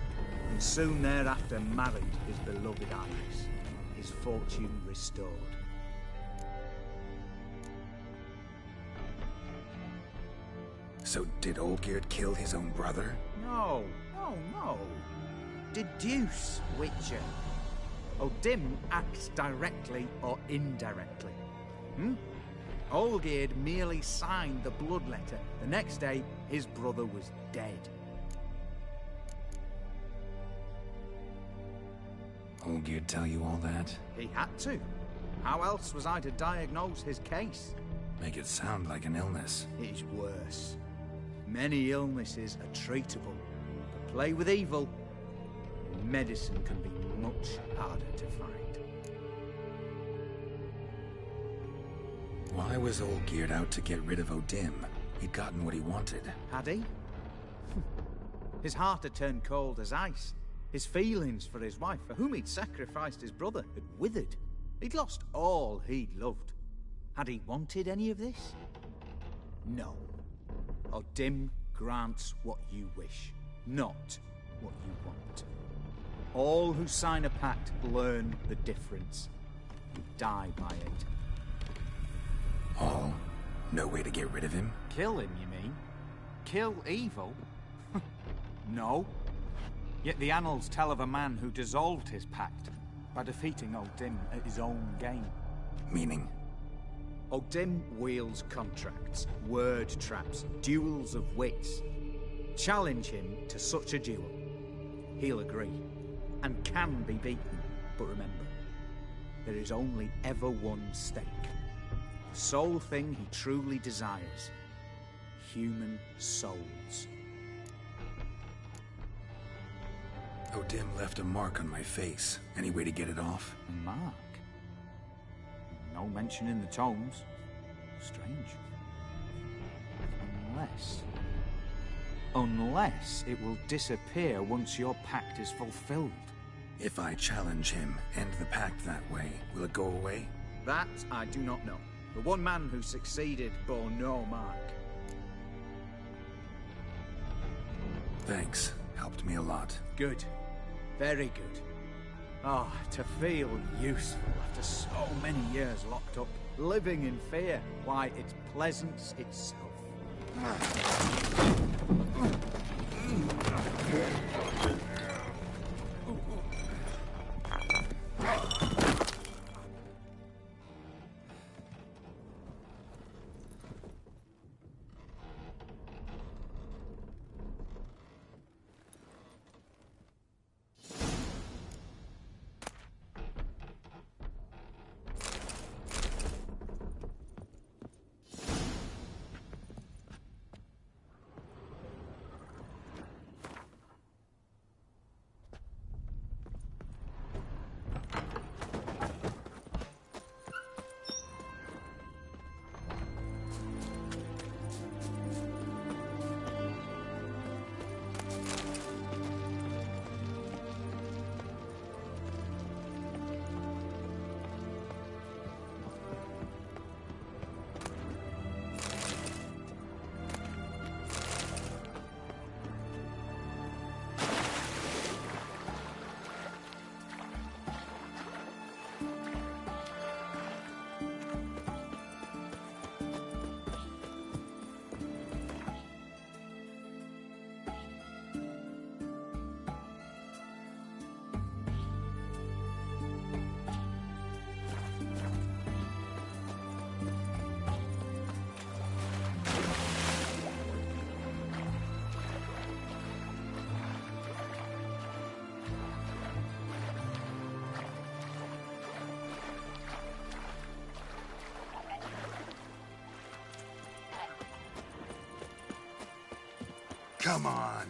[SPEAKER 5] and soon thereafter married his beloved Iris, his fortune restored.
[SPEAKER 17] So did Olgierd kill his own brother?
[SPEAKER 5] No. Deduce, Witcher. O'Dim acts directly or indirectly. Olgierd merely signed the blood letter. The next day, his brother was dead.
[SPEAKER 17] Olgierd tell you all that?
[SPEAKER 5] He had to. How else was I to diagnose his case?
[SPEAKER 17] Make it sound like an illness.
[SPEAKER 5] It is worse. Many illnesses are treatable, but play with evil, medicine can be much harder to find.
[SPEAKER 17] Why was Olgierd out to get rid of O'Dim? He'd gotten what he wanted.
[SPEAKER 5] Had he? His heart had turned cold as ice. His feelings for his wife, for whom he'd sacrificed his brother, had withered. He'd lost all he'd loved. Had he wanted any of this? No. O'Dim grants what you wish, not what you want. All who sign a pact learn the difference. You die by it.
[SPEAKER 17] All? No way to get rid of him?
[SPEAKER 5] Kill him, you mean? Kill evil? No. Yet the annals tell of a man who dissolved his pact by defeating O'Dim at his own game.
[SPEAKER 17] Meaning?
[SPEAKER 5] O'Dim wields contracts, word traps, duels of wits. Challenge him to such a duel. He'll agree, and can be beaten. But remember, there is only ever one stake. The sole thing he truly desires. Human souls.
[SPEAKER 17] O'Dim left a mark on my face. Any way to get it off?
[SPEAKER 5] A mark? No mention in the tomes. Strange. Unless it will disappear once your pact is fulfilled.
[SPEAKER 17] If I challenge him, end the pact that way, will it go away?
[SPEAKER 5] That I do not know. The one man who succeeded bore no mark.
[SPEAKER 17] Thanks. Helped me a lot.
[SPEAKER 5] Good. Very good. Ah, to feel useful after so many years locked up, living in fear. Why, it's pleasance itself.
[SPEAKER 1] Come on.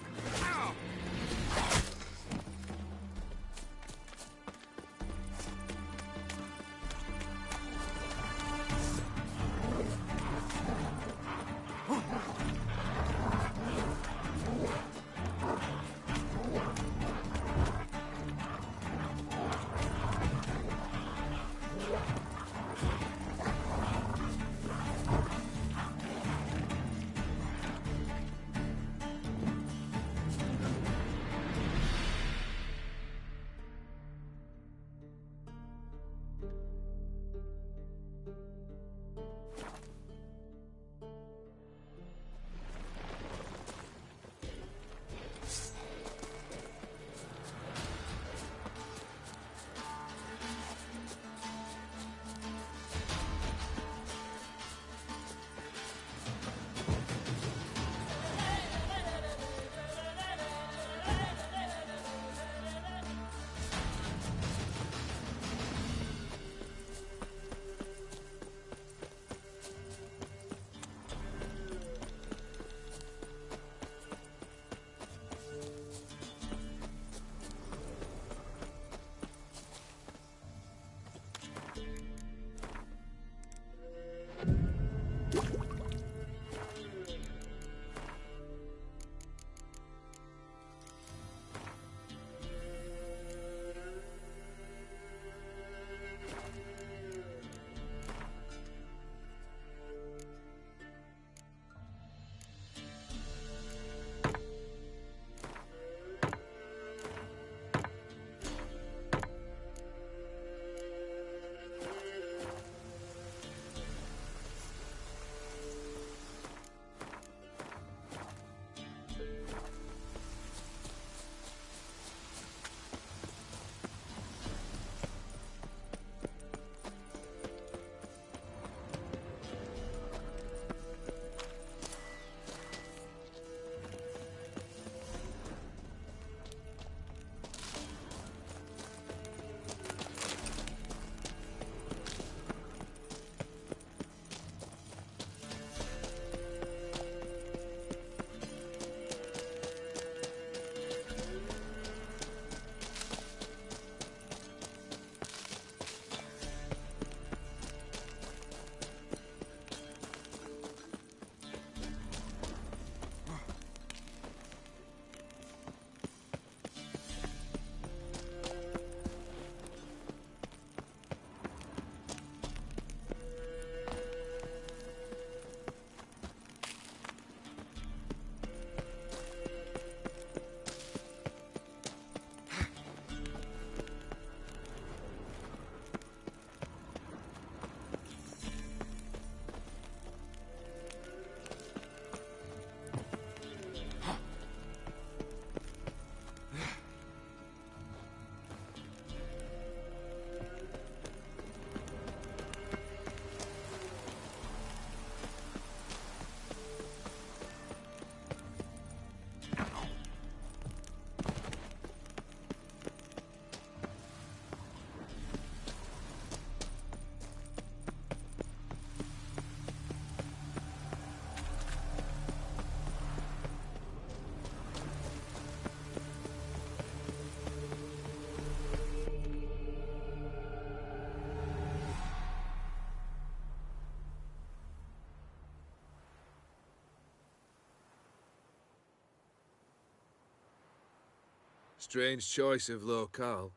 [SPEAKER 9] Strange choice of locale.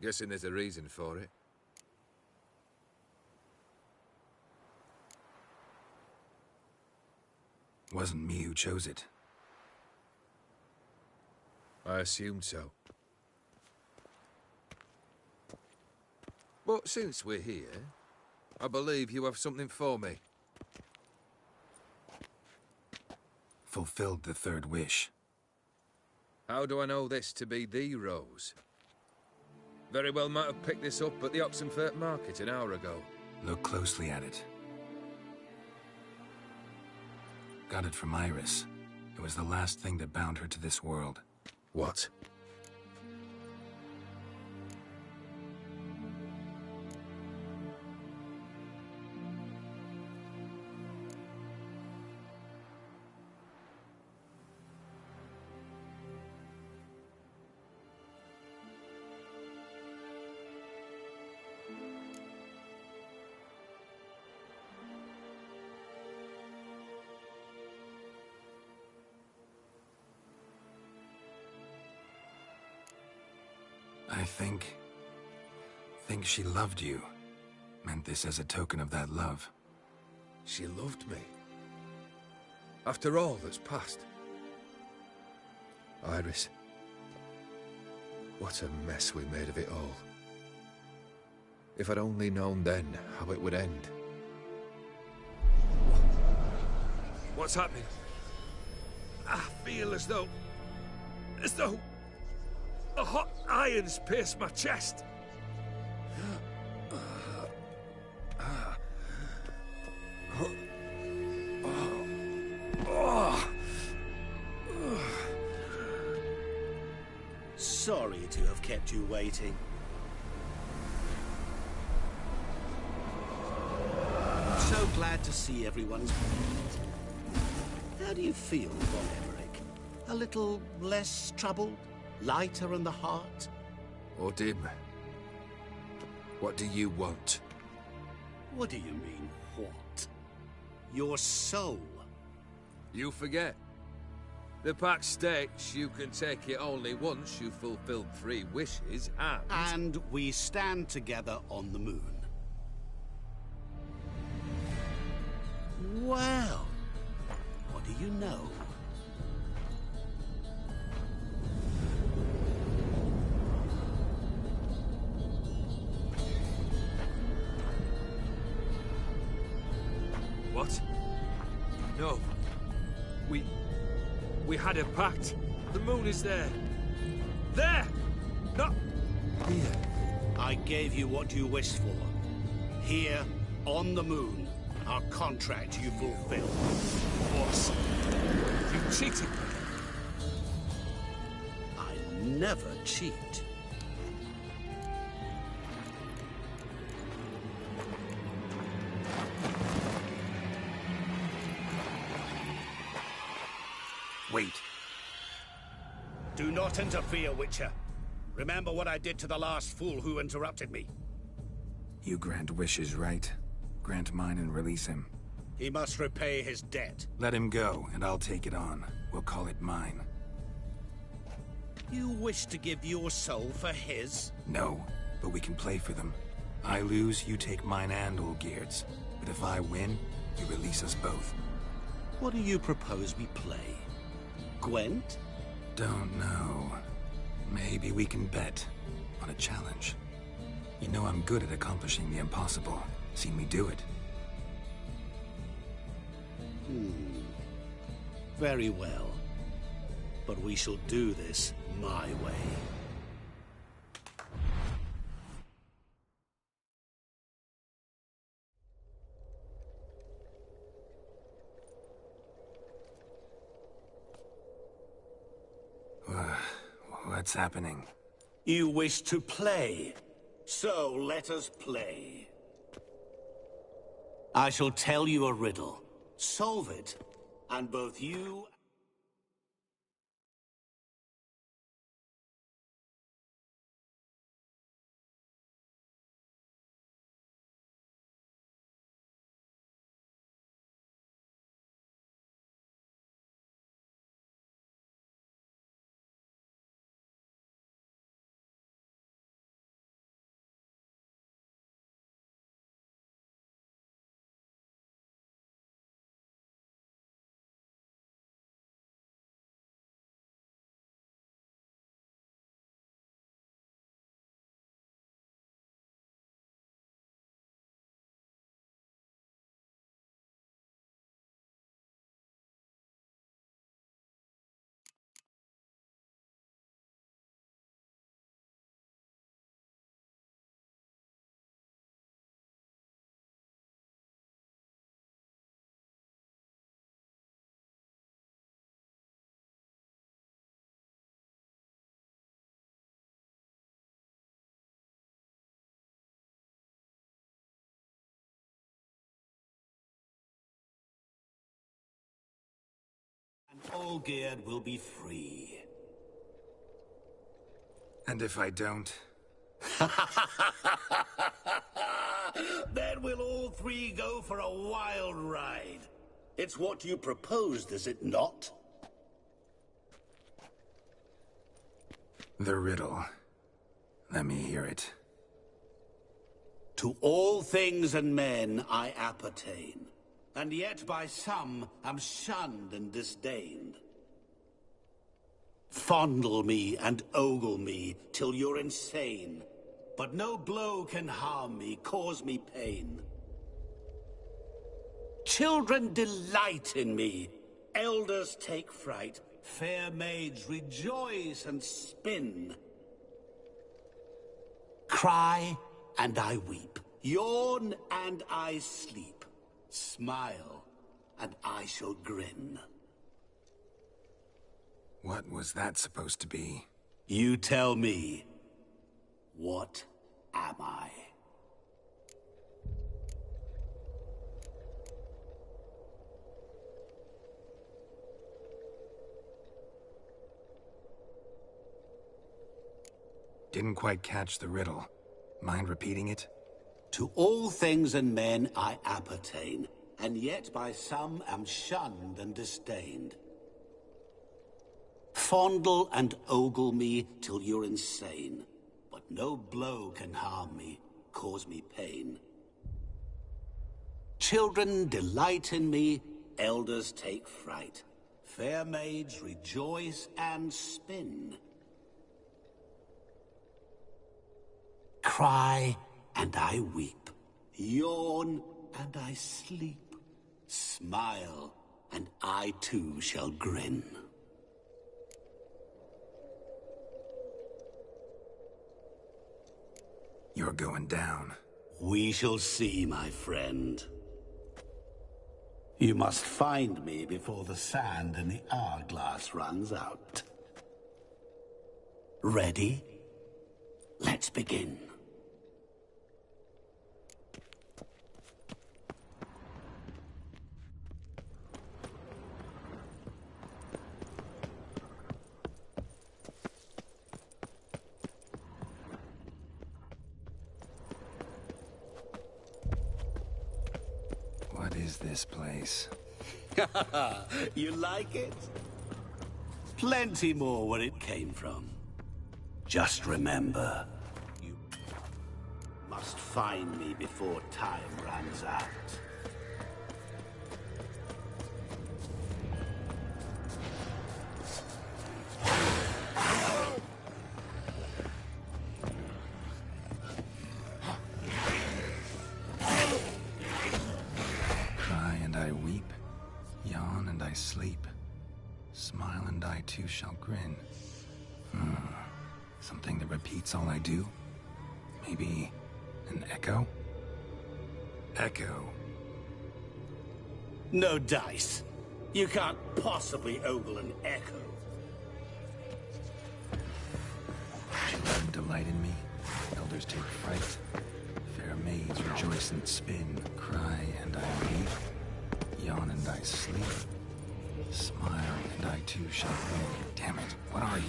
[SPEAKER 9] Guessing there's a reason for it.
[SPEAKER 17] Wasn't me who chose it.
[SPEAKER 9] I assumed so. But since we're here, I believe you have something for me.
[SPEAKER 17] Fulfilled the third wish.
[SPEAKER 9] How do I know this to be the rose? Very well might have picked this up at the Oxenfurt market an hour ago.
[SPEAKER 17] Look closely at it. Got it from Iris. It was the last thing that bound her to this world.
[SPEAKER 9] What?
[SPEAKER 17] I think she loved you. Meant this as a token of that love.
[SPEAKER 9] She loved me. After all that's passed. Iris. What a mess we made of it all. If I'd only known then how it would end. What's happening? I feel as though a hot iron's pierced my chest.
[SPEAKER 21] Sorry to have kept you waiting. So glad to see everyone's pleased. How do you feel, Von Emmerich? A little less troubled? Lighter in the heart?
[SPEAKER 9] Odim, what do you want?
[SPEAKER 21] What do you mean, what? Your soul.
[SPEAKER 9] You forget. The pact states you can take it only once you've fulfilled 3 wishes, and...
[SPEAKER 21] And we stand together on the moon. Well, what do you know?
[SPEAKER 9] What? No. We had a pact. The moon is there. There! Not here.
[SPEAKER 21] I gave you what you wished for. Here, on the moon, our contract you fulfilled.
[SPEAKER 9] Boss, you cheated me.
[SPEAKER 21] I never cheat.
[SPEAKER 17] Wait.
[SPEAKER 21] Do not interfere, Witcher. Remember what I did to the last fool who interrupted me.
[SPEAKER 17] You grant wishes, right? Grant mine and release him.
[SPEAKER 21] He must repay his debt.
[SPEAKER 17] Let him go, and I'll take it on. We'll call it mine.
[SPEAKER 21] You wish to give your soul for his?
[SPEAKER 17] No, but we can play for them. I lose, you take mine and Olgierd's. But if I win, you release us both.
[SPEAKER 21] What do you propose we play? Gwent?
[SPEAKER 17] Don't know. Maybe we can bet on a challenge. You know I'm good at accomplishing the impossible. Seen me do it.
[SPEAKER 21] Very well. But we shall do this my way.
[SPEAKER 17] What's happening?
[SPEAKER 21] You wish to play, so let us play. I shall tell you a riddle. Solve it, and both you Olgierd will be free.
[SPEAKER 1] And if I don't?
[SPEAKER 21] Then we'll all three go for a wild ride. It's what you proposed, is it not?
[SPEAKER 1] The riddle. Let me hear it.
[SPEAKER 21] To all things and men I appertain, and yet by some am shunned and disdained. Fondle me and ogle me till you're insane, but no blow can harm me, cause me pain. Children delight in me, elders take fright, fair maids rejoice and spin. Cry and I weep, yawn and I sleep, smile and I shall grin.
[SPEAKER 1] What was that supposed to be?
[SPEAKER 21] You tell me. What am I?
[SPEAKER 1] Didn't quite catch the riddle. Mind repeating it?
[SPEAKER 21] To all things and men I appertain, and yet by some am shunned and disdained. Fondle and ogle me till you're insane, but no blow can harm me, cause me pain. Children delight in me, elders take fright, fair maids rejoice and spin. Cry and I weep, yawn and I sleep, smile and I too shall grin.
[SPEAKER 1] You're going down.
[SPEAKER 21] We shall see, my friend. You must find me before the sand in the hourglass runs out. Ready? Let's begin.
[SPEAKER 1] What is this place?
[SPEAKER 21] You like it? Plenty more where it came from. Just remember, you must find me before time runs out.
[SPEAKER 1] Cry and I weep, yawn and I sleep, smile and I too shall grin. Something that repeats all I do? Maybe an echo? Echo.
[SPEAKER 21] No dice. You can't possibly ogle an echo.
[SPEAKER 1] Children delight in me, elders take fright, fair maids rejoice and spin, cry and I weep, yawn and I sleep, smile and I too shall grin. Damn it, what are you?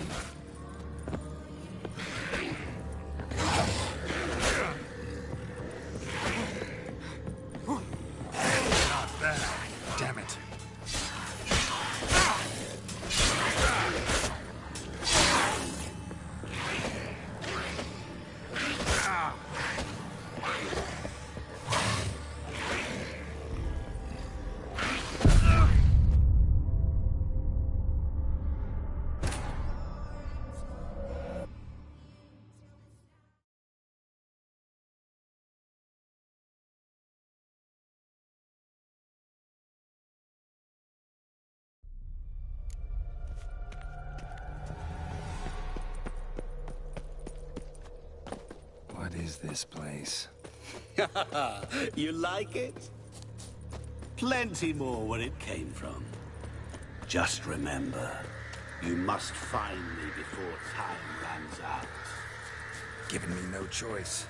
[SPEAKER 1] Not bad. Damn it. What is this place?
[SPEAKER 21] You like it? Plenty more where it came from. Just remember, you must find me before time runs out.
[SPEAKER 1] Giving me no choice.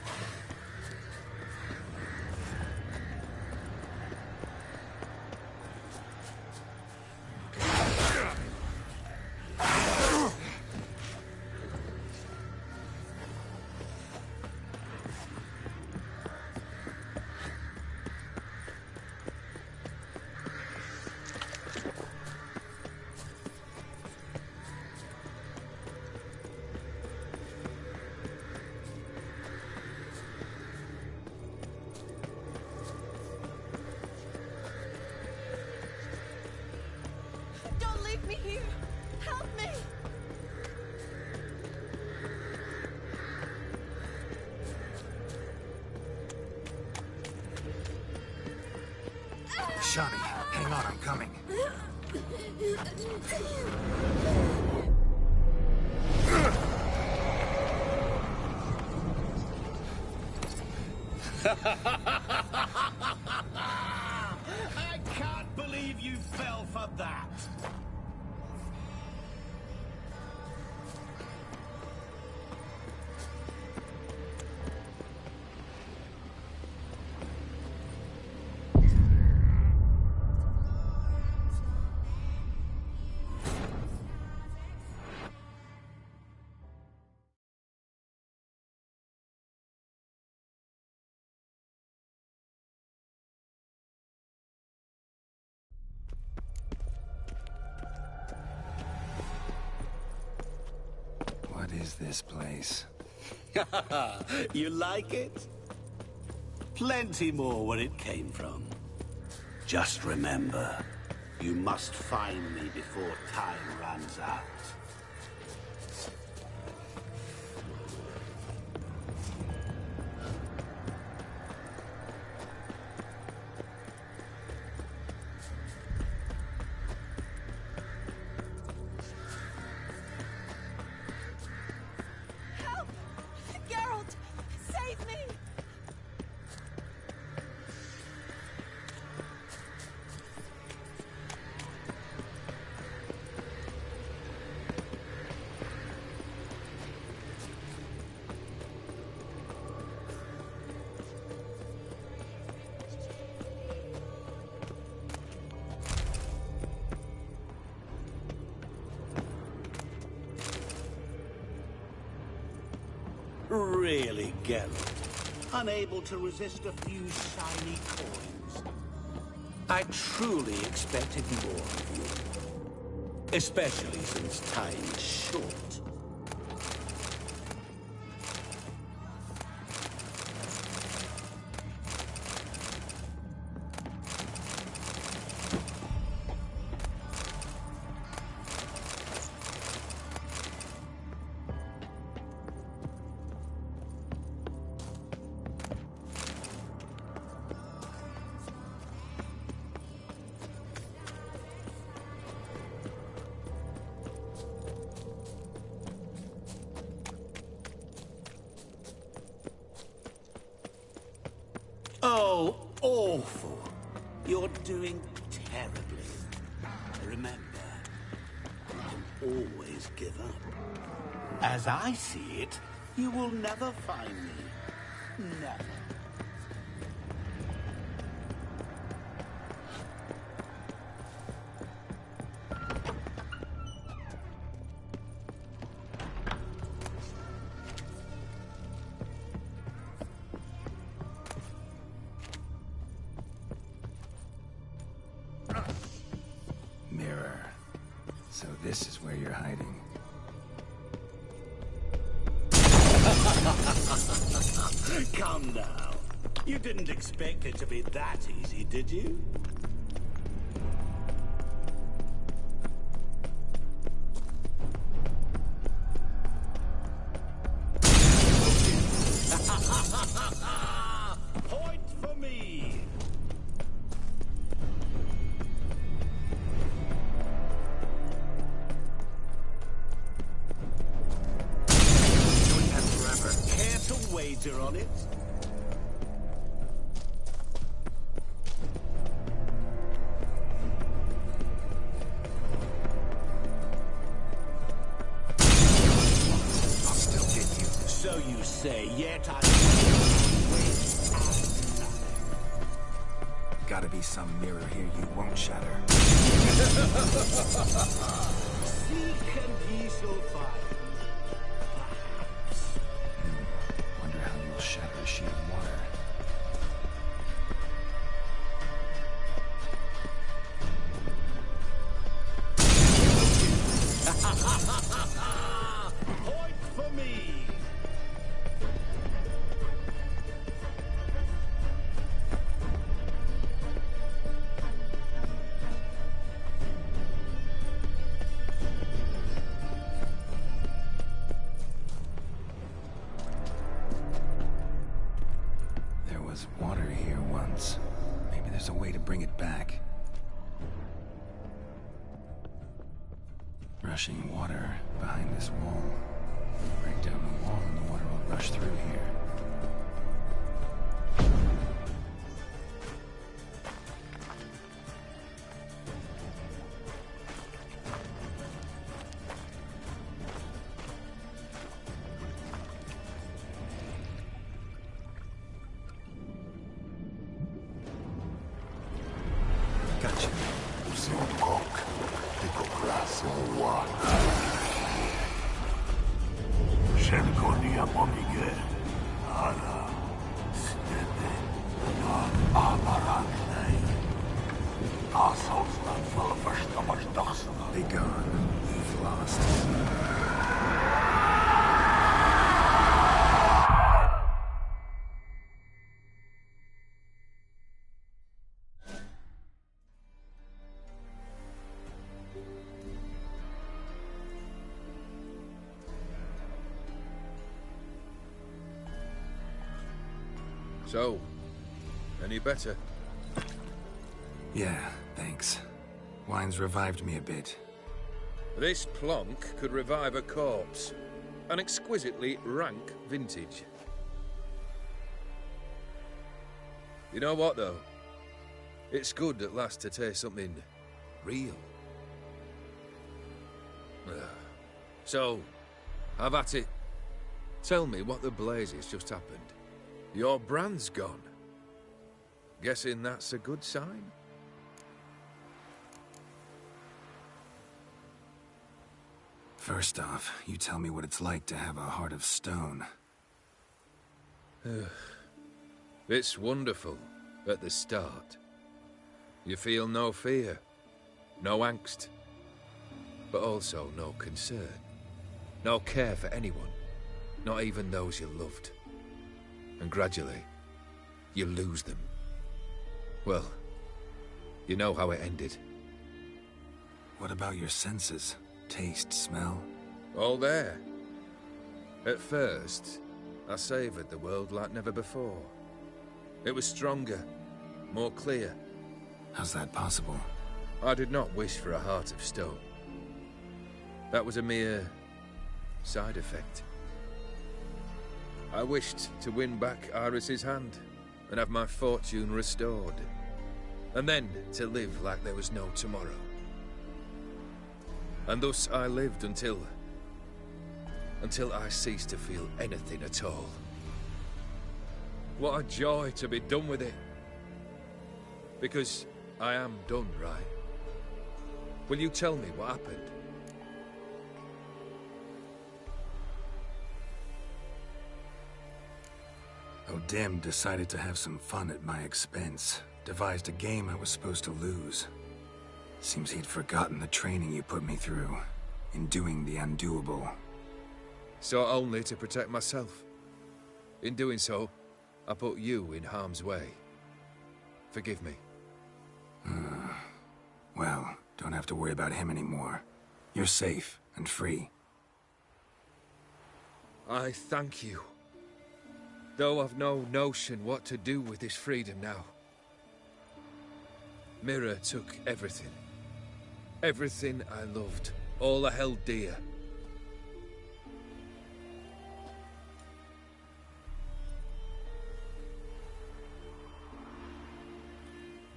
[SPEAKER 1] Shani, hang on, I'm coming.
[SPEAKER 21] I can't believe you fell for that.
[SPEAKER 17] What is this place?
[SPEAKER 21] You like it? Plenty more where it came from. Just remember, you must find me before time runs out.
[SPEAKER 12] Geralt! Save me!
[SPEAKER 21] Really, Geralt? Unable to resist a few shiny coins? I truly expected more of you. Especially since time is short. Oh, awful. You're doing terribly. Remember, you can always give up. As I see it, you will never find me. Never.
[SPEAKER 17] Mirror. So this is where you're hiding.
[SPEAKER 21] Come now. You didn't expect it to be that easy, did you? Point for me!
[SPEAKER 1] Doing that forever.
[SPEAKER 21] Care to wager on it?
[SPEAKER 1] I'll still get you.
[SPEAKER 21] So you say, yet I...
[SPEAKER 17] Gotta be some mirror here you won't shatter.
[SPEAKER 21] Seek and ye shall find. Perhaps.
[SPEAKER 17] Wonder how you'll shatter a sheet of water.
[SPEAKER 21] Point for me!
[SPEAKER 17] There was water here once. Maybe there's a way to bring it back. Rushing water behind this wall. Break down the wall and the water will rush through here. Gotcha. Be gone. You've lost.
[SPEAKER 9] So, any better?
[SPEAKER 17] Yeah, thanks. Wine's revived me a bit.
[SPEAKER 9] This plonk could revive a corpse. An exquisitely rank vintage. You know what, though? It's good at last to taste something real. So, have at it. Tell me what the blazes just happened. Your brand's gone. Guessing that's a good sign?
[SPEAKER 17] First off, you tell me what it's like to have a heart of stone.
[SPEAKER 9] It's wonderful at the start. You feel no fear, no angst, but also no concern. No care for anyone, not even those you loved. And gradually, you lose them. Well, you know how it ended.
[SPEAKER 17] What about your senses? Taste, smell?
[SPEAKER 9] All there. At first, I savoured the world like never before. It was stronger, more clear.
[SPEAKER 17] How's that possible?
[SPEAKER 9] I did not wish for a heart of stone. That was a mere side effect. I wished to win back Iris's hand and have my fortune restored. And then to live like there was no tomorrow. And thus I lived until I ceased to feel anything at all. What a joy to be done with it. Because I am done, right? Will you tell me what happened?
[SPEAKER 17] O'Dim decided to have some fun at my expense. Devised a game I was supposed to lose. Seems he'd forgotten the training you put me through, in doing the undoable.
[SPEAKER 9] So only to protect myself. In doing so, I put you in harm's way. Forgive me.
[SPEAKER 17] Well, don't have to worry about him anymore. You're safe and free.
[SPEAKER 9] I thank you. Though I've no notion what to do with this freedom now. Mira took everything. Everything I loved. All I held dear.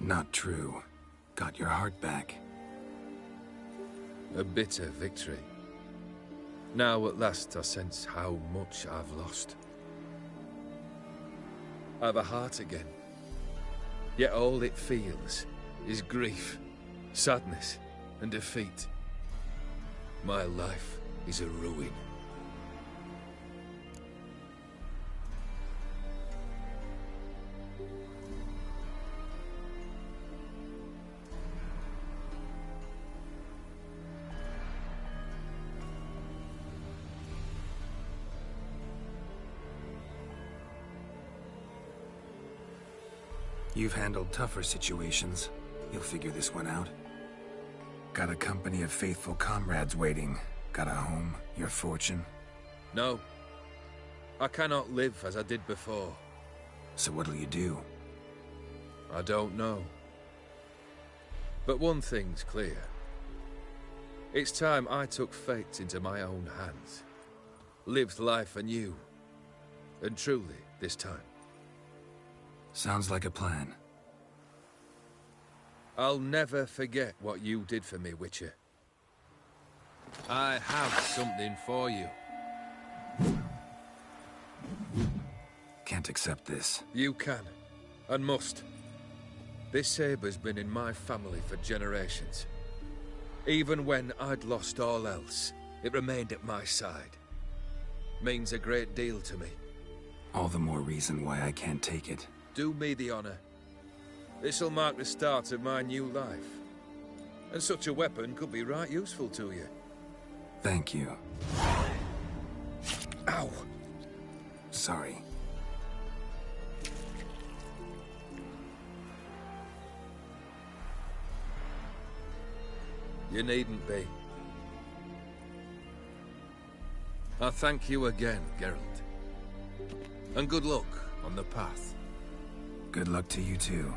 [SPEAKER 17] Not true. Got your heart back.
[SPEAKER 9] A bitter victory. Now at last I sense how much I've lost. I've a heart again. Yet all it feels is grief, sadness, and defeat. My life is a ruin.
[SPEAKER 17] You've handled tougher situations. You'll figure this one out. Got a company of faithful comrades waiting. Got a home, your fortune.
[SPEAKER 9] No. I cannot live as I did before.
[SPEAKER 17] So what'll you do?
[SPEAKER 9] I don't know. But one thing's clear. It's time I took fate into my own hands. Lived life anew. And truly, this time.
[SPEAKER 17] Sounds like a plan.
[SPEAKER 9] I'll never forget what you did for me, Witcher. I have something for you.
[SPEAKER 17] Can't accept this.
[SPEAKER 9] You can, and must. This sabre's been in my family for generations. Even when I'd lost all else, it remained at my side. Means a great deal to me.
[SPEAKER 17] All the more reason why I can't take it.
[SPEAKER 9] Do me the honor. This'll mark the start of my new life. And such a weapon could be right useful to you.
[SPEAKER 17] Thank you.
[SPEAKER 9] Ow!
[SPEAKER 17] Sorry.
[SPEAKER 9] You needn't be. I thank you again, Geralt. And good luck on the path.
[SPEAKER 17] Good luck to you too.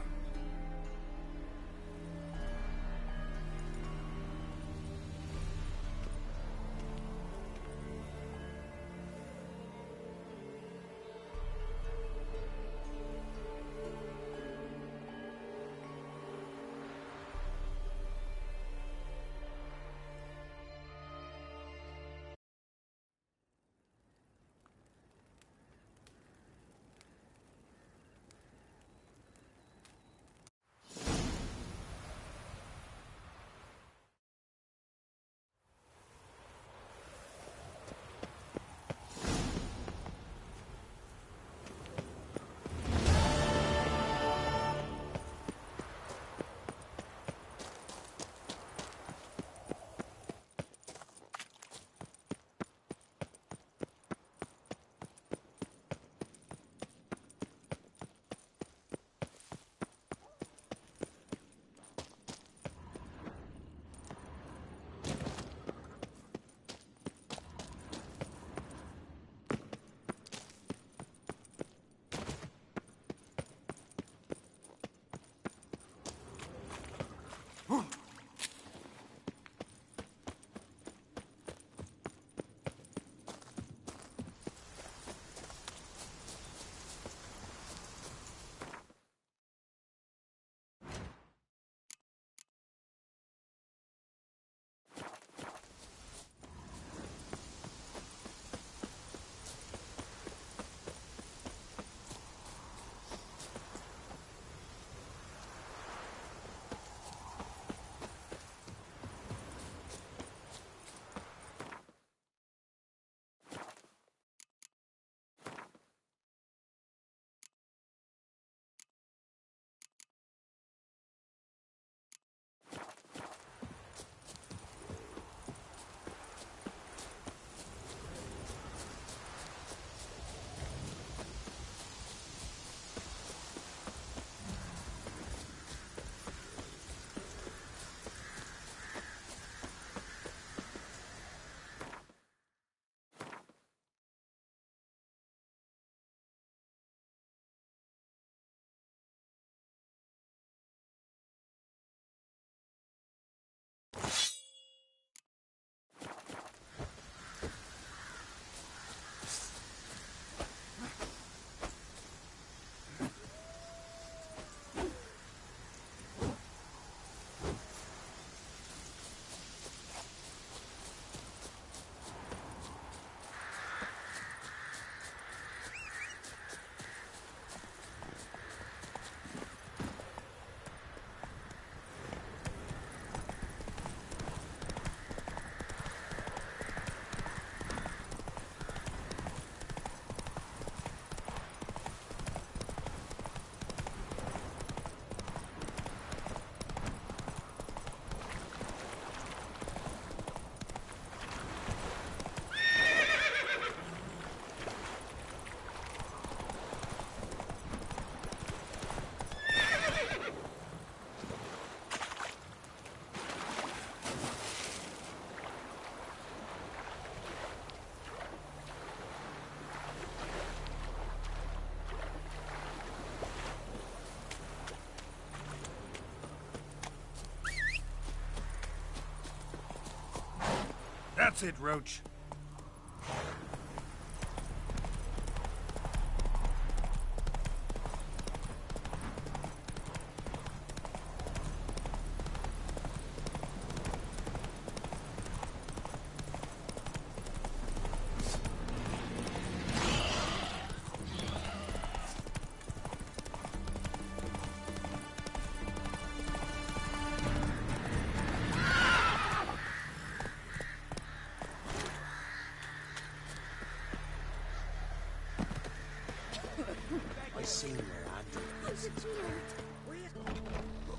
[SPEAKER 1] That's it, Roach.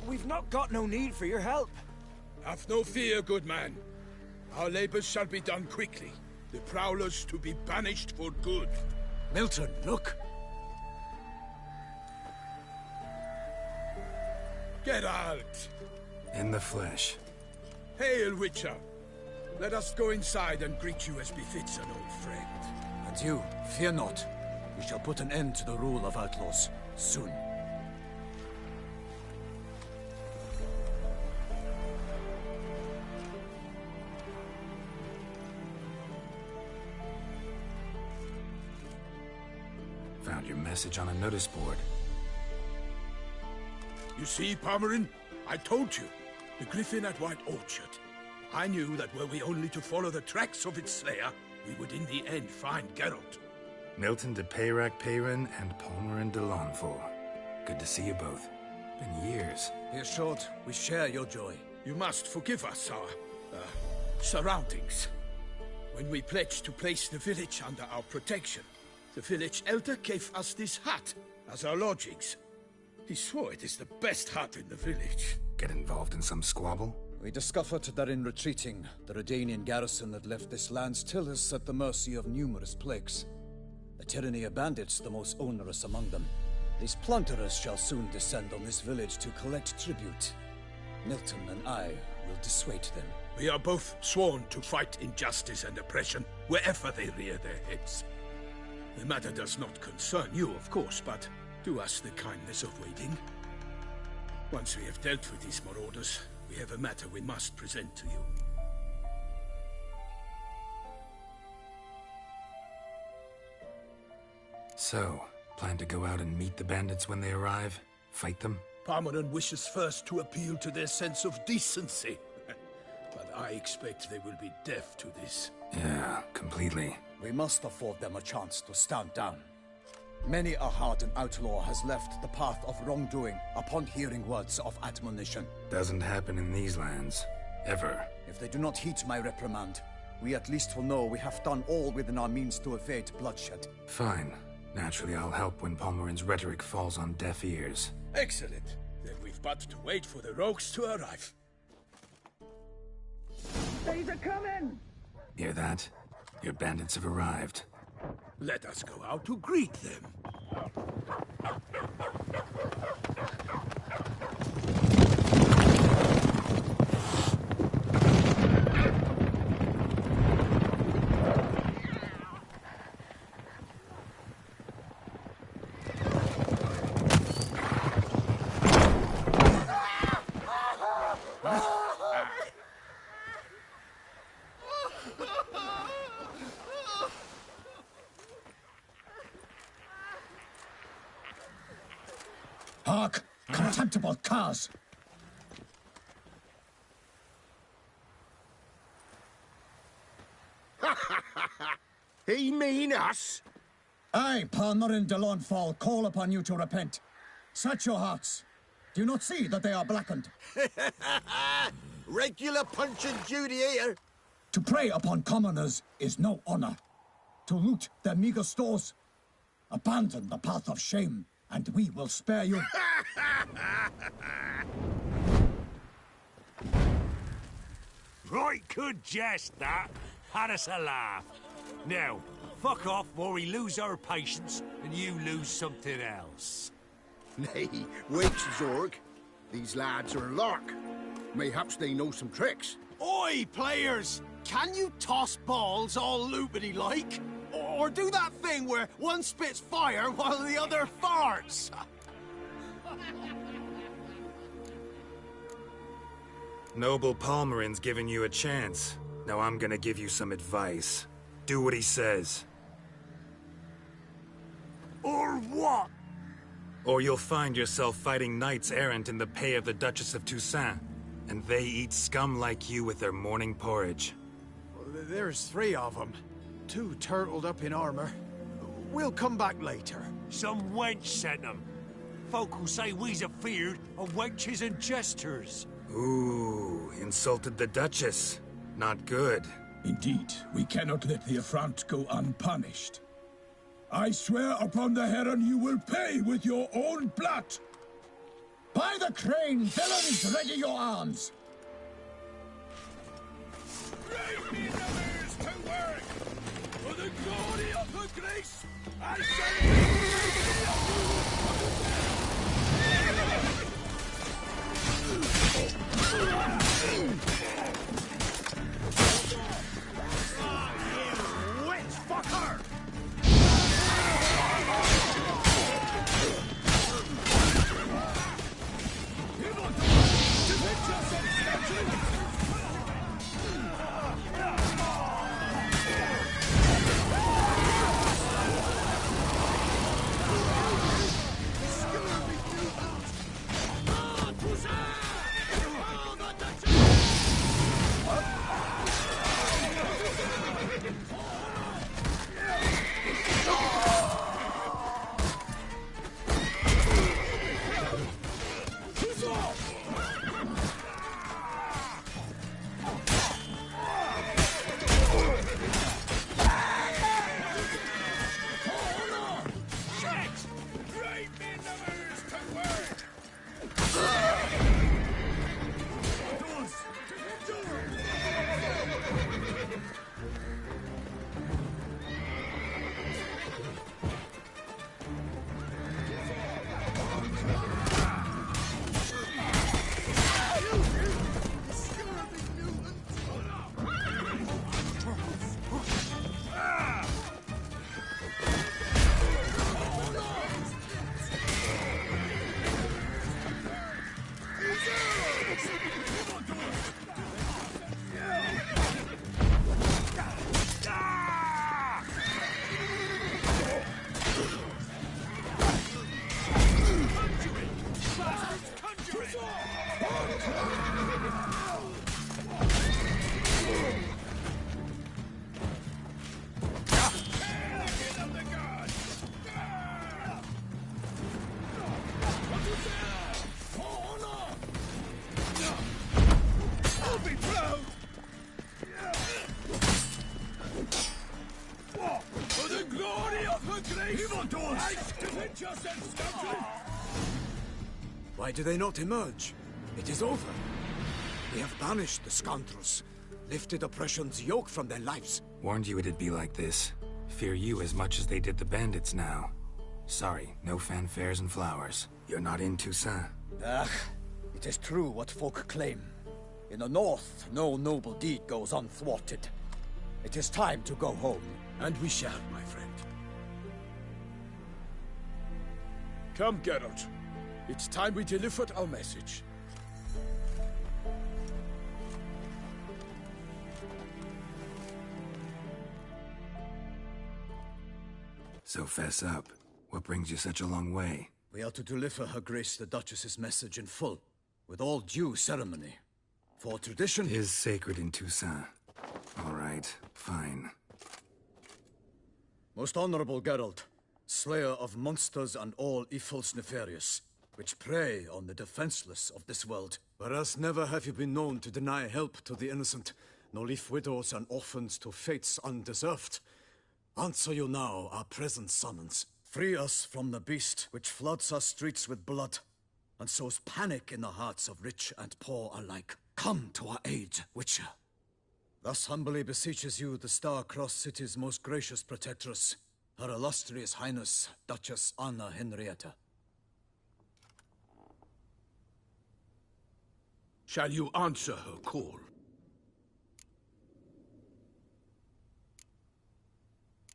[SPEAKER 8] We've not got no need for your help.
[SPEAKER 11] Have no fear, good man. Our labors shall be done quickly. The Prowlers to be banished for good.
[SPEAKER 8] Milton, look.
[SPEAKER 11] Geralt!
[SPEAKER 17] In the flesh.
[SPEAKER 11] Hail, Witcher. Let us go inside and greet you as befits an old friend.
[SPEAKER 8] And you, fear not. We shall put an end to the rule of outlaws, soon.
[SPEAKER 17] Found your message on a notice board.
[SPEAKER 11] You see, Palmerin? I told you. The Griffin at White Orchard. I knew that were we only to follow the tracks of its slayer, we would in the end find Geralt.
[SPEAKER 17] Milton de Peyrac-Peyran and Palmerin de Launfal. Good to see you both. Been years.
[SPEAKER 8] Hear short, we share your joy.
[SPEAKER 11] You must forgive us our surroundings. When we pledged to place the village under our protection, the village elder gave us this hut as our lodgings. He swore it is the best hut in the village.
[SPEAKER 17] Get involved in some squabble?
[SPEAKER 8] We discovered that in retreating, the Redanian garrison had left this land still is at the mercy of numerous plagues. The tyranny of bandits, the most onerous among them. These plunderers shall soon descend on this village to collect tribute. Milton and I will dissuade them.
[SPEAKER 11] We are both sworn to fight injustice and oppression wherever they rear their heads. The matter does not concern you, of course, but do us the kindness of waiting. Once we have dealt with these marauders, we have a matter we must present to you.
[SPEAKER 17] So, plan to go out and meet the bandits when they arrive? Fight them?
[SPEAKER 11] Palmerin wishes first to appeal to their sense of decency. But I expect they will be deaf to this.
[SPEAKER 17] Yeah, completely.
[SPEAKER 8] We must afford them a chance to stand down. Many a hardened outlaw has left the path of wrongdoing upon hearing words of admonition.
[SPEAKER 17] Doesn't happen in these lands. Ever.
[SPEAKER 8] If they do not heed my reprimand, we at least will know we have done all within our means to evade bloodshed.
[SPEAKER 17] Fine. Naturally, I'll help when Palmerin's rhetoric falls on deaf ears.
[SPEAKER 11] Excellent. Then we've but to wait for the rogues to arrive.
[SPEAKER 10] They's a coming!
[SPEAKER 17] Hear that? Your bandits have arrived.
[SPEAKER 11] Let us go out to greet them.
[SPEAKER 10] Hark! Contemptible curs!
[SPEAKER 11] He mean us?
[SPEAKER 10] I, Palmerin de Launfal, call upon you to repent. Search your hearts. Do you not see that they are blackened?
[SPEAKER 20] Regular Punch and Judy here.
[SPEAKER 10] To prey upon commoners is no honor. To loot their meager stores, abandon the path of shame, and we will spare you.
[SPEAKER 2] Right good jest, that. Had us a laugh. Now, fuck off or we lose our patience and you lose something else.
[SPEAKER 23] Nay, wait, Zorg. These lads are a lark. Mayhaps they know some tricks.
[SPEAKER 24] Oi, players! Can you toss balls all loopity-like? Or do that thing where one spits fire while the other farts?
[SPEAKER 17] Noble Palmerin's giving you a chance.
[SPEAKER 1] Now I'm gonna give you some advice. Do what he says.
[SPEAKER 2] Or what?
[SPEAKER 1] Or you'll find yourself fighting knights errant in the pay of the Duchess of Toussaint. And they eat scum like you with their morning porridge.
[SPEAKER 24] There's 3 of them. 2 turtled up in armor. We'll come back later.
[SPEAKER 2] Some wench sent them. Folk will say we's afeard of wenches and jesters.
[SPEAKER 1] Ooh, insulted the Duchess. Not good.
[SPEAKER 10] Indeed, we cannot let the affront go unpunished. I swear upon the Heron you will pay with your own blood! By the crane, villains, ready your arms!
[SPEAKER 11] Bring me numbers to work! For the glory of her grace, I
[SPEAKER 24] You witch fucker!
[SPEAKER 8] Why do they not emerge? It is over. We have banished the scoundrels, lifted oppression's yoke from their lives.
[SPEAKER 1] Warned you it'd be like this. Fear you as much as they did the bandits now. Sorry, no fanfares and flowers. You're not in Toussaint.
[SPEAKER 8] Ah, it is true what folk claim. In the north, no noble deed goes unthwarted. It is time to go home.
[SPEAKER 11] And we shall, my friend. Come, Geralt. It's time we delivered our message.
[SPEAKER 1] So fess up. What brings you such a long way?
[SPEAKER 8] We are to deliver Her Grace the Duchess's message in full, with all due ceremony. For tradition
[SPEAKER 1] is sacred in Toussaint. All right, fine.
[SPEAKER 8] Most honorable Geralt, slayer of monsters and all evils nefarious, which prey on the defenseless of this world. Whereas never have you been known to deny help to the innocent, nor leave widows and orphans to fates undeserved. Answer you now our present summons. Free us from the beast which floods our streets with blood, and sows panic in the hearts of rich and poor alike. Come to our aid, Witcher. Thus humbly beseeches you the Star-Crossed City's most gracious protectress, Her Illustrious Highness, Duchess Anna Henrietta.
[SPEAKER 11] Shall you answer her call?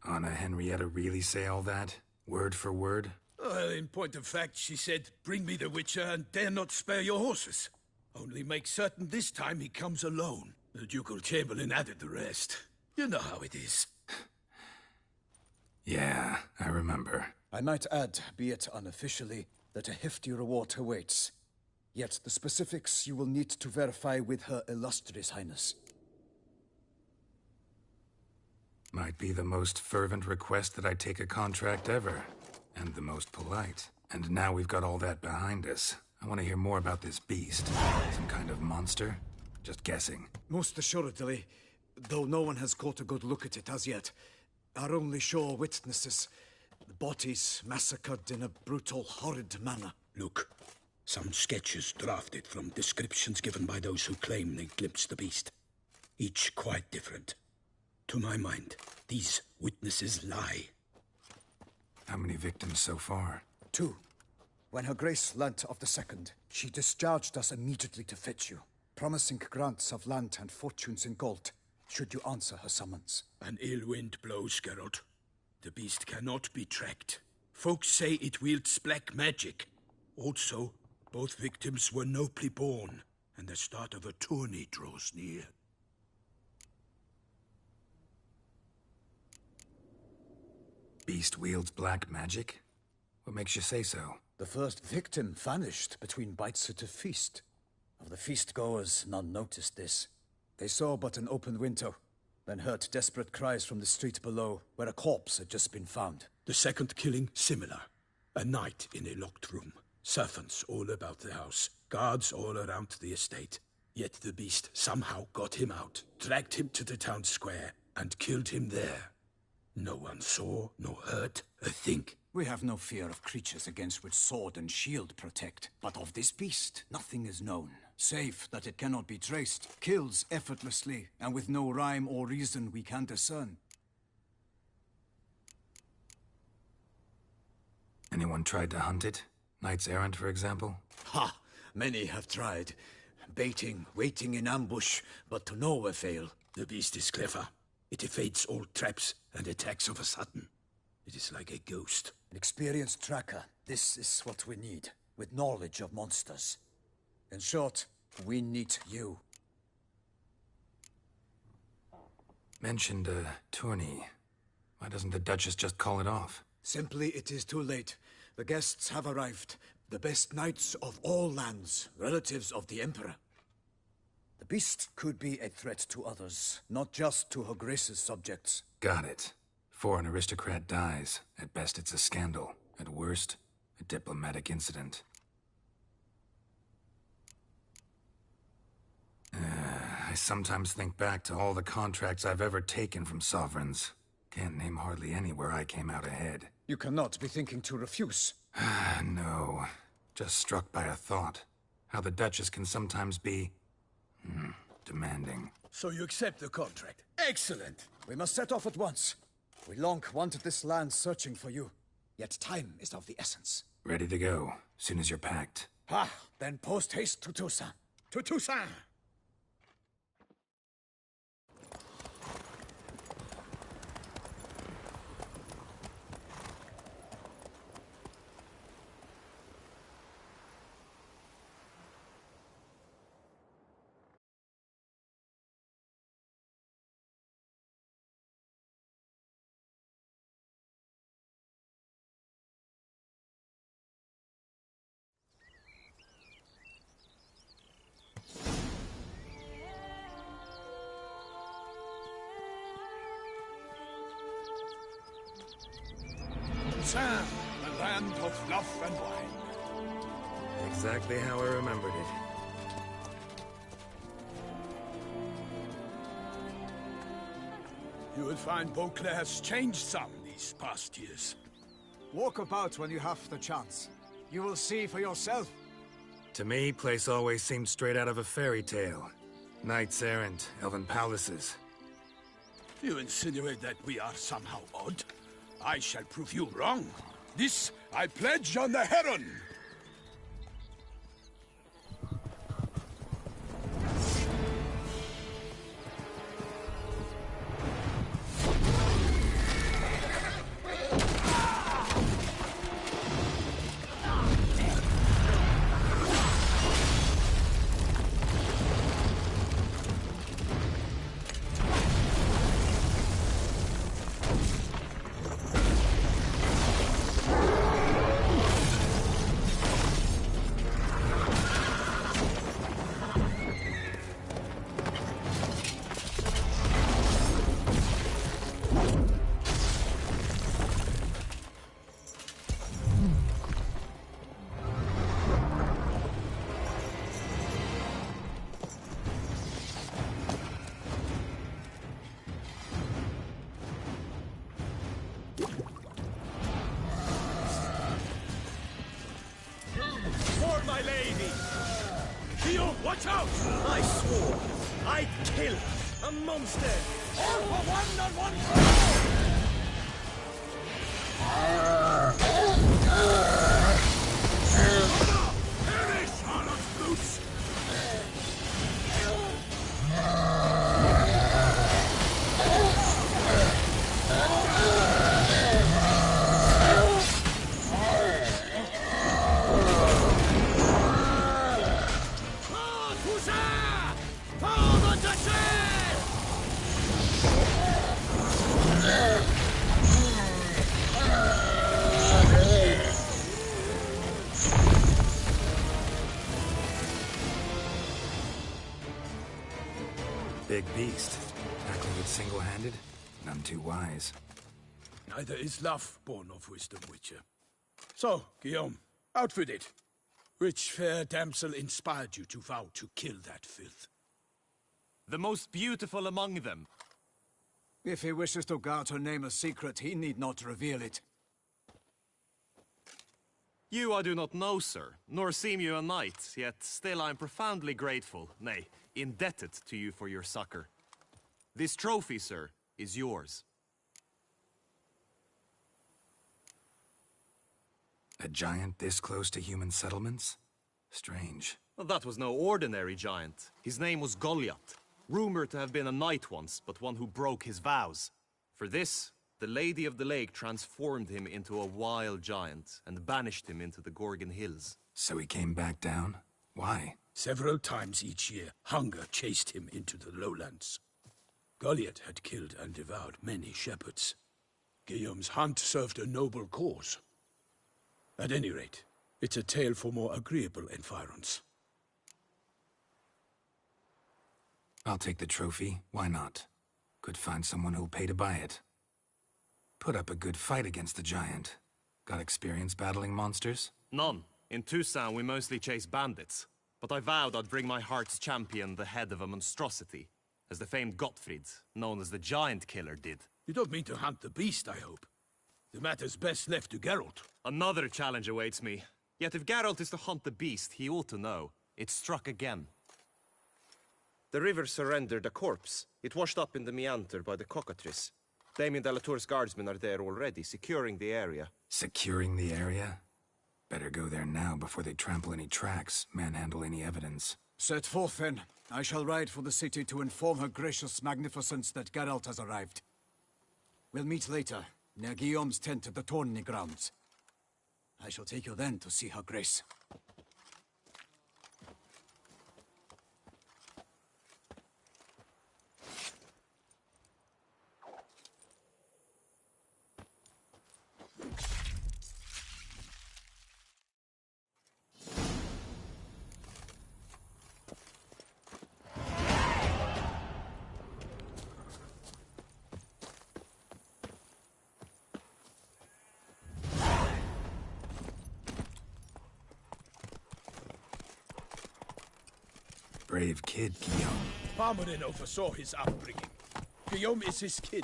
[SPEAKER 1] Anna Henrietta really say all that? Word for word?
[SPEAKER 11] Well, in point of fact, she said, "Bring me the Witcher and dare not spare your horses. Only make certain this time he comes alone." The Ducal Chamberlain added the rest. You know how it is.
[SPEAKER 17] Yeah, I remember.
[SPEAKER 8] I might add, be it unofficially, that a hefty reward awaits. Yet the specifics you will need to verify with Her Illustrious Highness.
[SPEAKER 17] Might be the most fervent request that I take a contract ever. And the most polite. And now we've got all that behind us. I want to hear more about this beast. Some kind of monster? Just guessing.
[SPEAKER 8] Most assuredly, though no one has caught a good look at it as yet. Our only sure witnesses. The bodies massacred in a brutal, horrid manner.
[SPEAKER 11] Look, some sketches drafted from descriptions given by those who claim they glimpsed the beast. Each quite different. To my mind, these witnesses lie.
[SPEAKER 17] How many victims so far?
[SPEAKER 8] 2. When Her Grace learnt of the second, she discharged us immediately to fetch you, promising grants of land and fortunes in gold, should you answer her summons.
[SPEAKER 11] An ill wind blows, Geralt. The beast cannot be tracked. Folks say it wields black magic. Also, both victims were nobly born, and the start of a tourney draws near.
[SPEAKER 17] Beast wields black magic? What makes you say so?
[SPEAKER 8] The first victim vanished between bites at a feast. Of the feast-goers, none noticed this. They saw but an open window, then heard desperate cries from the street below, where a corpse had just been found.
[SPEAKER 11] The second killing, similar. A night in a locked room. Servants all about the house. Guards all around the estate. Yet the beast somehow got him out, dragged him to the town square, and killed him there. No one saw, nor heard a thing.
[SPEAKER 8] We have no fear of creatures against which sword and shield protect. But of this beast, nothing is known. Save that it cannot be traced, kills effortlessly, and with no rhyme or reason we can discern.
[SPEAKER 17] Anyone tried to hunt it? Knights errant, for example?
[SPEAKER 8] Ha! Many have tried. Baiting, waiting in ambush, but to no avail.
[SPEAKER 11] The beast is clever. It evades all traps and attacks of a sudden. It is like a ghost.
[SPEAKER 8] An experienced tracker. This is what we need, with knowledge of monsters. In short, we need you.
[SPEAKER 17] Mentioned a tourney. Why doesn't the Duchess just call it off?
[SPEAKER 8] Simply, it is too late. The guests have arrived. The best knights of all lands, relatives of the Emperor. The beast could be a threat to others, not just to Her Grace's subjects.
[SPEAKER 17] Got it. Before an aristocrat dies, at best it's a scandal. At worst, a diplomatic incident. I sometimes think back to all the contracts I've ever taken from sovereigns. Can't name hardly any where I came out ahead.
[SPEAKER 8] You cannot be thinking to refuse.
[SPEAKER 17] No. Just struck by a thought. How the Duchess can sometimes be... demanding.
[SPEAKER 11] So you accept the contract. Excellent!
[SPEAKER 8] We must set off at once. We long wanted this land searching for you. Yet time is of the essence.
[SPEAKER 17] Ready to go, soon as you're packed.
[SPEAKER 8] Then post haste to Toussaint.
[SPEAKER 11] To Toussaint!
[SPEAKER 10] Toussaint, the land of fluff and wine.
[SPEAKER 17] Exactly how I remembered it.
[SPEAKER 10] You will find Beauclair has changed some these past years.
[SPEAKER 5] Walk about when you have the chance. You will see for yourself.
[SPEAKER 17] To me, place always seemed straight out of a fairy tale. Knights errant, elven palaces.
[SPEAKER 10] You insinuate that we are somehow odd? I shall prove you wrong. This I pledge on the Heron!
[SPEAKER 11] Watch out! I swore I'd kill a monster! All for one, not one for all! Perish, Harlot's boots!
[SPEAKER 1] Big beast. Tackling it single-handed? None too wise.
[SPEAKER 11] Neither is love born of wisdom, Witcher. So, Guillaume, out with it. Which fair damsel inspired you to vow to kill that filth?
[SPEAKER 6] The most beautiful among them.
[SPEAKER 8] If he wishes to guard her name a secret, he need not reveal it.
[SPEAKER 6] You I do not know, sir, nor seem you a knight, yet still I am profoundly grateful, nay, indebted to you for your succor. This trophy, sir, is yours.
[SPEAKER 1] A giant this close to human settlements? Strange.
[SPEAKER 6] Well, that was no ordinary giant. His name was Goliath, rumored to have been a knight once, but one who broke his vows. For this, the Lady of the Lake transformed him into a wild giant and banished him into the Gorgon Hills.
[SPEAKER 1] So he came back down? Why?
[SPEAKER 11] Several times each year, hunger chased him into the lowlands. Goliath had killed and devoured many shepherds. Guillaume's hunt served a noble cause. At any rate, it's a tale for more agreeable environs.
[SPEAKER 1] I'll take the trophy. Why not? Could find someone who'll pay to buy it. Put up a good fight against the giant. Got experience battling monsters?
[SPEAKER 6] None. In Toussaint, we mostly chase bandits. But I vowed I'd bring my heart's champion the head of a monstrosity, as the famed Gottfried, known as the Giant Killer, did.
[SPEAKER 11] You don't mean to hunt the beast, I hope. The matter's best left to Geralt.
[SPEAKER 6] Another challenge awaits me. Yet if Geralt is to hunt the beast, he ought to know. It struck again. The river surrendered a corpse. It washed up in the meander by the cockatrice. Damien de la Tour's guardsmen are there already, securing the area.
[SPEAKER 1] Securing the area? Better go there now before they trample any tracks, manhandle any evidence.
[SPEAKER 8] Set forth, then. I shall ride for the city to inform her gracious magnificence that Geralt has arrived. We'll meet later, near Guillaume's tent at the tourney grounds. I shall take you then to see her grace.
[SPEAKER 1] Brave kid, Guillaume.
[SPEAKER 11] Parmanin oversaw his upbringing. Guillaume is his kin.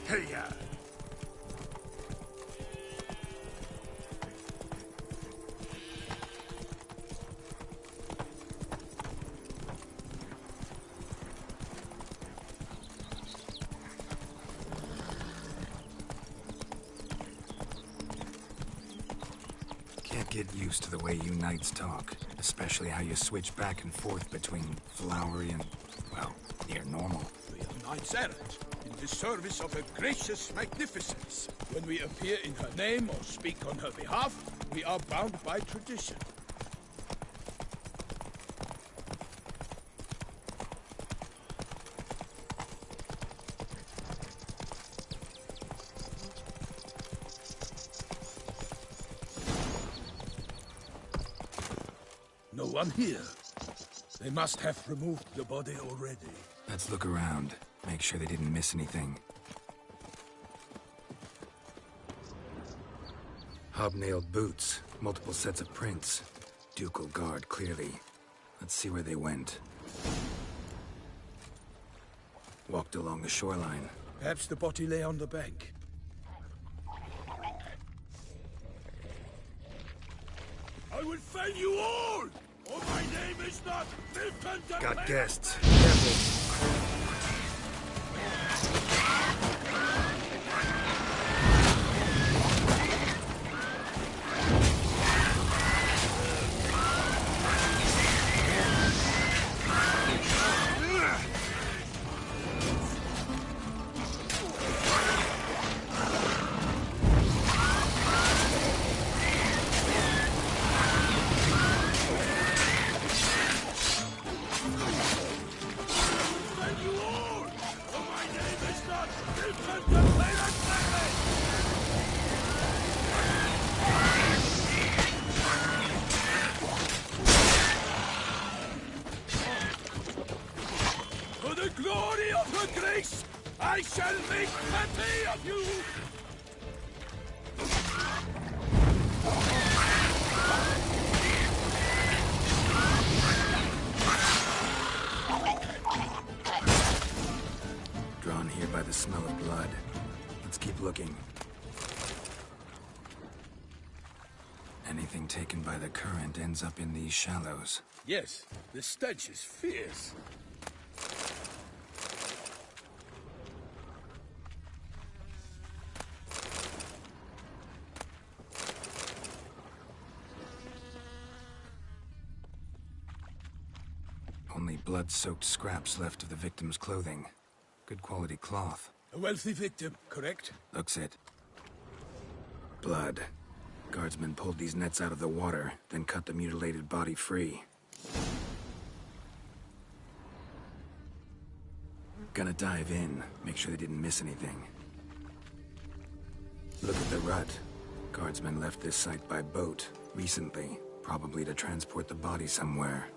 [SPEAKER 1] Hey-ya! Can't get used to the way you knights talk, especially how you switch back and forth between flowery and, well, near normal.
[SPEAKER 11] We are knights errant. In the service of her gracious magnificence. When we appear in her name or speak on her behalf, we are bound by tradition. No one here. They must have removed the body already.
[SPEAKER 17] Let's look around. Make sure they didn't miss anything. Hobnailed boots, multiple sets of prints. Ducal guard, clearly. Let's see where they went. Walked along the shoreline.
[SPEAKER 11] Perhaps the body lay on the bank. I will fell you all! Or my name is not Milton the
[SPEAKER 17] Got
[SPEAKER 11] Mayor.
[SPEAKER 17] guests. Careful.
[SPEAKER 11] For the glory of her grace, I shall make plenty of you!
[SPEAKER 17] Drawn here by the smell of blood. Let's keep looking. Anything taken by the current ends up in these shallows.
[SPEAKER 11] Yes, the stench is fierce.
[SPEAKER 17] Only blood-soaked scraps left of the victim's clothing. Good quality cloth.
[SPEAKER 11] A wealthy victim, correct?
[SPEAKER 17] Looks it. Blood. Guardsmen pulled these nets out of the water, then cut the mutilated body free. Gonna dive in, make sure they didn't miss anything. Look at the rut. Guardsmen left this site by boat, recently, probably to transport the body somewhere.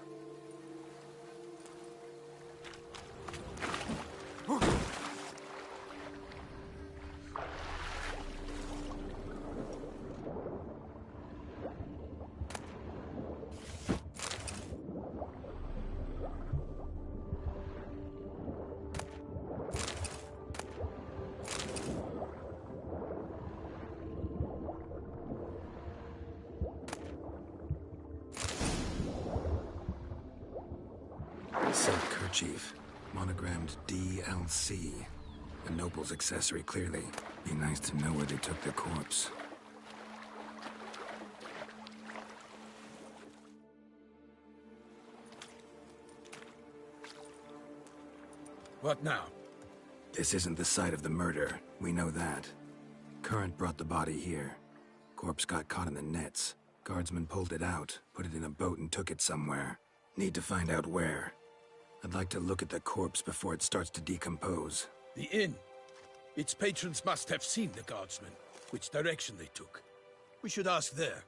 [SPEAKER 17] Silk kerchief, monogrammed DLC. A noble's accessory, clearly. Be nice to know where they took the corpse.
[SPEAKER 11] What now?
[SPEAKER 17] This isn't the site of the murder. We know that. Current brought the body here. Corpse got caught in the nets. Guardsmen pulled it out, put it in a boat and took it somewhere. Need to find out where. I'd like to look at the corpse before it starts to decompose.
[SPEAKER 11] The inn. Its patrons must have seen the guardsmen, which direction they took. We should ask there.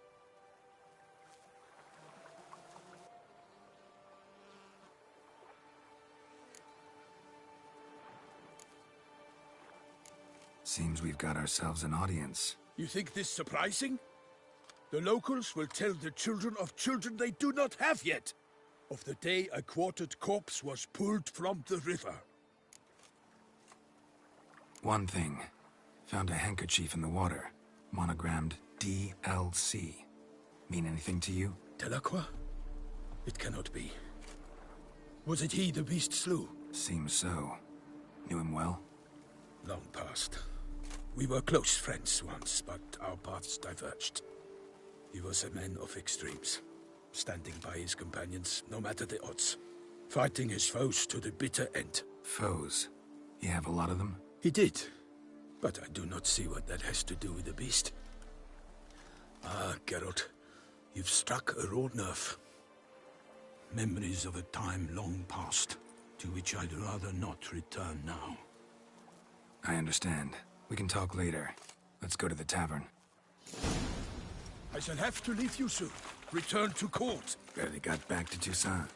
[SPEAKER 17] Seems we've got ourselves an audience.
[SPEAKER 11] You think this surprising? The locals will tell the children of children they do not have yet, of the day a quartered corpse was pulled from the river.
[SPEAKER 17] One thing. Found a handkerchief in the water. Monogrammed DLC. Mean anything to you?
[SPEAKER 11] Delacroix? It cannot be. Was it he the beast slew?
[SPEAKER 17] Seems so. Knew him well?
[SPEAKER 11] Long past. We were close friends once, but our paths diverged. He was a man of extremes, standing by his companions, no matter the odds. Fighting his foes to the bitter end.
[SPEAKER 17] Foes? You have a lot of them?
[SPEAKER 11] He did. But I do not see what that has to do with the beast. Ah, Geralt, you've struck a raw nerve. Memories of a time long past, to which I'd rather not return now.
[SPEAKER 17] I understand. We can talk later. Let's go to the tavern.
[SPEAKER 11] I shall have to leave you soon. Return to court.
[SPEAKER 17] Barely got back to Toussaint.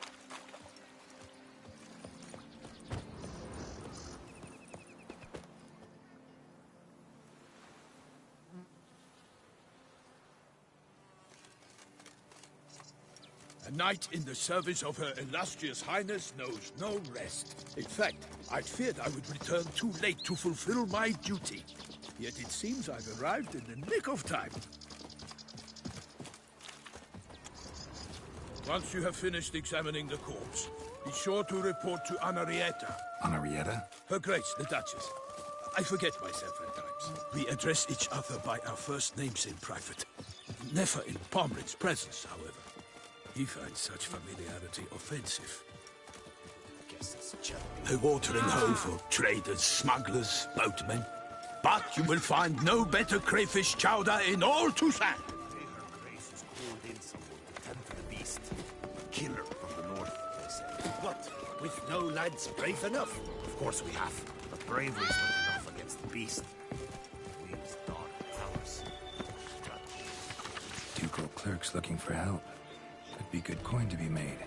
[SPEAKER 11] A knight in the service of Her Illustrious Highness knows no rest. In fact, I feared I would return too late to fulfill my duty. Yet it seems I've arrived in the nick of time. Once you have finished examining the corpse, be sure to report to Anarietta.
[SPEAKER 17] Anarietta?
[SPEAKER 11] Her Grace, the Duchess. I forget myself at times. We address each other by our first names in private. Never in Pomrin's presence, however. He finds such familiarity offensive. A watering hole for traders, smugglers, boatmen. But you will find no better crayfish chowder in all Toussaint.
[SPEAKER 18] Killer from the north, they say. What? With no lads brave enough? Of course we have. But bravery's not enough against the beast. We use dark powers.
[SPEAKER 17] Ducal clerks looking for help. Could be good coin to be made.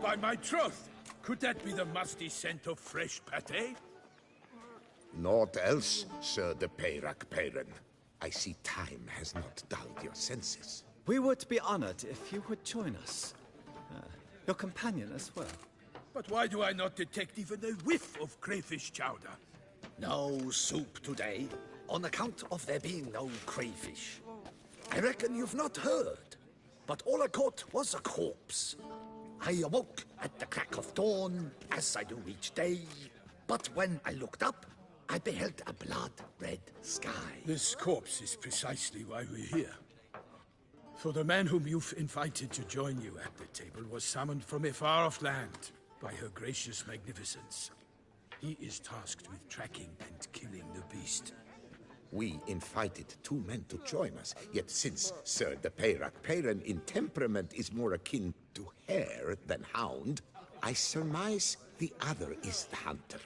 [SPEAKER 11] By my troth! Could that be the musty scent of fresh pâté?
[SPEAKER 3] Naught else, Sir de Peyrac-Peyran. I see time has not dulled your senses.
[SPEAKER 13] We would be honored if you would join us. Your companion as well.
[SPEAKER 11] But why do I not detect even a whiff of crayfish chowder?
[SPEAKER 14] No soup today, on account of there being no crayfish. I reckon you've not heard, but all I caught was a corpse. I awoke at the crack of dawn, as I do each day, but when I looked up, I beheld a blood-red sky.
[SPEAKER 11] This corpse is precisely why we're here. For the man whom you've invited to join you at the table was summoned from a far-off land by her gracious magnificence. He is tasked with tracking and killing the beast.
[SPEAKER 3] We invited two men to join us, yet since Sir de Peyrac-Peyran in temperament is more akin to hare than hound, I surmise the other is the hunter.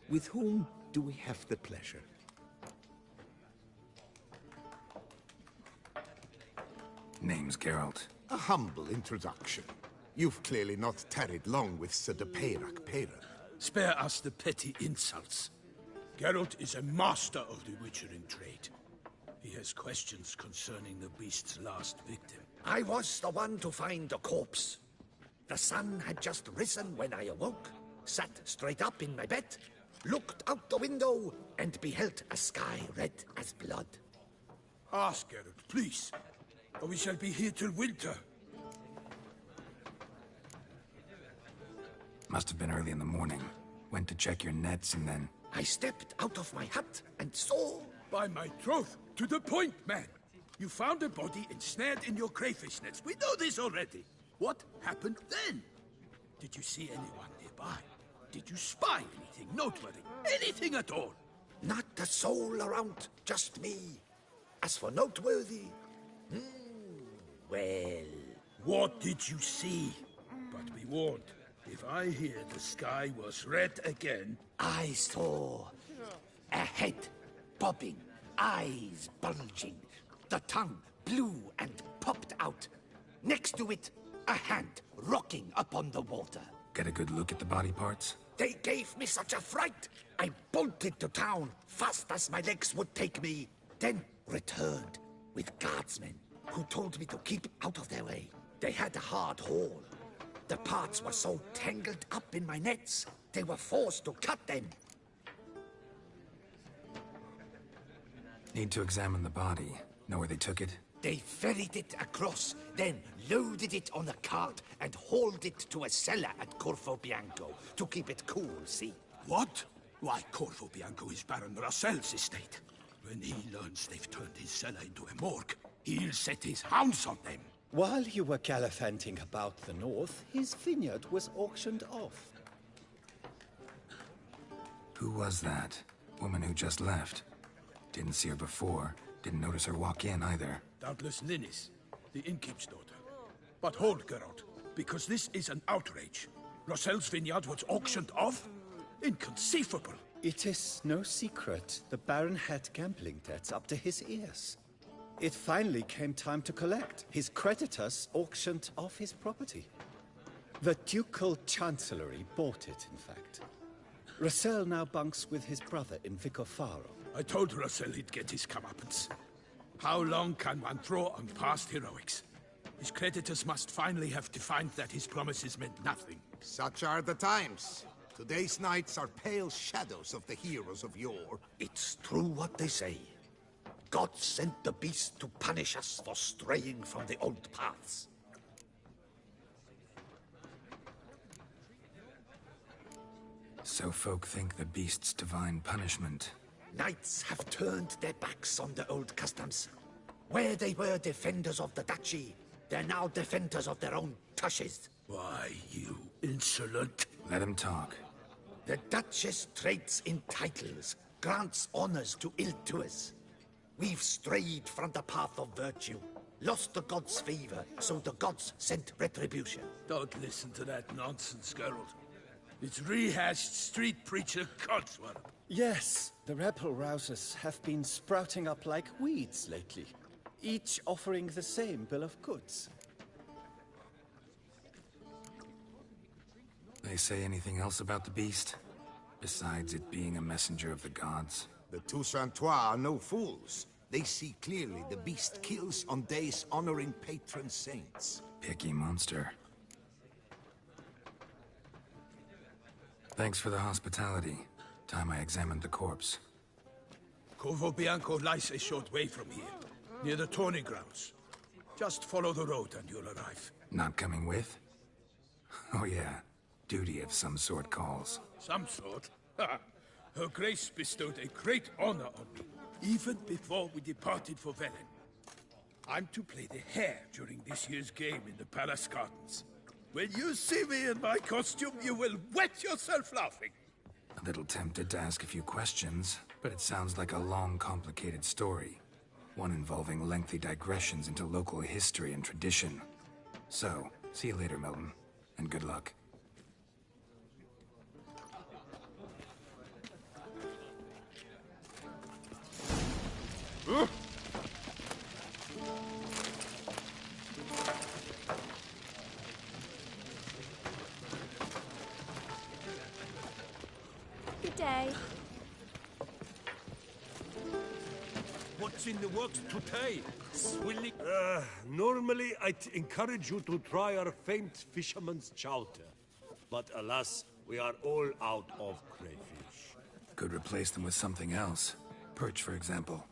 [SPEAKER 3] With whom do we have the pleasure?
[SPEAKER 17] Name's Geralt.
[SPEAKER 3] A humble introduction. You've clearly not tarried long with Sir de Peyrac-Peyran.
[SPEAKER 11] Spare us the petty insults. Geralt is a master of the witchering trade. He has questions concerning the beast's last victim.
[SPEAKER 14] I was the one to find the corpse. The sun had just risen when I awoke, sat straight up in my bed, looked out the window, and beheld a sky red as blood.
[SPEAKER 11] Ask Geralt, please, or we shall be here till winter.
[SPEAKER 17] Must have been early in the morning. Went to check your nets and then...
[SPEAKER 14] I stepped out of my hut and saw...
[SPEAKER 11] By my troth, to the point, man! You found a body ensnared in your crayfish nets. We know this already. What happened then? Did you see anyone nearby? Did you spy anything noteworthy? Anything at all?
[SPEAKER 14] Not a soul around, just me. As for noteworthy... well...
[SPEAKER 11] What did you see? But be warned, if I hear the sky was red again...
[SPEAKER 14] I saw a head bobbing, eyes bulging, the tongue blue and popped out. Next to it, a hand rocking upon the water.
[SPEAKER 17] Get a good look at the body parts?
[SPEAKER 14] They gave me such a fright. I bolted to town fast as my legs would take me, then returned with guardsmen who told me to keep out of their way. They had a hard haul. The parts were so tangled up in my nets, they were forced to cut them.
[SPEAKER 17] Need to examine the body. Know where they took it?
[SPEAKER 14] They ferried it across, then loaded it on a cart and hauled it to a cellar at Corvo Bianco to keep it cool, see?
[SPEAKER 11] What? Why, Corvo Bianco is Baron Russell's estate. When he learns they've turned his cellar into a morgue, he'll set his hounds on them.
[SPEAKER 13] While you were gallivanting about the north, his vineyard was auctioned off.
[SPEAKER 17] Who was that? Woman who just left. Didn't see her before. Didn't notice her walk in either.
[SPEAKER 11] Doubtless Linnis, the innkeep's daughter. But hold, Geralt, because this is an outrage. Rossel's vineyard was auctioned off? Inconceivable.
[SPEAKER 13] It is no secret the Baron had gambling debts up to his ears. It finally came time to collect. His creditors auctioned off his property. The Ducal Chancellery bought it, in fact. Rossel now bunks with his brother in Vicofaro.
[SPEAKER 11] I told Rossel he'd get his comeuppance. How long can one throw on past heroics? His creditors must finally have defined that his promises meant nothing.
[SPEAKER 20] Such are the times. Today's knights are pale shadows of the heroes of yore.
[SPEAKER 14] It's true what they say. God sent the beast to punish us for straying from the old paths.
[SPEAKER 17] So folk think the beast's divine punishment.
[SPEAKER 14] Knights have turned their backs on the old customs. Where they were defenders of the duchy, they're now defenders of their own tushes.
[SPEAKER 11] Why, you insolent...
[SPEAKER 17] Let him talk.
[SPEAKER 14] The Duchess trades in titles, grants honors to ill-doers. We've strayed from the path of virtue, lost the gods' favor, so the gods sent retribution.
[SPEAKER 11] Don't listen to that nonsense, Geralt. It's rehashed street preacher codswallop.
[SPEAKER 13] Yes, the rebel rousers have been sprouting up like weeds lately, each offering the same bill of goods.
[SPEAKER 17] They say anything else about the beast? Besides it being a messenger of the gods?
[SPEAKER 3] The Toussaintois are no fools. They see clearly the beast kills on days honoring patron saints.
[SPEAKER 17] Picky monster. Thanks for the hospitality. Time I examined the corpse.
[SPEAKER 11] Corvo Bianco lies a short way from here, near the tourney grounds. Just follow the road and you'll arrive.
[SPEAKER 17] Not coming with? Oh yeah. Duty of some sort calls.
[SPEAKER 11] Some sort? Her Grace bestowed a great honor on me, even before we departed for Velen. I'm to play the hare during this year's game in the palace gardens. When you see me in my costume, you will wet yourself laughing.
[SPEAKER 17] A little tempted to ask a few questions, but it sounds like a long, complicated story. One involving lengthy digressions into local history and tradition. So, see you later, Milton, and good luck.
[SPEAKER 22] Good day.
[SPEAKER 2] What's in the works today? Swilling? Normally I'd encourage you to try our famed fisherman's chowder. But alas, we are all out of crayfish.
[SPEAKER 17] Could replace them with something else. Perch, for example.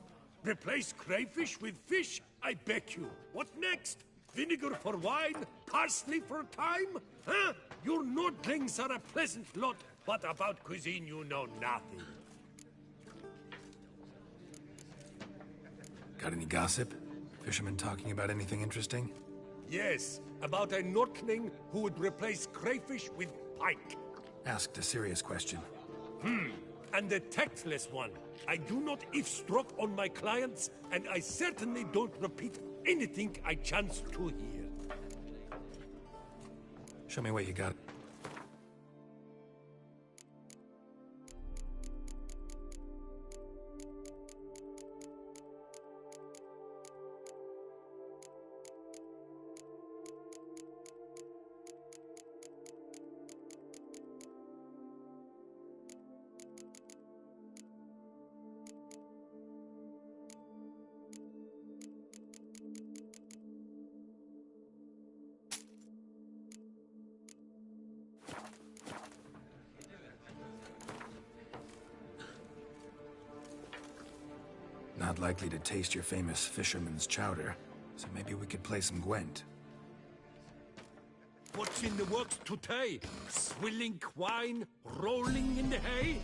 [SPEAKER 2] Replace crayfish with fish? I beg you. What next? Vinegar for wine? Parsley for thyme? Huh? Your Nordlings are a pleasant lot, but about cuisine you know nothing.
[SPEAKER 17] Got any gossip? Fishermen talking about anything interesting?
[SPEAKER 2] Yes, about a Nordling who would replace crayfish with pike.
[SPEAKER 17] Asked a serious question.
[SPEAKER 2] And a tactless one. I do not eavesdrop on my clients, and I certainly don't repeat anything I chance to hear.
[SPEAKER 17] Show me what you got. Not likely to taste your famous fisherman's chowder, so maybe we could play some Gwent.
[SPEAKER 2] What's in the works today? Swilling wine, rolling in the hay?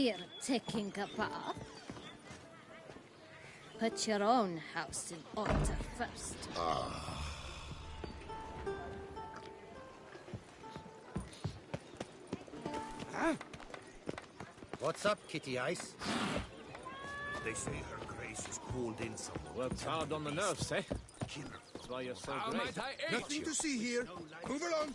[SPEAKER 4] Here, taking a bath. Put your own house in order first.
[SPEAKER 18] What's up, Kitty Ice? They say her grace is called in someone.
[SPEAKER 15] Works hard on the nerves, eh? That's why you're so great.
[SPEAKER 20] Nothing to see here. Move along.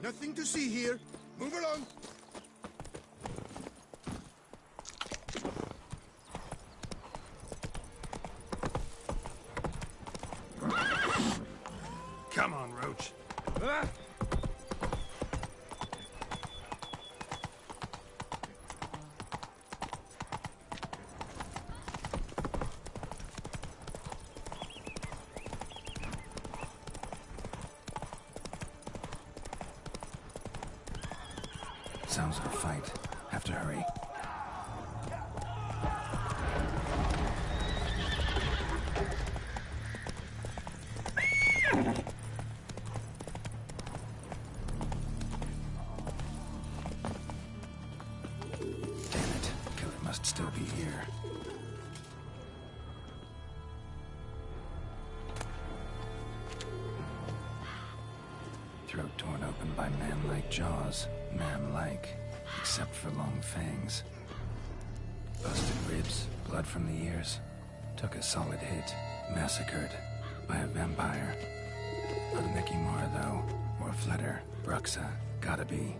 [SPEAKER 20] Nothing to see here. Move along.
[SPEAKER 1] Come on, Roach.
[SPEAKER 17] Sounds like a fight. Have to hurry. Damn it. Killer must still be here. Throat torn open by man-like jaws. Man-like, except for long fangs. Busted ribs, blood from the ears. Took a solid hit. Massacred by a vampire. Not a Nekimara, though. Or a Fletter. Bruxa. Gotta be.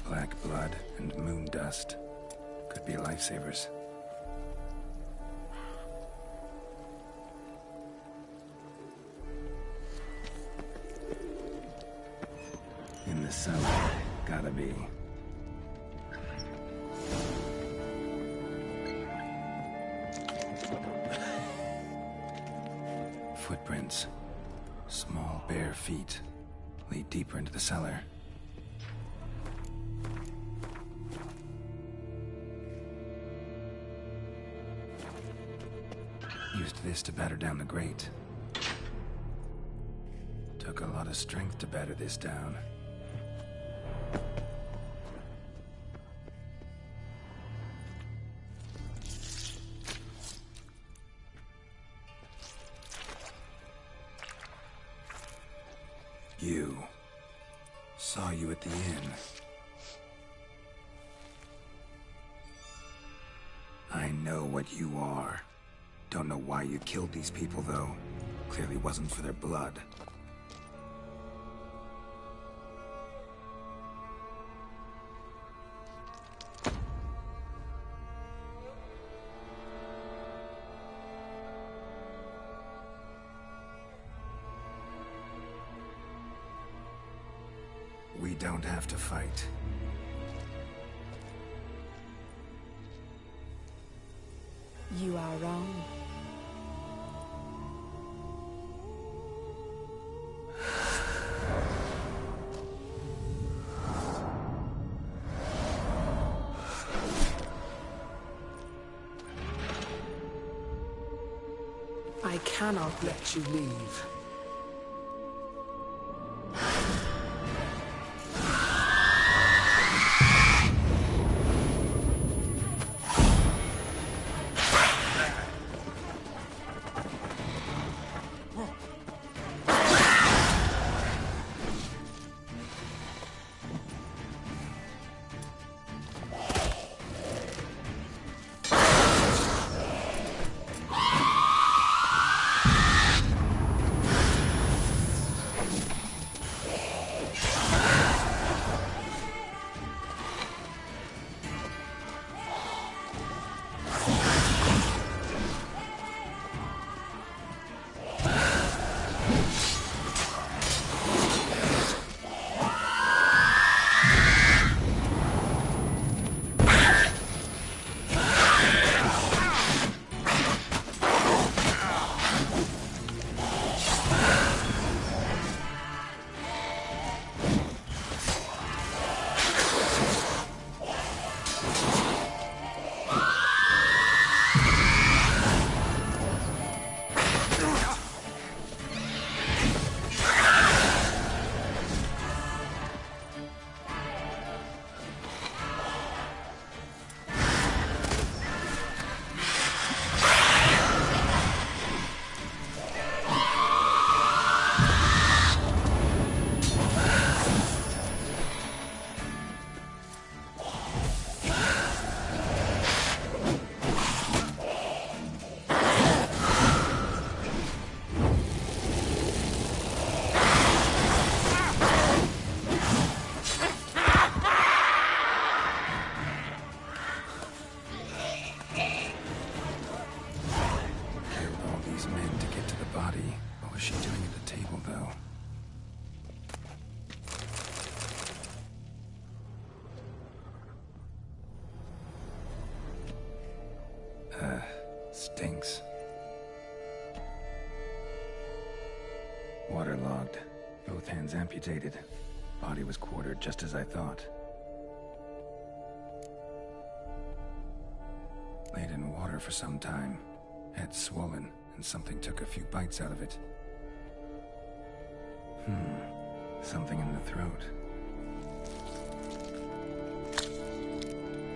[SPEAKER 17] Black blood and moon dust. Could be lifesavers. In the cellar. Gotta be. Footprints. Small, bare feet. Lead deeper into the cellar. Used this to batter down the grate. Took a lot of strength to batter this down. You. Saw you at the inn. I know what you are. Don't know why you killed these people, though. Clearly wasn't for their blood. We don't have to fight.
[SPEAKER 7] You are wrong.
[SPEAKER 12] I cannot let you leave.
[SPEAKER 17] Stinks. Waterlogged. Both hands amputated. Body was quartered just as I thought. Laid in water for some time. Head swollen, and something took a few bites out of it. Something in the throat.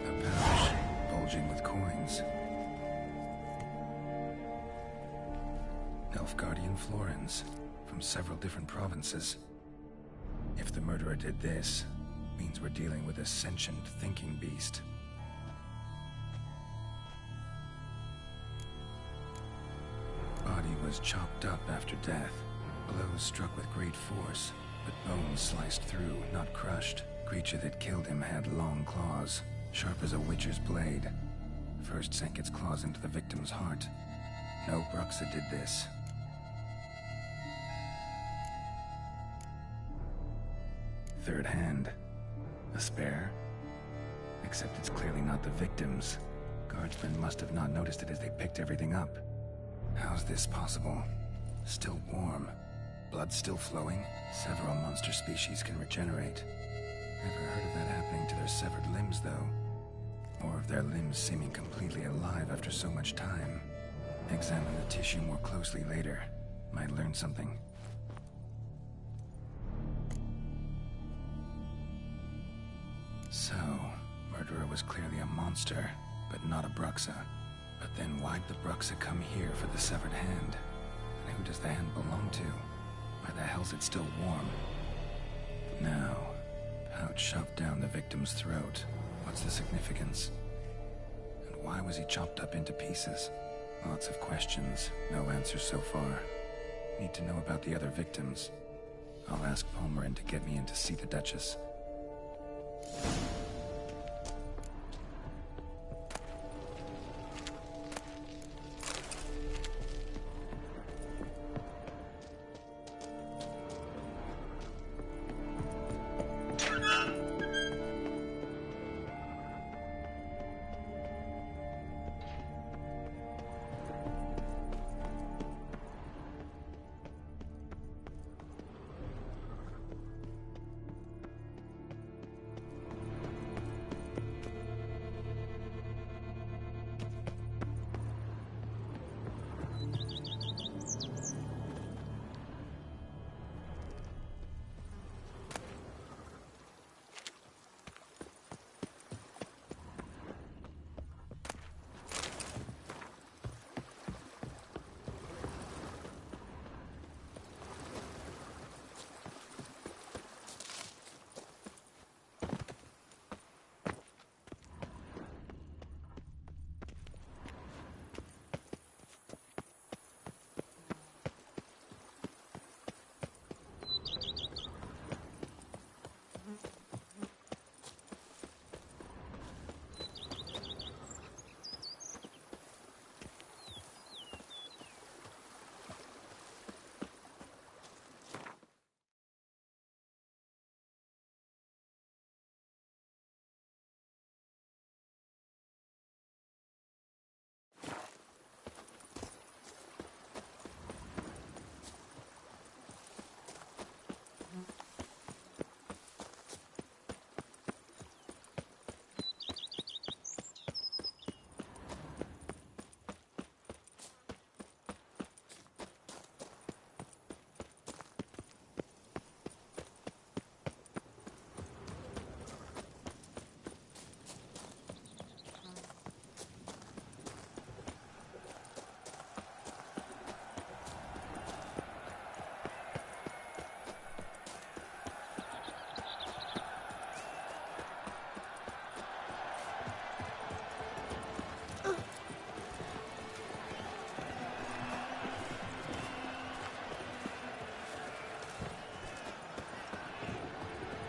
[SPEAKER 17] A pouch, bulging with coins. Nilfgaardian florins, from several different provinces. If the murderer did this, means we're dealing with a sentient thinking beast. Body was chopped up after death. Blows struck with great force, but bones sliced through, not crushed. Creature that killed him had long claws, sharp as a witcher's blade. First sank its claws into the victim's heart. No Bruxa did this. Third hand. A spare? Except it's clearly not the victim's. Guardsmen must have not noticed it as they picked everything up. How's this possible? Still warm. Blood still flowing? Several monster species can regenerate. Never heard of that happening to their severed limbs, though. Or of their limbs seeming completely alive after so much time. Examine the tissue more closely later. Might learn something. So, murderer was clearly a monster, but not a Bruxa. But then why'd the Bruxa come here for the severed hand? And who does the hand belong to? Why the hell's it still warm? Now, pouch shoved down the victim's throat. What's the significance? And why was he chopped up into pieces? Lots of questions, no answers so far. Need to know about the other victims. I'll ask Palmerin to get me in to see the Duchess.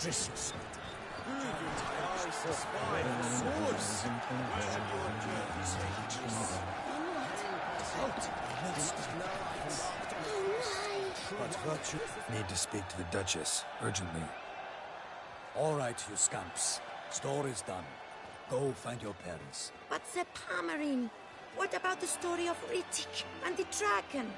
[SPEAKER 10] cockatrices.
[SPEAKER 8] But Virtue...
[SPEAKER 17] Need to speak to the Duchess, urgently.
[SPEAKER 8] All right, you scamps. Story's done. Go find your parents.
[SPEAKER 7] But the Pomerine, what about the story of Rittik and the dragon?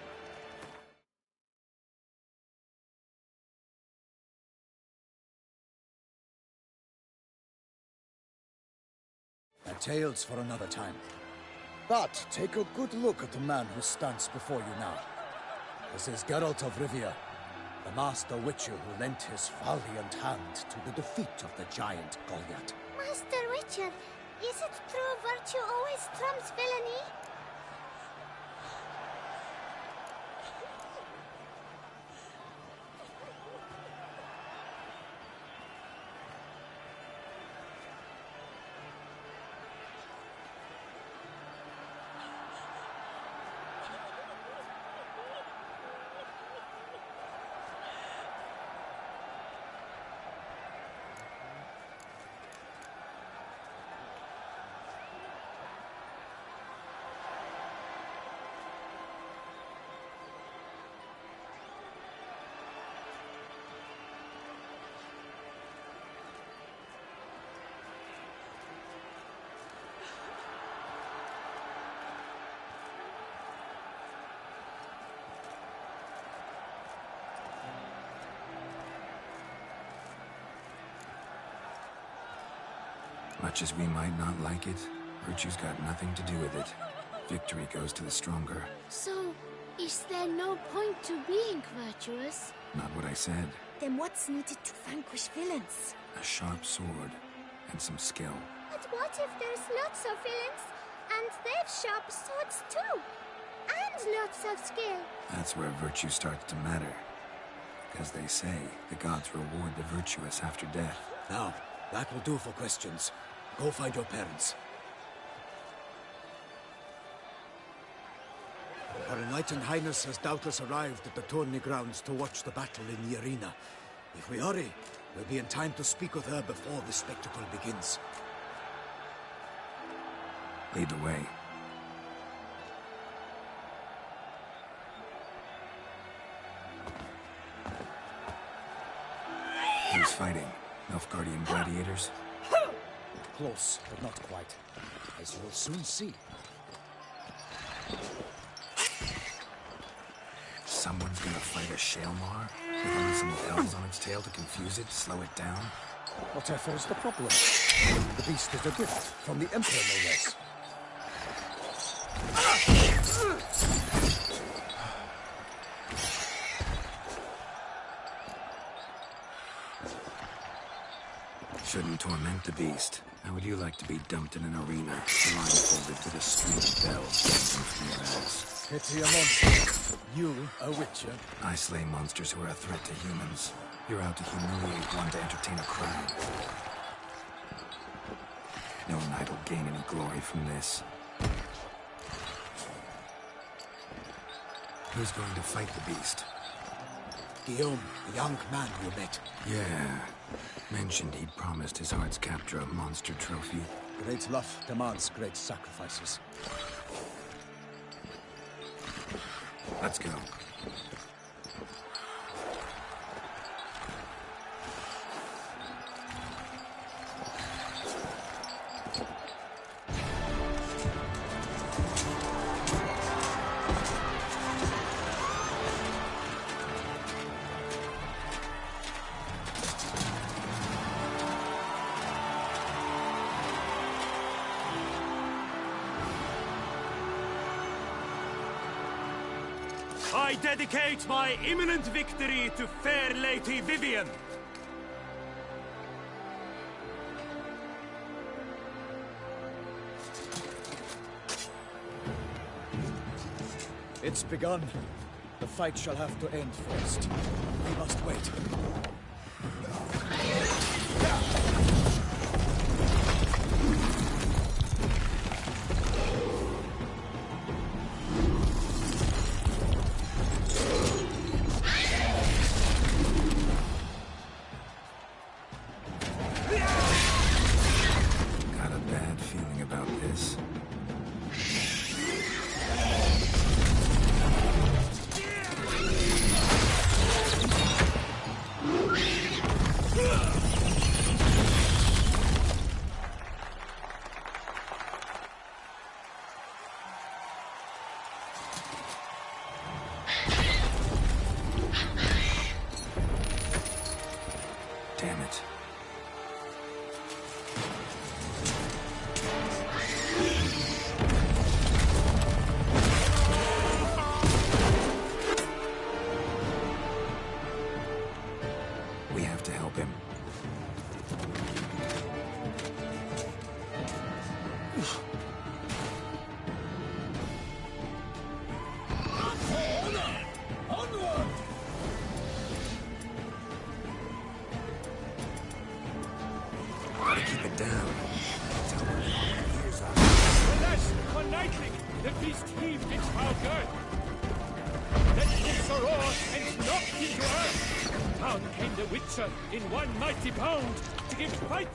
[SPEAKER 8] Tales for another time. But take a good look at the man who stands before you now. This is Geralt of Rivia, the master witcher who lent his valiant hand to the defeat of the giant Goliath.
[SPEAKER 16] Master Witcher, is it true virtue always trumps villainy?
[SPEAKER 17] Much as we might not like it, virtue's got nothing to do with it. Victory goes to the stronger.
[SPEAKER 16] So, is there no point to being virtuous?
[SPEAKER 17] Not what I said.
[SPEAKER 7] Then what's needed to vanquish villains?
[SPEAKER 17] A sharp sword and some skill.
[SPEAKER 16] But what if there's lots of villains, and they've sharp swords too? And lots of skill?
[SPEAKER 17] That's where virtue starts to matter. As they say, the gods reward the virtuous after death.
[SPEAKER 8] Now, that will do for questions. Go find your parents. Her Enlightened Highness has doubtless arrived at the tourney grounds to watch the battle in the arena. If we hurry, we'll be in time to speak with her before the spectacle begins.
[SPEAKER 17] Lead the way. Who's fighting? Nilfgaardian gladiators?
[SPEAKER 8] Close, but not quite. As you'll soon see.
[SPEAKER 17] Someone's gonna fight a Shaelmar? With only some bells on its tail to confuse it, slow it down?
[SPEAKER 8] Whatever is the problem? The beast is a gift from the Emperor, no less.
[SPEAKER 17] Shouldn't torment the beast. How would you like to be dumped in an arena, blindfolded with a string of bells dangling from your ass?
[SPEAKER 8] Pity a monster. You, a witcher?
[SPEAKER 17] I slay monsters who are a threat to humans. You're out to humiliate one to entertain a crowd. No knight will gain any glory from this. Who's going to fight the beast?
[SPEAKER 8] Guillaume, the young man you met.
[SPEAKER 17] Yeah. Mentioned he'd promised his heart's captor a monster trophy.
[SPEAKER 8] Great love demands great sacrifices.
[SPEAKER 17] Let's go.
[SPEAKER 2] I dedicate my imminent victory to fair Lady Vivienne.
[SPEAKER 8] It's begun. The fight shall have to end first. We must wait.
[SPEAKER 17] Damn it. We have to help him. Keep it down.
[SPEAKER 2] Alas, one nightling, the beast heaved its foul girth. Then his roar and knocked into earth. Down came the Witcher in one mighty bound to give fight.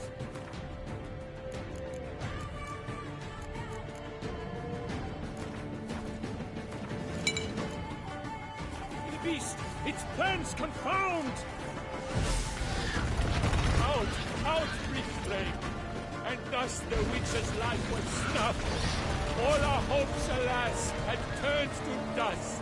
[SPEAKER 2] The beast, its plans confound. Out breathed flame, and thus the Witcher's life was snuffed. All our hopes, alas, had turned to dust.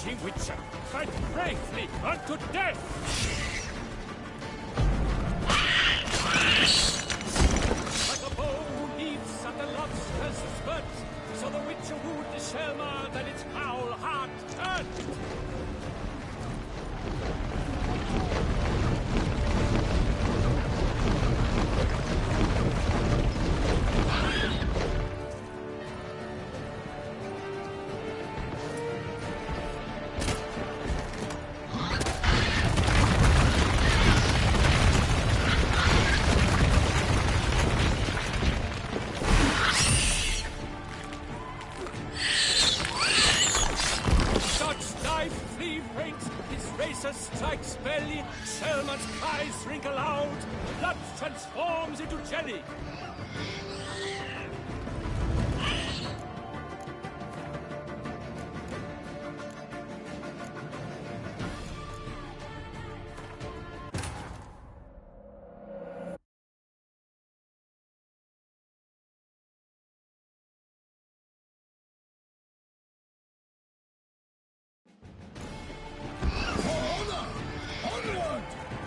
[SPEAKER 9] ye Witcher! Fight bravely unto death! Like a bow who leaps at the lobster's spurt, so the Witcher wooed the Selma, then its foul heart turned. Strikes belly, Selma's cries ring aloud, blood transforms into jelly.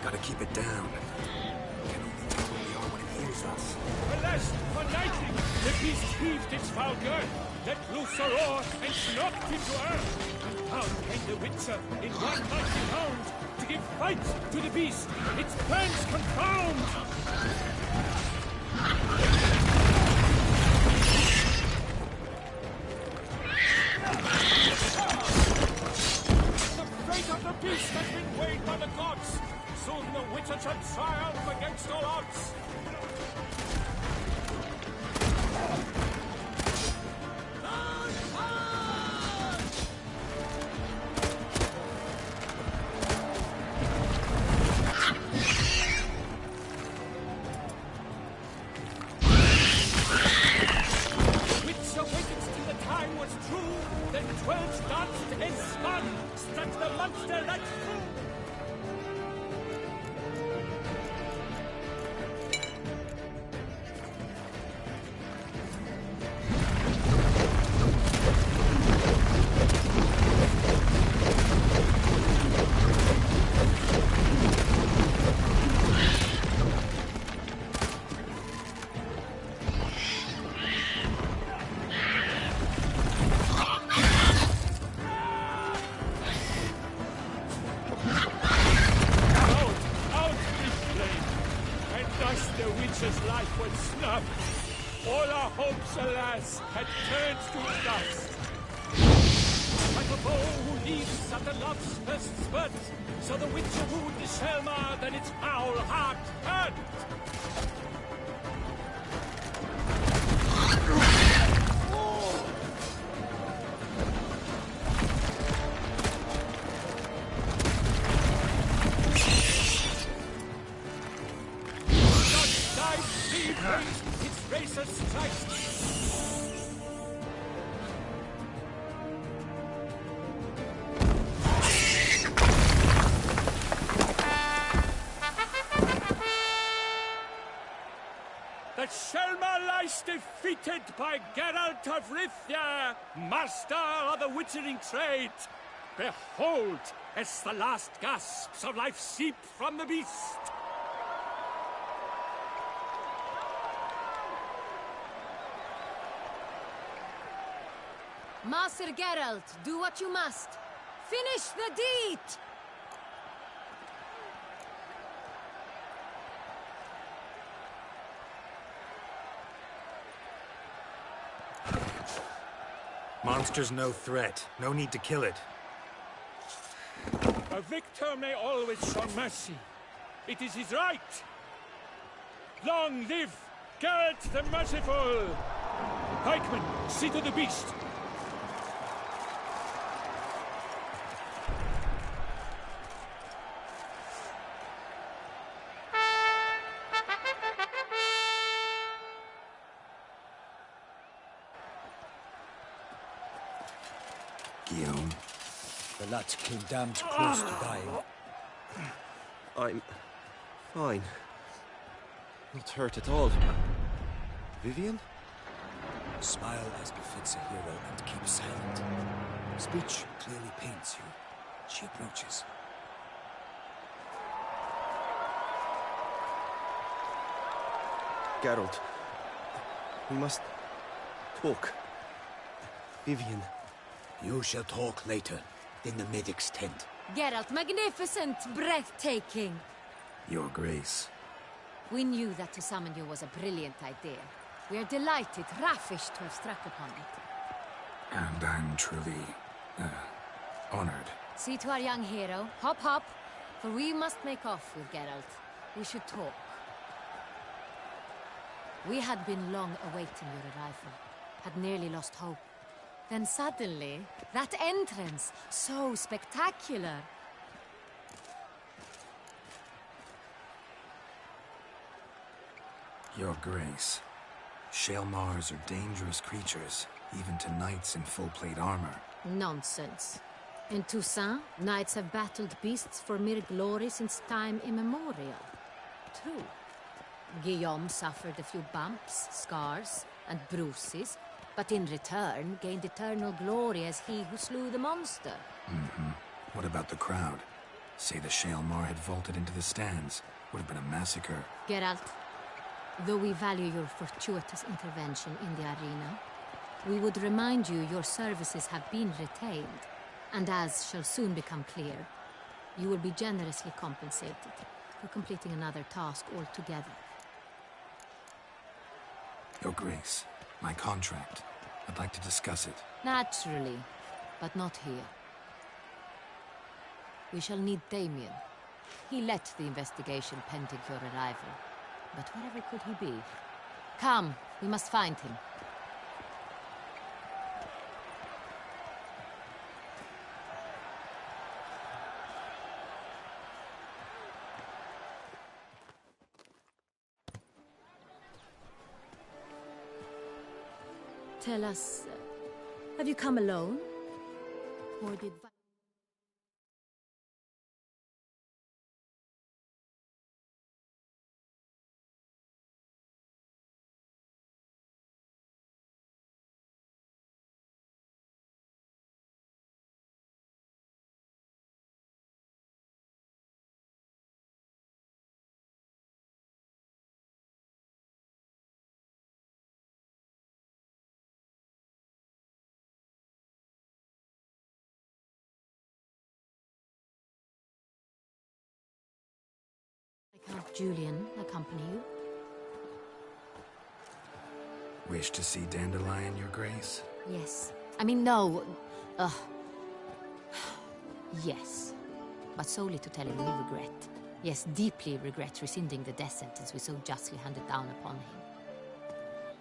[SPEAKER 17] Gotta keep it down. Can only tell where we are when it hears us.
[SPEAKER 9] Alas, for lightning, the beast heaved its foul girth, let loose a roar, and knocked him to earth. And down came the Witcher in one mighty bound to give fight to the beast, its plans confound. The fate of the beast has been weighed by the gods. Soon the Witcher shall triumph against all odds. The Witcher waited till the time was true, then 12 danced and spun, struck the monster that flew. Life was snuffed. All our hopes, alas, had turned to dust. Like a bow who leaps at the love's first spurt, so the Witcher wooed the Selma, then its foul heart turned. Its racer strikes. The Selma lies defeated by Geralt of Rivia, master of the witchering trade. Behold, as the last gasps of life seep from the beast.
[SPEAKER 19] Master Geralt, do what you must. Finish the deed!
[SPEAKER 17] Monster's no threat. No need to kill it.
[SPEAKER 9] A victor may always show mercy. It is his right. Long live Geralt the Merciful! Pikeman, see to the beast.
[SPEAKER 17] Guillaume.
[SPEAKER 8] The lad came damned close to dying.
[SPEAKER 6] I'm fine. Not hurt at all. Vivian?
[SPEAKER 8] Smile as befits a hero and keep silent. Speech clearly paints you. She approaches.
[SPEAKER 6] Geralt, we must talk. Vivian.
[SPEAKER 8] You shall talk later, in the medic's tent.
[SPEAKER 19] Geralt, magnificent, breathtaking.
[SPEAKER 17] Your Grace.
[SPEAKER 19] We knew that to summon you was a brilliant idea. We are delighted, ravished to have struck upon it.
[SPEAKER 17] And I'm truly, honored.
[SPEAKER 19] See to our young hero. Hop, hop. For we must make off with Geralt. We should talk. We had been long awaiting your arrival. Had nearly lost hope. Then suddenly, that entrance, so spectacular.
[SPEAKER 17] Your Grace. Shaelmars are dangerous creatures, even to knights in full plate armor.
[SPEAKER 19] Nonsense. In Toussaint, knights have battled beasts for mere glory since time immemorial. True. Guillaume suffered a few bumps, scars, and bruises, but in return gained eternal glory as he who slew the monster.
[SPEAKER 17] What about the crowd? Say the Shaelmar had vaulted into the stands. Would have been a massacre.
[SPEAKER 19] Geralt, though we value your fortuitous intervention in the arena, we would remind you your services have been retained, and as shall soon become clear, you will be generously compensated for completing another task altogether.
[SPEAKER 17] Your Grace, my contract. I'd like to discuss it.
[SPEAKER 19] Naturally, but not here. We shall need Damien. He led the investigation pending your arrival. But wherever could he be? Come, we must find him. Tell us, have you come alone? Or did... Count Julian accompany you?
[SPEAKER 17] Wish to see Dandelion, Your Grace?
[SPEAKER 19] Yes. I mean, no. Yes. But solely to tell him we regret. Yes, deeply regret rescinding the death sentence we so justly handed down upon him.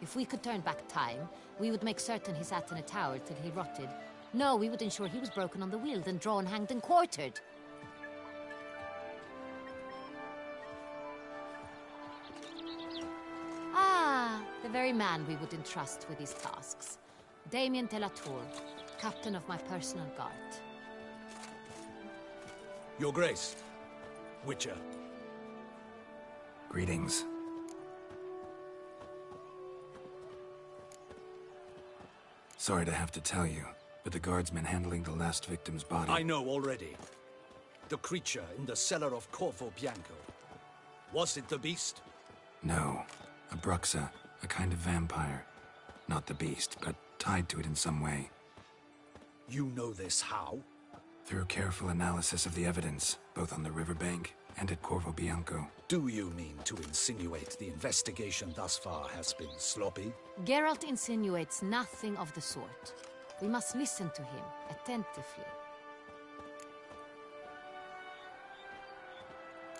[SPEAKER 19] If we could turn back time, we would make certain he sat in a tower till he rotted. No, we would ensure he was broken on the wheel, then drawn, hanged, and quartered. The very man we would entrust with these tasks. Damien de la Tour, captain of my personal guard.
[SPEAKER 11] Your Grace, Witcher.
[SPEAKER 17] Greetings. Sorry to have to tell you, but the guardsmen handling the last victim's body...
[SPEAKER 14] I know already. The creature in the cellar of Corvo Bianco. Was it the beast?
[SPEAKER 17] No. A Bruxa. A kind of vampire. Not the beast, but tied to it in some way.
[SPEAKER 14] You know this how?
[SPEAKER 17] Through careful analysis of the evidence, both on the riverbank and at Corvo Bianco.
[SPEAKER 14] Do you mean to insinuate the investigation thus far has been sloppy?
[SPEAKER 19] Geralt insinuates nothing of the sort. We must listen to him attentively.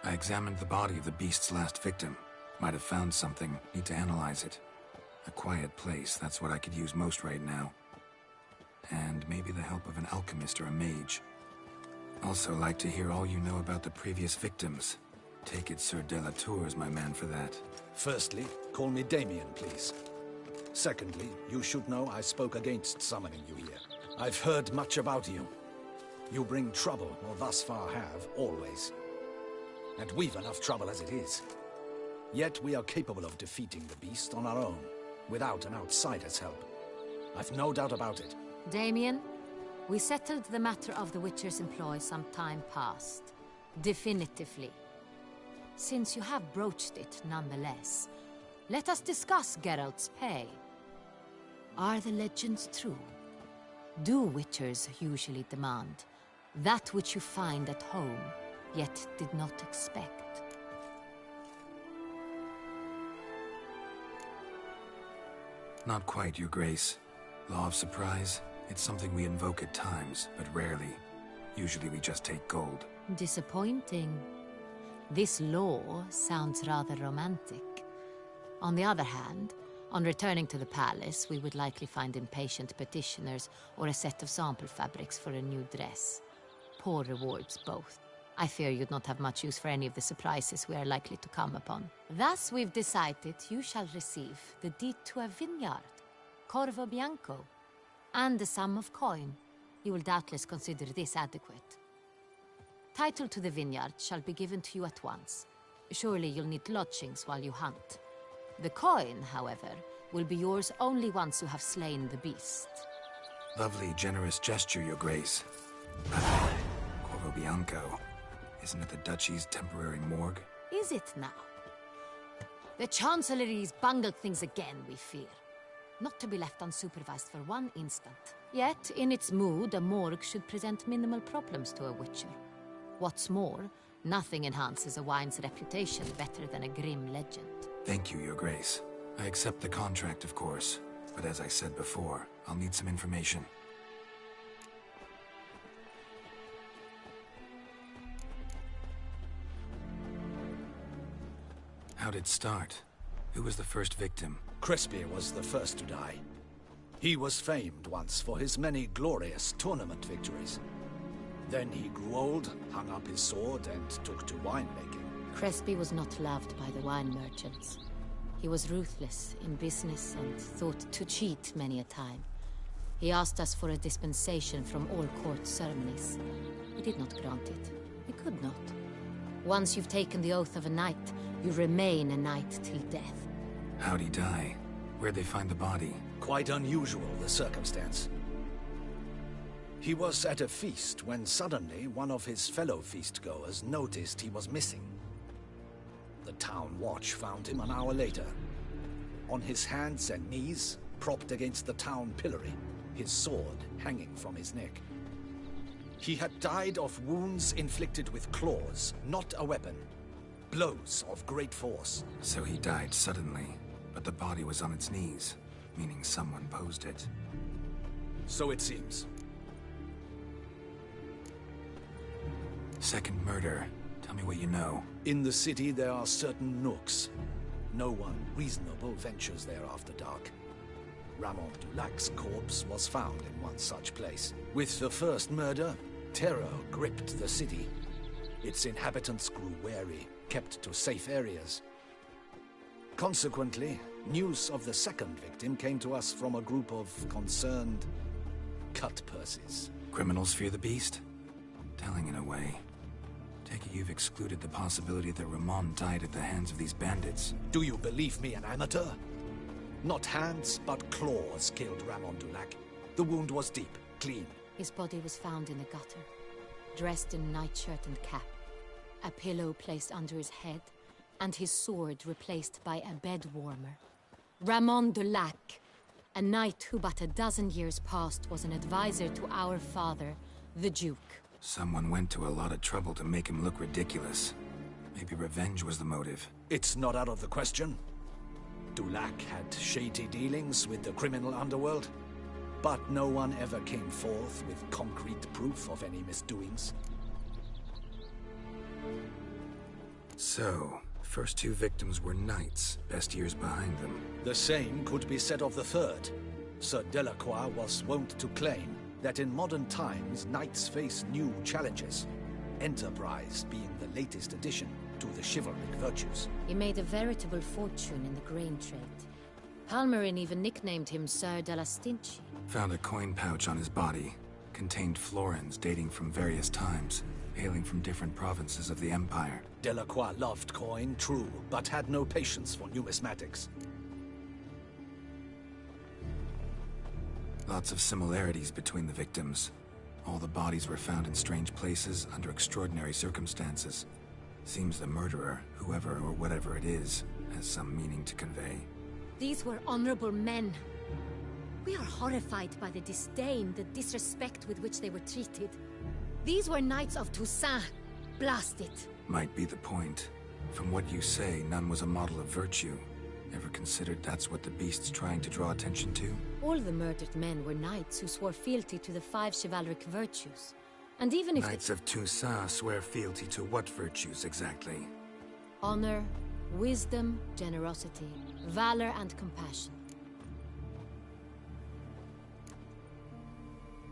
[SPEAKER 17] I examined the body of the beast's last victim. Might have found something. Need to analyze it. A quiet place, that's what I could use most right now. And maybe the help of an alchemist or a mage. Also like to hear all you know about the previous victims. Take it Sir de la Tour is my man for that.
[SPEAKER 14] Firstly, call me Damien, please. Secondly, you should know I spoke against summoning you here. I've heard much about you. You bring trouble, or thus far have, always. And we've enough trouble as it is. Yet we are capable of defeating the beast on our own. without an outsider's help. I've no doubt about it.
[SPEAKER 19] Damien, we settled the matter of the Witcher's employ some time past. Definitively. Since you have broached it nonetheless, let us discuss Geralt's pay. Are the legends true? Do Witchers usually demand that which you find at home, yet did not expect?
[SPEAKER 17] Not quite, Your Grace. Law of surprise, it's something we invoke at times, but rarely. Usually we just take gold.
[SPEAKER 19] Disappointing. This law sounds rather romantic. On the other hand, on returning to the palace, we would likely find impatient petitioners or a set of sample fabrics for a new dress. Poor rewards both. I fear you'd not have much use for any of the surprises we are likely to come upon. Thus, we've decided you shall receive the deed to a vineyard, Corvo Bianco, and a sum of coin. You will doubtless consider this adequate. Title to the vineyard shall be given to you at once. Surely you'll need lodgings while you hunt. The coin, however, will be yours only once you have slain the beast.
[SPEAKER 17] Lovely, generous gesture, Your Grace. Corvo Bianco. Isn't it the Duchy's temporary morgue?
[SPEAKER 19] Is it now? The Chancellery's bungled things again, we fear. Not to be left unsupervised for one instant. Yet, in its mood, a morgue should present minimal problems to a Witcher. What's more, nothing enhances a wine's reputation better than a grim legend.
[SPEAKER 17] Thank you, Your Grace. I accept the contract, of course. But as I said before, I'll need some information. How'd it start? Who was the first victim?
[SPEAKER 14] Crespi was the first to die. He was famed once for his many glorious tournament victories. Then he grew old, hung up his sword, and took to winemaking.
[SPEAKER 19] Crespi was not loved by the wine merchants. He was ruthless in business and thought to cheat many a time. He asked us for a dispensation from all court ceremonies. We did not grant it. We could not. Once you've taken the oath of a knight, you remain a knight till death.
[SPEAKER 17] How'd he die? Where'd they find the body?
[SPEAKER 14] Quite unusual, the circumstance. He was at a feast when suddenly one of his fellow feastgoers noticed he was missing. The town watch found him an hour later. On his hands and knees, propped against the town pillory, his sword hanging from his neck. He had died of wounds inflicted with claws, not a weapon. Blows of great force.
[SPEAKER 17] So he died suddenly, but the body was on its knees, meaning someone posed it.
[SPEAKER 14] So it seems.
[SPEAKER 17] Second murder. Tell me what you know.
[SPEAKER 14] In the city there are certain nooks. No one reasonable ventures there after dark. Ramon Dulac's corpse was found in one such place. With the first murder, terror gripped the city. Its inhabitants grew wary, kept to safe areas. Consequently, news of the second victim came to us from a group of concerned cut-purses.
[SPEAKER 17] Criminals fear the beast? Telling in a way. Take it you've excluded the possibility that Ramon died at the hands of these bandits.
[SPEAKER 14] Do you believe me an amateur? Not hands, but claws killed Ramon Dulac. The wound was deep, clean.
[SPEAKER 19] His body was found in a gutter, dressed in nightshirt and cap, a pillow placed under his head, and his sword replaced by a bed warmer. Ramon Dulac, a knight who but a dozen years past was an advisor to our father, the Duke.
[SPEAKER 17] Someone went to a lot of trouble to make him look ridiculous. Maybe revenge was the motive.
[SPEAKER 14] It's not out of the question. Dulac had shady dealings with the criminal underworld, but no one ever came forth with concrete proof of any misdoings.
[SPEAKER 17] So, first two victims were knights, best years behind them.
[SPEAKER 14] The same could be said of the third. Sir Delacroix was wont to claim that in modern times, knights face new challenges, enterprise being the latest addition to the chivalric virtues.
[SPEAKER 19] He made a veritable fortune in the grain trade. Palmerin even nicknamed him Sir de la Stinchi.
[SPEAKER 17] Found a coin pouch on his body. Contained florins dating from various times, hailing from different provinces of the Empire.
[SPEAKER 14] Delacroix loved coin, true, but had no patience for numismatics.
[SPEAKER 17] Lots of similarities between the victims. All the bodies were found in strange places under extraordinary circumstances. Seems the murderer, whoever or whatever it is, has some meaning to convey.
[SPEAKER 19] These were honorable men. We are horrified by the disdain, the disrespect with which they were treated. These were Knights of Toussaint. Blast it.
[SPEAKER 17] Might be the point. From what you say, none was a model of virtue. Ever considered that's what the beast's trying to draw attention to?
[SPEAKER 19] All the murdered men were knights who swore fealty to the 5 chivalric virtues. And even if
[SPEAKER 17] Knights of Toussaint swear fealty to what virtues exactly?
[SPEAKER 19] honor, wisdom, generosity, valor, and compassion.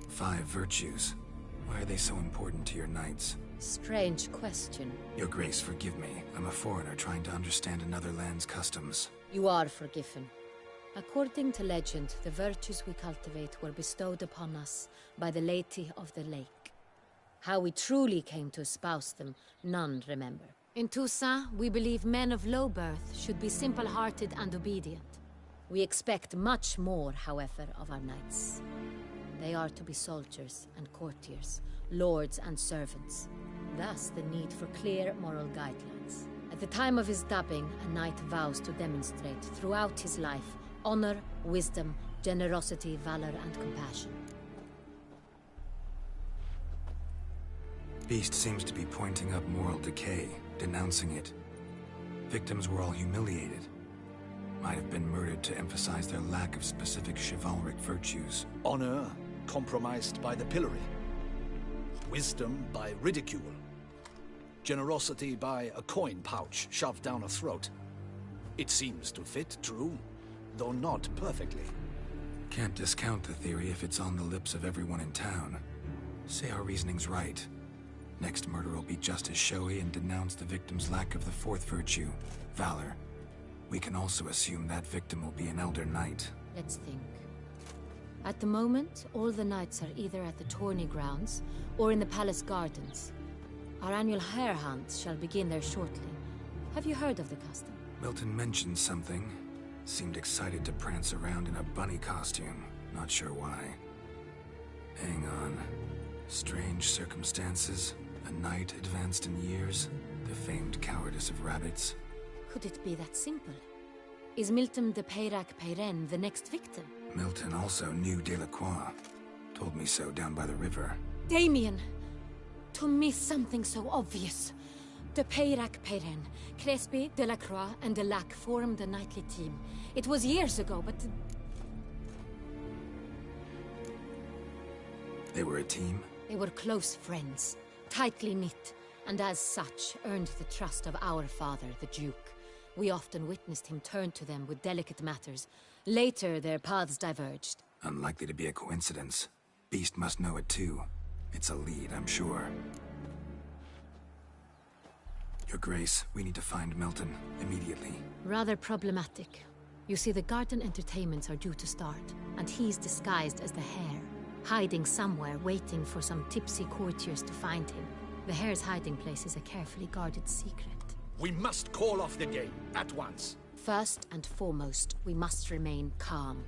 [SPEAKER 17] 5 virtues. Why are they so important to your knights?
[SPEAKER 19] Strange question.
[SPEAKER 17] Your Grace, forgive me. I'm a foreigner trying to understand another land's customs.
[SPEAKER 19] You are forgiven. According to legend, the virtues we cultivate were bestowed upon us by the Lady of the Lake. How we truly came to espouse them, none remember. In Toussaint, we believe men of low birth should be simple-hearted and obedient. We expect much more, however, of our knights. They are to be soldiers and courtiers, lords and servants. Thus, the need for clear moral guidelines. At the time of his dubbing, a knight vows to demonstrate throughout his life honor, wisdom, generosity, valor, and compassion.
[SPEAKER 17] Beast seems to be pointing up moral decay, denouncing it. Victims were all humiliated. Might have been murdered to emphasize their lack of specific chivalric virtues.
[SPEAKER 14] Honor compromised by the pillory. Wisdom by ridicule. Generosity by a coin pouch shoved down a throat. It seems to fit, true, though not perfectly.
[SPEAKER 17] Can't discount the theory if it's on the lips of everyone in town. Say our reasoning's right. Next murder will be just as showy and denounce the victim's lack of the 4th virtue, valor. We can also assume that victim will be an elder knight.
[SPEAKER 19] Let's think. At the moment, all the knights are either at the tourney grounds or in the palace gardens. Our annual hare hunt shall begin there shortly. Have you heard of the custom?
[SPEAKER 17] Milton mentioned something. Seemed excited to prance around in a bunny costume. Not sure why. Hang on. Strange circumstances. A knight advanced in years. The famed cowardice of rabbits.
[SPEAKER 19] Could it be that simple? Is Milton de Peyrac-Peyren the next victim?
[SPEAKER 17] Milton also knew Delacroix. Told me so down by the river.
[SPEAKER 19] Damien! To miss something so obvious. De Peyrac-Peyren, Crespi, Delacroix, and Delac formed a knightly team. It was years ago, but...
[SPEAKER 17] They were a team?
[SPEAKER 19] They were close friends, tightly knit, and as such earned the trust of our father, the Duke. We often witnessed him turn to them with delicate matters. Later, their paths diverged.
[SPEAKER 17] Unlikely to be a coincidence. Beast must know it too. It's a lead, I'm sure. Your Grace, we need to find Milton, immediately.
[SPEAKER 19] Rather problematic. You see, the garden entertainments are due to start, and he's disguised as the hare, hiding somewhere, waiting for some tipsy courtiers to find him. The hare's hiding place is a carefully guarded secret.
[SPEAKER 14] We must call off the game, at once.
[SPEAKER 19] First and foremost, we must remain calm.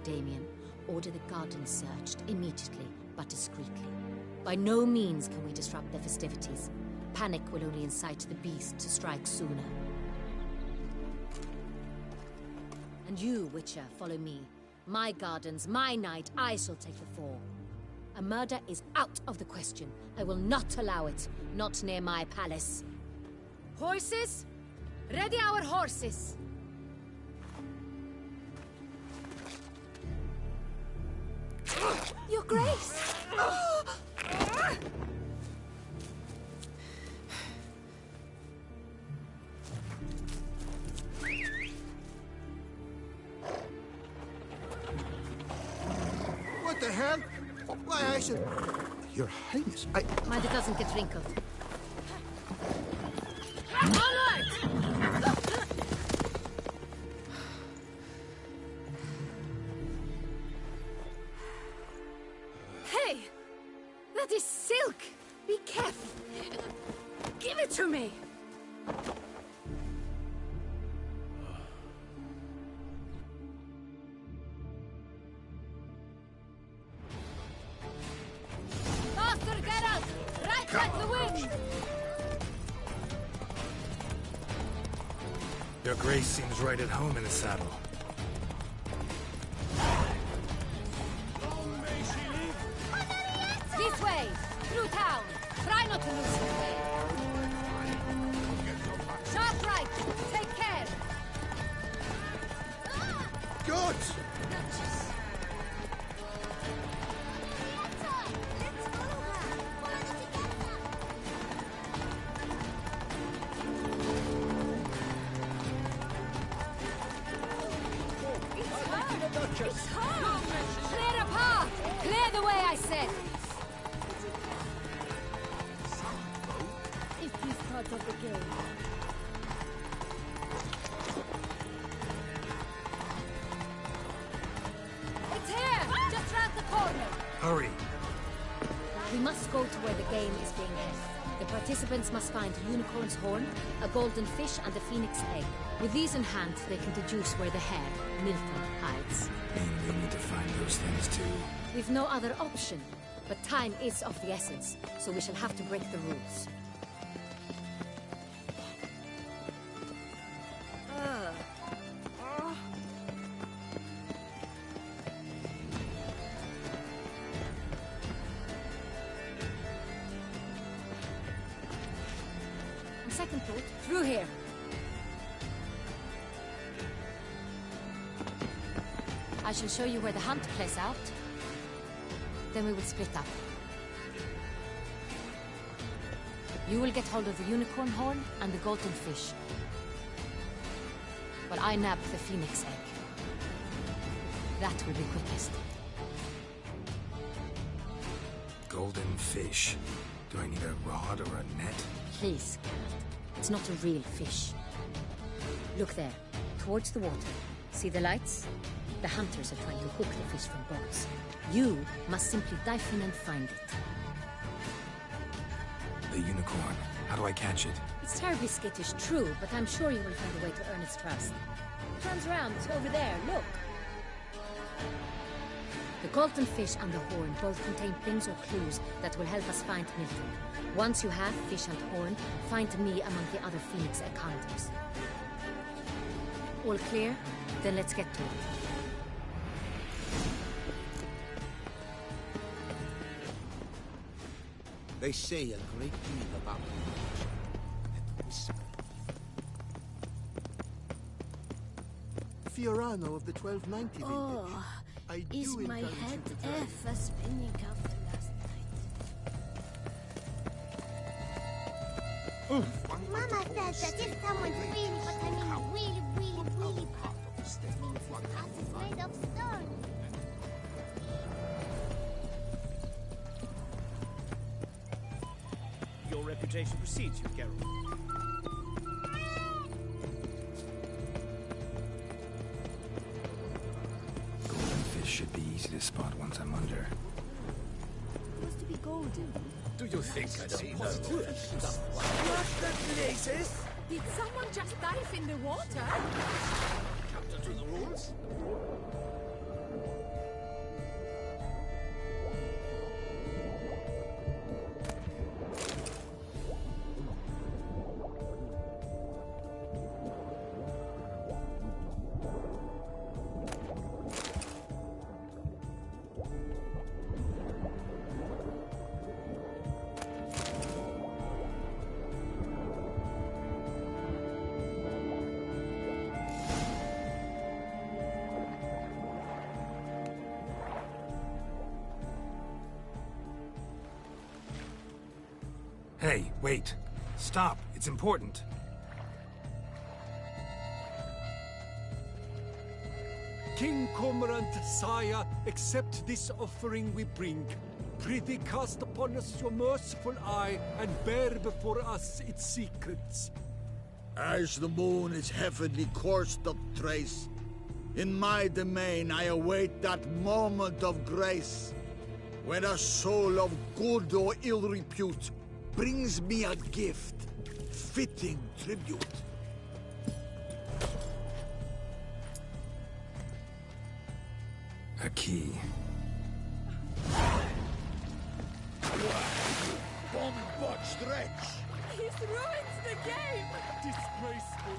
[SPEAKER 19] Damien, order the garden searched immediately, but discreetly. By no means can we disrupt the festivities. Panic will only incite the beast to strike sooner. And you, Witcher, follow me. My gardens, my night, I shall take the fall. A murder is out of the question. I will not allow it. Not near my palace. Horses? Ready our horses! Your Grace!
[SPEAKER 20] What the hell? Why, I should... Your Highness,
[SPEAKER 19] Mind it doesn't get wrinkled. Onward! Hey! That is silk! Be careful! Give it to me!
[SPEAKER 16] Like the wind!
[SPEAKER 1] Your Grace seems right at home in the saddle.
[SPEAKER 19] This way! Through town! Try not to lose your way! Sharp right! Take care!
[SPEAKER 20] Good!
[SPEAKER 19] It's hard! Clear a path! Clear the way, I said!
[SPEAKER 4] It is part of the game.
[SPEAKER 19] It's here! Just round the corner!
[SPEAKER 1] Hurry!
[SPEAKER 19] We must go to where the game is being held. The participants must find a unicorn's horn, a golden fish, and a phoenix egg. With these in hand, they can deduce where the hare, Milton, hides.
[SPEAKER 17] And we need to find those things too.
[SPEAKER 19] We've no other option. But time is of the essence, so we shall have to break the rules. On second thought, through here. I shall show you where the hunt plays out. Then we will split up. You will get hold of the unicorn horn and the golden fish. While I nab the phoenix egg. That will be quickest.
[SPEAKER 17] Golden fish. Do I need a rod or a net?
[SPEAKER 19] Please, Geralt. It's not a real fish. Look there, towards the water. See the lights? The hunters are trying to hook the fish from boats. You must simply dive in and find it.
[SPEAKER 17] The unicorn. How do I catch it?
[SPEAKER 19] It's terribly skittish, true, but I'm sure you will find a way to earn its trust. Turns around, over there, look. The golden fish and the horn both contain things or clues that will help us find Milton. Once you have fish and horn, find me among the other phoenix egg hunters. All clear? Then let's get to it.
[SPEAKER 20] They say a great deal about me. Whisper.
[SPEAKER 5] Fiorano of the 1290 vintage.
[SPEAKER 4] Oh,
[SPEAKER 5] I
[SPEAKER 4] is
[SPEAKER 5] do
[SPEAKER 4] my
[SPEAKER 5] encourage
[SPEAKER 4] head
[SPEAKER 5] you to try.
[SPEAKER 4] ever spinning after last night?
[SPEAKER 16] Mama says that if someone's really, but I mean really bad, means the house is made of stone.
[SPEAKER 15] Your reputation precedes you, Geralt.
[SPEAKER 17] Golden fish should be easy to spot once I'm under.
[SPEAKER 4] Supposed to be golden.
[SPEAKER 11] Do you think I don't know?
[SPEAKER 5] What the places?
[SPEAKER 21] Did someone just dive in the water?
[SPEAKER 11] Counter to the rules?
[SPEAKER 1] Hey, wait. Stop. It's important.
[SPEAKER 2] King Cormorant, sire, accept this offering we bring. Prithee cast upon us your merciful eye, and bear before us its secrets.
[SPEAKER 20] As the moon is heavenly coursed of trace, in my domain I await that moment of grace, when a soul of good or ill repute brings me a gift, fitting tribute.
[SPEAKER 17] A key.
[SPEAKER 20] botched wretch!
[SPEAKER 21] He's ruined the game!
[SPEAKER 9] Disgraceful.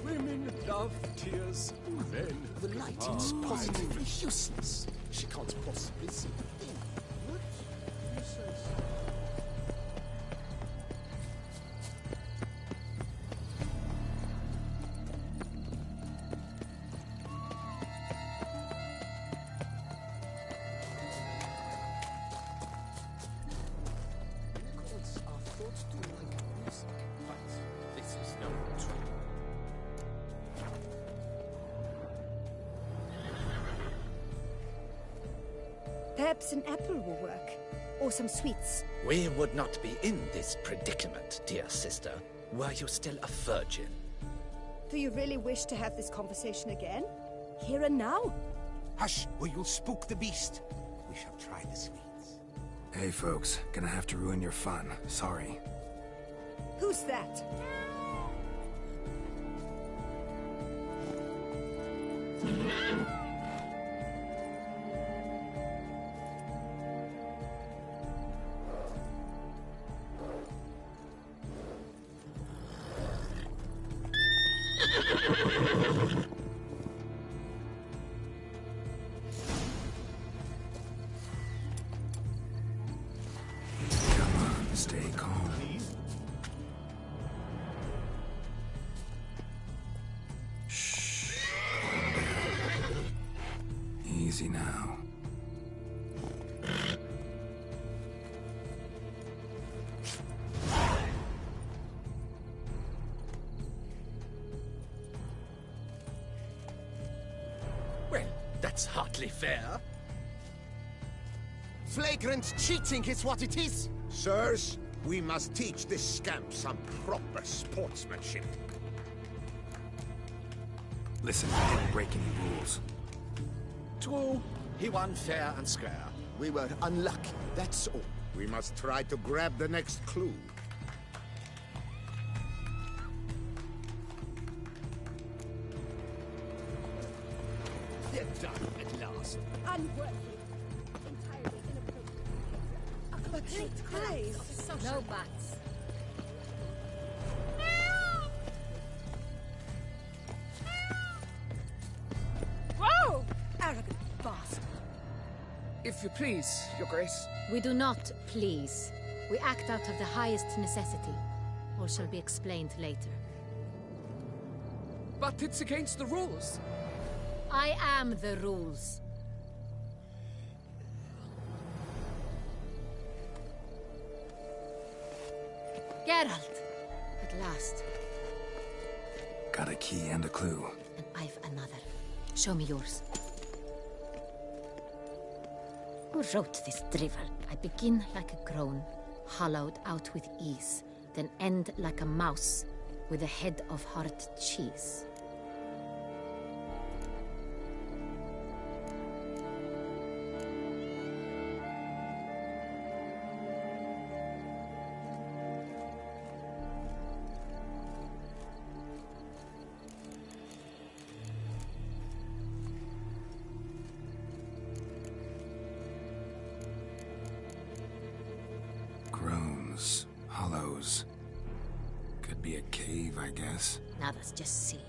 [SPEAKER 9] Women love tears. Men.
[SPEAKER 5] The lighting's positively useless. She can't possibly see a thing. What? Who says so? Unicorns are thought to like music, but this is no true.
[SPEAKER 7] Perhaps an apple will work. Or some sweets.
[SPEAKER 14] We would not be in this predicament, dear sister, were you still a virgin.
[SPEAKER 7] Do you really wish to have this conversation again? Here and now?
[SPEAKER 18] Hush, or you'll spook the beast. We shall try the sweets.
[SPEAKER 17] Hey folks, gonna have to ruin your fun. Sorry.
[SPEAKER 7] Who's that?
[SPEAKER 17] Come on, stay calm. Shh. Calm down. Easy now.
[SPEAKER 14] Well, that's hardly fair.
[SPEAKER 18] Flagrant cheating is what it is!
[SPEAKER 20] Sirs, we must teach this scamp some proper sportsmanship.
[SPEAKER 17] Listen, I didn't break any rules.
[SPEAKER 14] True, he won fair and square.
[SPEAKER 5] We were unlucky, that's all.
[SPEAKER 20] We must try to grab the next clue.
[SPEAKER 11] They're done at last.
[SPEAKER 7] Unworthy. Entirely inappropriate. A complete craze.
[SPEAKER 19] No buts.
[SPEAKER 7] Whoa! Arrogant bastard.
[SPEAKER 12] If you please, Your Grace.
[SPEAKER 19] We do not please. We act out of the highest necessity. All shall be explained later.
[SPEAKER 12] But it's against the rules.
[SPEAKER 19] I am the rules. Geralt! At last.
[SPEAKER 17] Got a key and a clue.
[SPEAKER 19] And I've another. Show me yours. Who wrote this drivel? I begin like a groan, hollowed out with ease, then end like a mouse with a head of hard cheese.
[SPEAKER 17] Groans, hollows. Could be a cave, I guess.
[SPEAKER 19] Now that's just silly.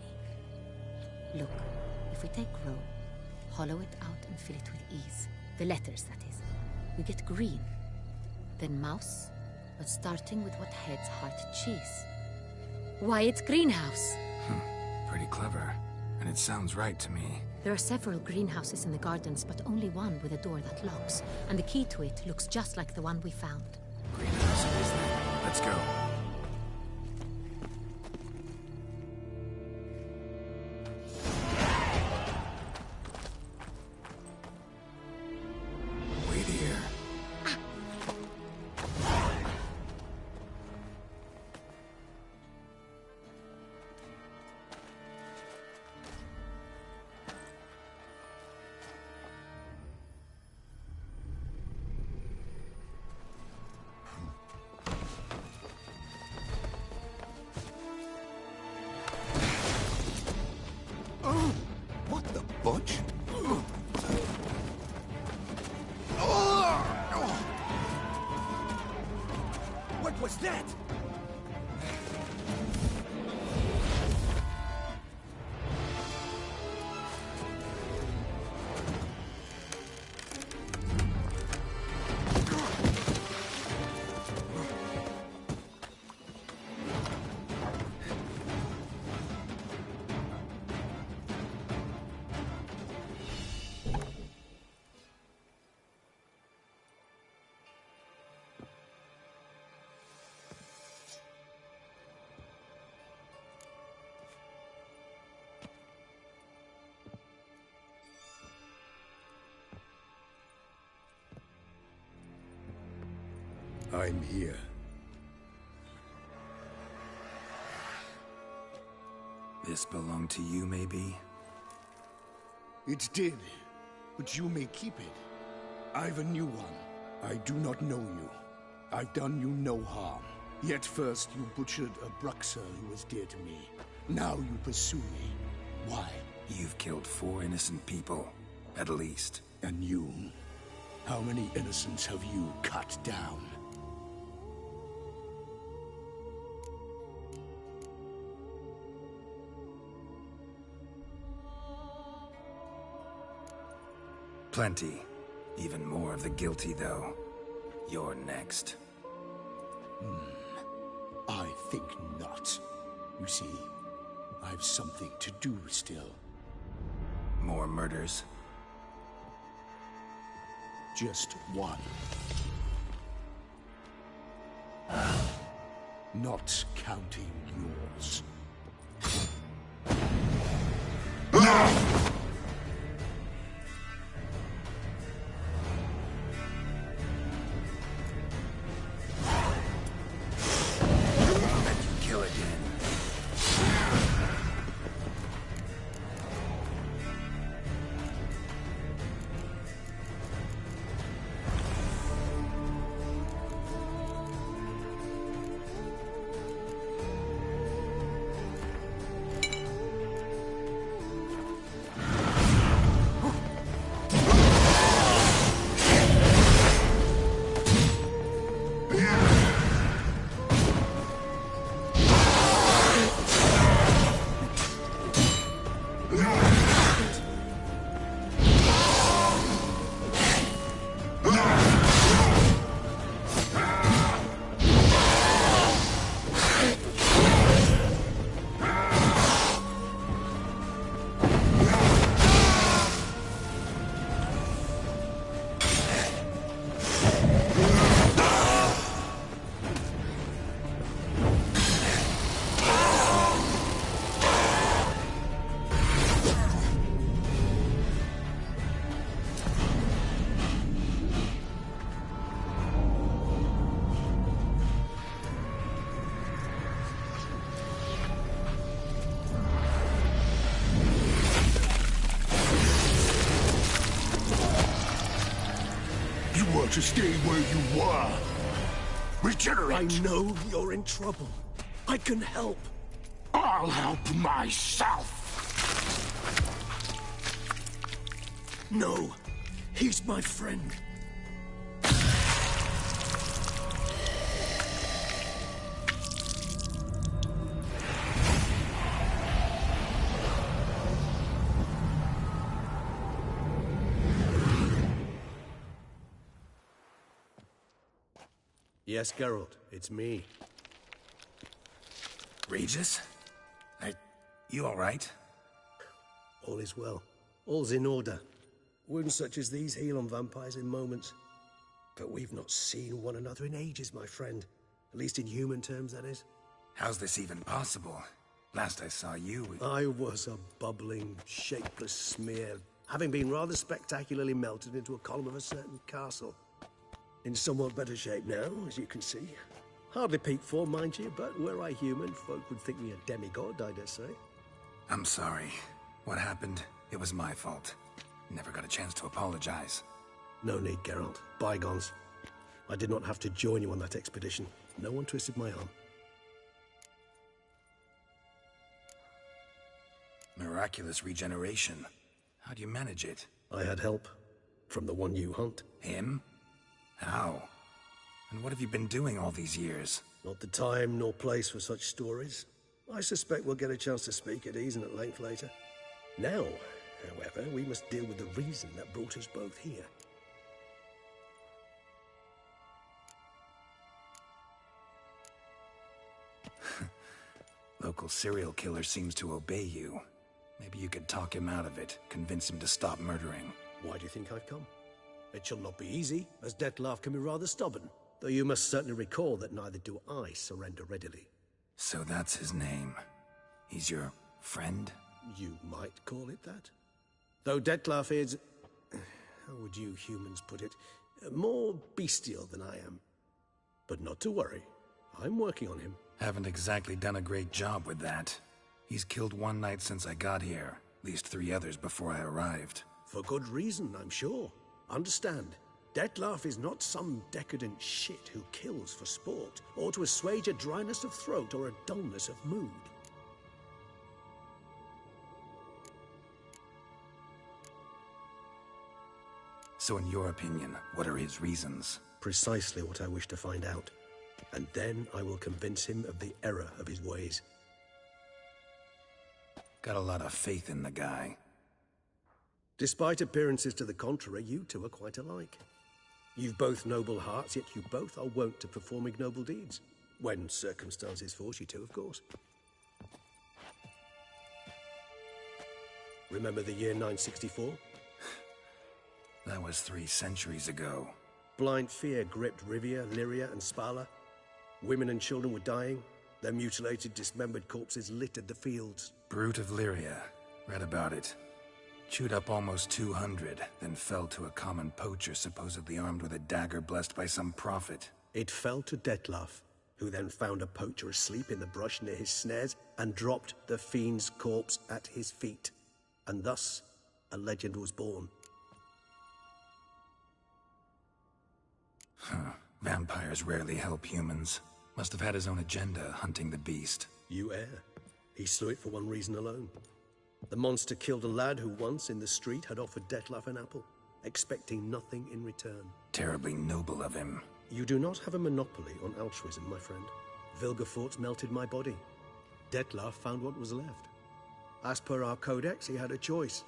[SPEAKER 19] Look, if we take Rome, hollow it out and fill it with ease, the letters, that is, we get green. Then mouse, but starting with what heads heart cheese. Why, it's greenhouse!
[SPEAKER 17] Pretty clever. And it sounds right to me.
[SPEAKER 19] There are several greenhouses in the gardens, but only one with a door that locks, and the key to it looks just like the one we found.
[SPEAKER 17] Greenhouse it is then. Let's go. Wait here.
[SPEAKER 2] was that?
[SPEAKER 11] I'm here.
[SPEAKER 17] This belonged to you, maybe?
[SPEAKER 11] It did, but you may keep it. I've a new one. I do not know you. I've done you no harm. Yet first you butchered a Bruxer who was dear to me. Now you pursue me. Why?
[SPEAKER 17] You've killed 4 innocent people, at least.
[SPEAKER 11] And you? How many innocents have you cut down?
[SPEAKER 17] Plenty. Even more of the guilty, though. You're next.
[SPEAKER 11] I think not. You see, I've something to do still.
[SPEAKER 17] More murders?
[SPEAKER 11] Just one. Not counting yours.
[SPEAKER 10] To stay where you were. Regenerate.
[SPEAKER 2] I know you're in trouble. I can help.
[SPEAKER 10] I'll help myself.
[SPEAKER 2] No, he's my friend.
[SPEAKER 18] Yes, Geralt, it's me.
[SPEAKER 17] Regis? You all right?
[SPEAKER 18] All is well. All's in order. Wounds such as these heal on vampires in moments. But we've not seen one another in ages, my friend. At least in human terms, that is.
[SPEAKER 17] How's this even possible? Last I saw you...
[SPEAKER 18] I was a bubbling, shapeless smear, having been rather spectacularly melted into a column of a certain castle. In somewhat better shape now, as you can see. Hardly peak form, mind you, but were I human, folk would think me a demigod, I dare say.
[SPEAKER 17] I'm sorry. What happened, it was my fault. Never got a chance to apologize.
[SPEAKER 18] No need, Geralt. Bygones. I did not have to join you on that expedition. No one twisted my arm.
[SPEAKER 17] Miraculous regeneration. How do you manage it?
[SPEAKER 18] I had help. From the one you hunt.
[SPEAKER 17] Him? How? And what have you been doing all these years?
[SPEAKER 18] Not the time nor place for such stories. I suspect we'll get a chance to speak at ease and at length later. Now, however, we must deal with the reason that brought us both here.
[SPEAKER 17] Local serial killer seems to obey you. Maybe you could talk him out of it, convince him to stop murdering.
[SPEAKER 18] Why do you think I've come? It shall not be easy, as Dettlaff can be rather stubborn. Though you must certainly recall that neither do I surrender readily.
[SPEAKER 17] So that's his name. He's your friend?
[SPEAKER 18] You might call it that. Though Dettlaff is... how would you humans put it? More bestial than I am. But not to worry. I'm working on him.
[SPEAKER 17] Haven't exactly done a great job with that. He's killed one night since I got here. At least 3 others before I arrived.
[SPEAKER 18] For good reason, I'm sure. Understand, Dettlaff is not some decadent shit who kills for sport, or to assuage a dryness of throat or a dullness of mood.
[SPEAKER 17] So in your opinion, what are his reasons?
[SPEAKER 18] Precisely what I wish to find out. And then I will convince him of the error of his ways.
[SPEAKER 17] Got a lot of faith in the guy.
[SPEAKER 18] Despite appearances to the contrary, you two are quite alike. You've both noble hearts, yet you both are wont to perform ignoble deeds. When circumstances force you to, of course. Remember the year 964?
[SPEAKER 17] That was 3 centuries ago.
[SPEAKER 18] Blind fear gripped Rivia, Lyria, and Spala. Women and children were dying. Their mutilated, dismembered corpses littered the fields.
[SPEAKER 17] Brute of Lyria. Read about it. Chewed up almost 200, then fell to a common poacher supposedly armed with a dagger blessed by some prophet.
[SPEAKER 18] It fell to Dettlaff, who then found a poacher asleep in the brush near his snares and dropped the fiend's corpse at his feet. And thus, a legend was born.
[SPEAKER 17] Huh. Vampires rarely help humans. Must have had his own agenda, hunting the beast.
[SPEAKER 18] You err. He slew it for one reason alone. The monster killed a lad who once, in the street, had offered Dettlaff an apple, expecting nothing in return.
[SPEAKER 17] Terribly noble of him.
[SPEAKER 18] You do not have a monopoly on altruism, my friend. Vilgefortz melted my body. Dettlaff found what was left. As per our codex, he had a choice.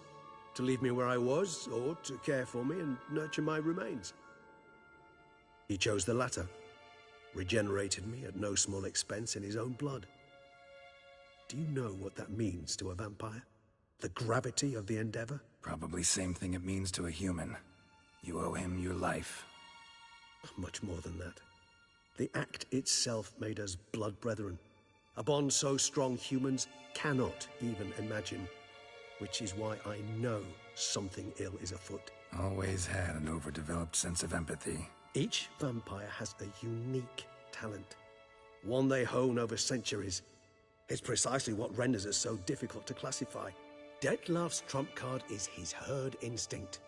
[SPEAKER 18] To leave me where I was, or to care for me and nurture my remains. He chose the latter. Regenerated me at no small expense in his own blood. Do you know what that means to a vampire? The gravity of the endeavor?
[SPEAKER 17] Probably same thing it means to a human. You owe him your life.
[SPEAKER 18] Much more than that. The act itself made us blood brethren. A bond so strong humans cannot even imagine. Which is why I know something ill is afoot.
[SPEAKER 17] Always had an overdeveloped sense of empathy.
[SPEAKER 18] Each vampire has a unique talent. One they hone over centuries. It's precisely what renders us so difficult to classify. Dettlaff's trump card is his herd instinct.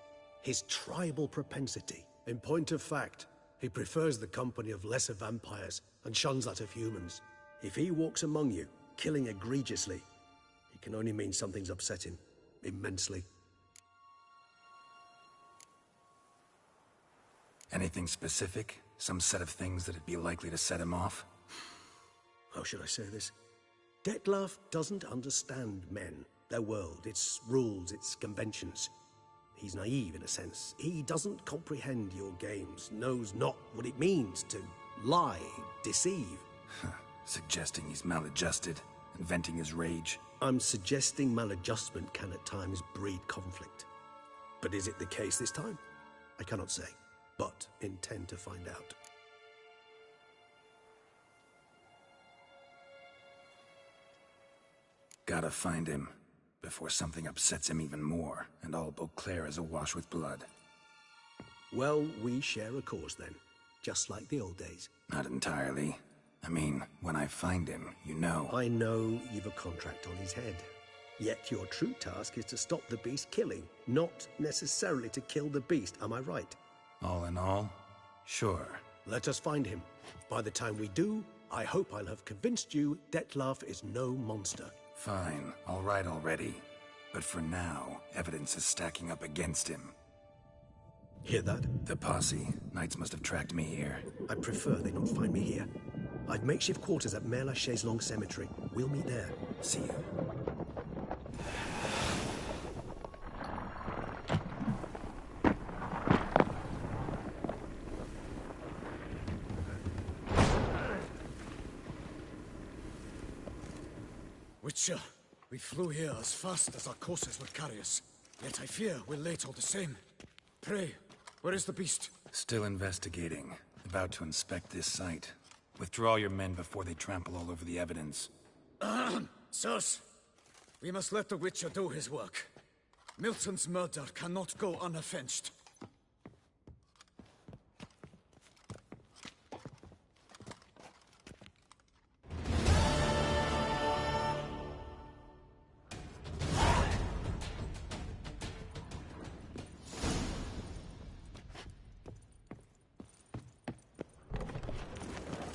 [SPEAKER 18] His tribal propensity. In point of fact, he prefers the company of lesser vampires and shuns that of humans. If he walks among you, killing egregiously, it can only mean something's upset him. Immensely.
[SPEAKER 17] Anything specific? Some set of things that'd be likely to set him off?
[SPEAKER 18] How should I say this? Dettlaff doesn't understand men, their world, its rules, its conventions. He's naive in a sense. He doesn't comprehend your games, knows not what it means to lie, deceive.
[SPEAKER 17] Suggesting he's maladjusted and venting his rage.
[SPEAKER 18] I'm suggesting maladjustment can at times breed conflict. But is it the case this time? I cannot say, but intend to find out.
[SPEAKER 17] Gotta find him, before something upsets him even more, and all Beauclair is awash with blood.
[SPEAKER 18] Well, we share a cause then, just like the old days.
[SPEAKER 17] Not entirely. I mean, when I find him, you know.
[SPEAKER 18] I know you've a contract on his head. Yet your true task is to stop the beast killing, not necessarily to kill the beast, am I right?
[SPEAKER 17] All in all, sure.
[SPEAKER 18] Let us find him. By the time we do, I hope I'll have convinced you Dettlaff is no monster.
[SPEAKER 17] Fine, all right already. But for now, evidence is stacking up against him.
[SPEAKER 18] Hear that?
[SPEAKER 17] The posse. Knights must have tracked me here.
[SPEAKER 18] I prefer they not find me here. I've makeshift quarters at Mère Lachaise Long Cemetery. We'll meet there.
[SPEAKER 17] See you.
[SPEAKER 8] Witcher, we flew here as fast as our courses would carry us. Yet I fear we're late all the same. Pray, where is the beast?
[SPEAKER 17] Still investigating. About to inspect this site. Withdraw your men before they trample all over the evidence.
[SPEAKER 8] Sirs, we must let the Witcher do his work. Milton's murder cannot go unavenged.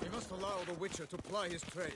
[SPEAKER 8] We must allow the Witcher to ply his trade.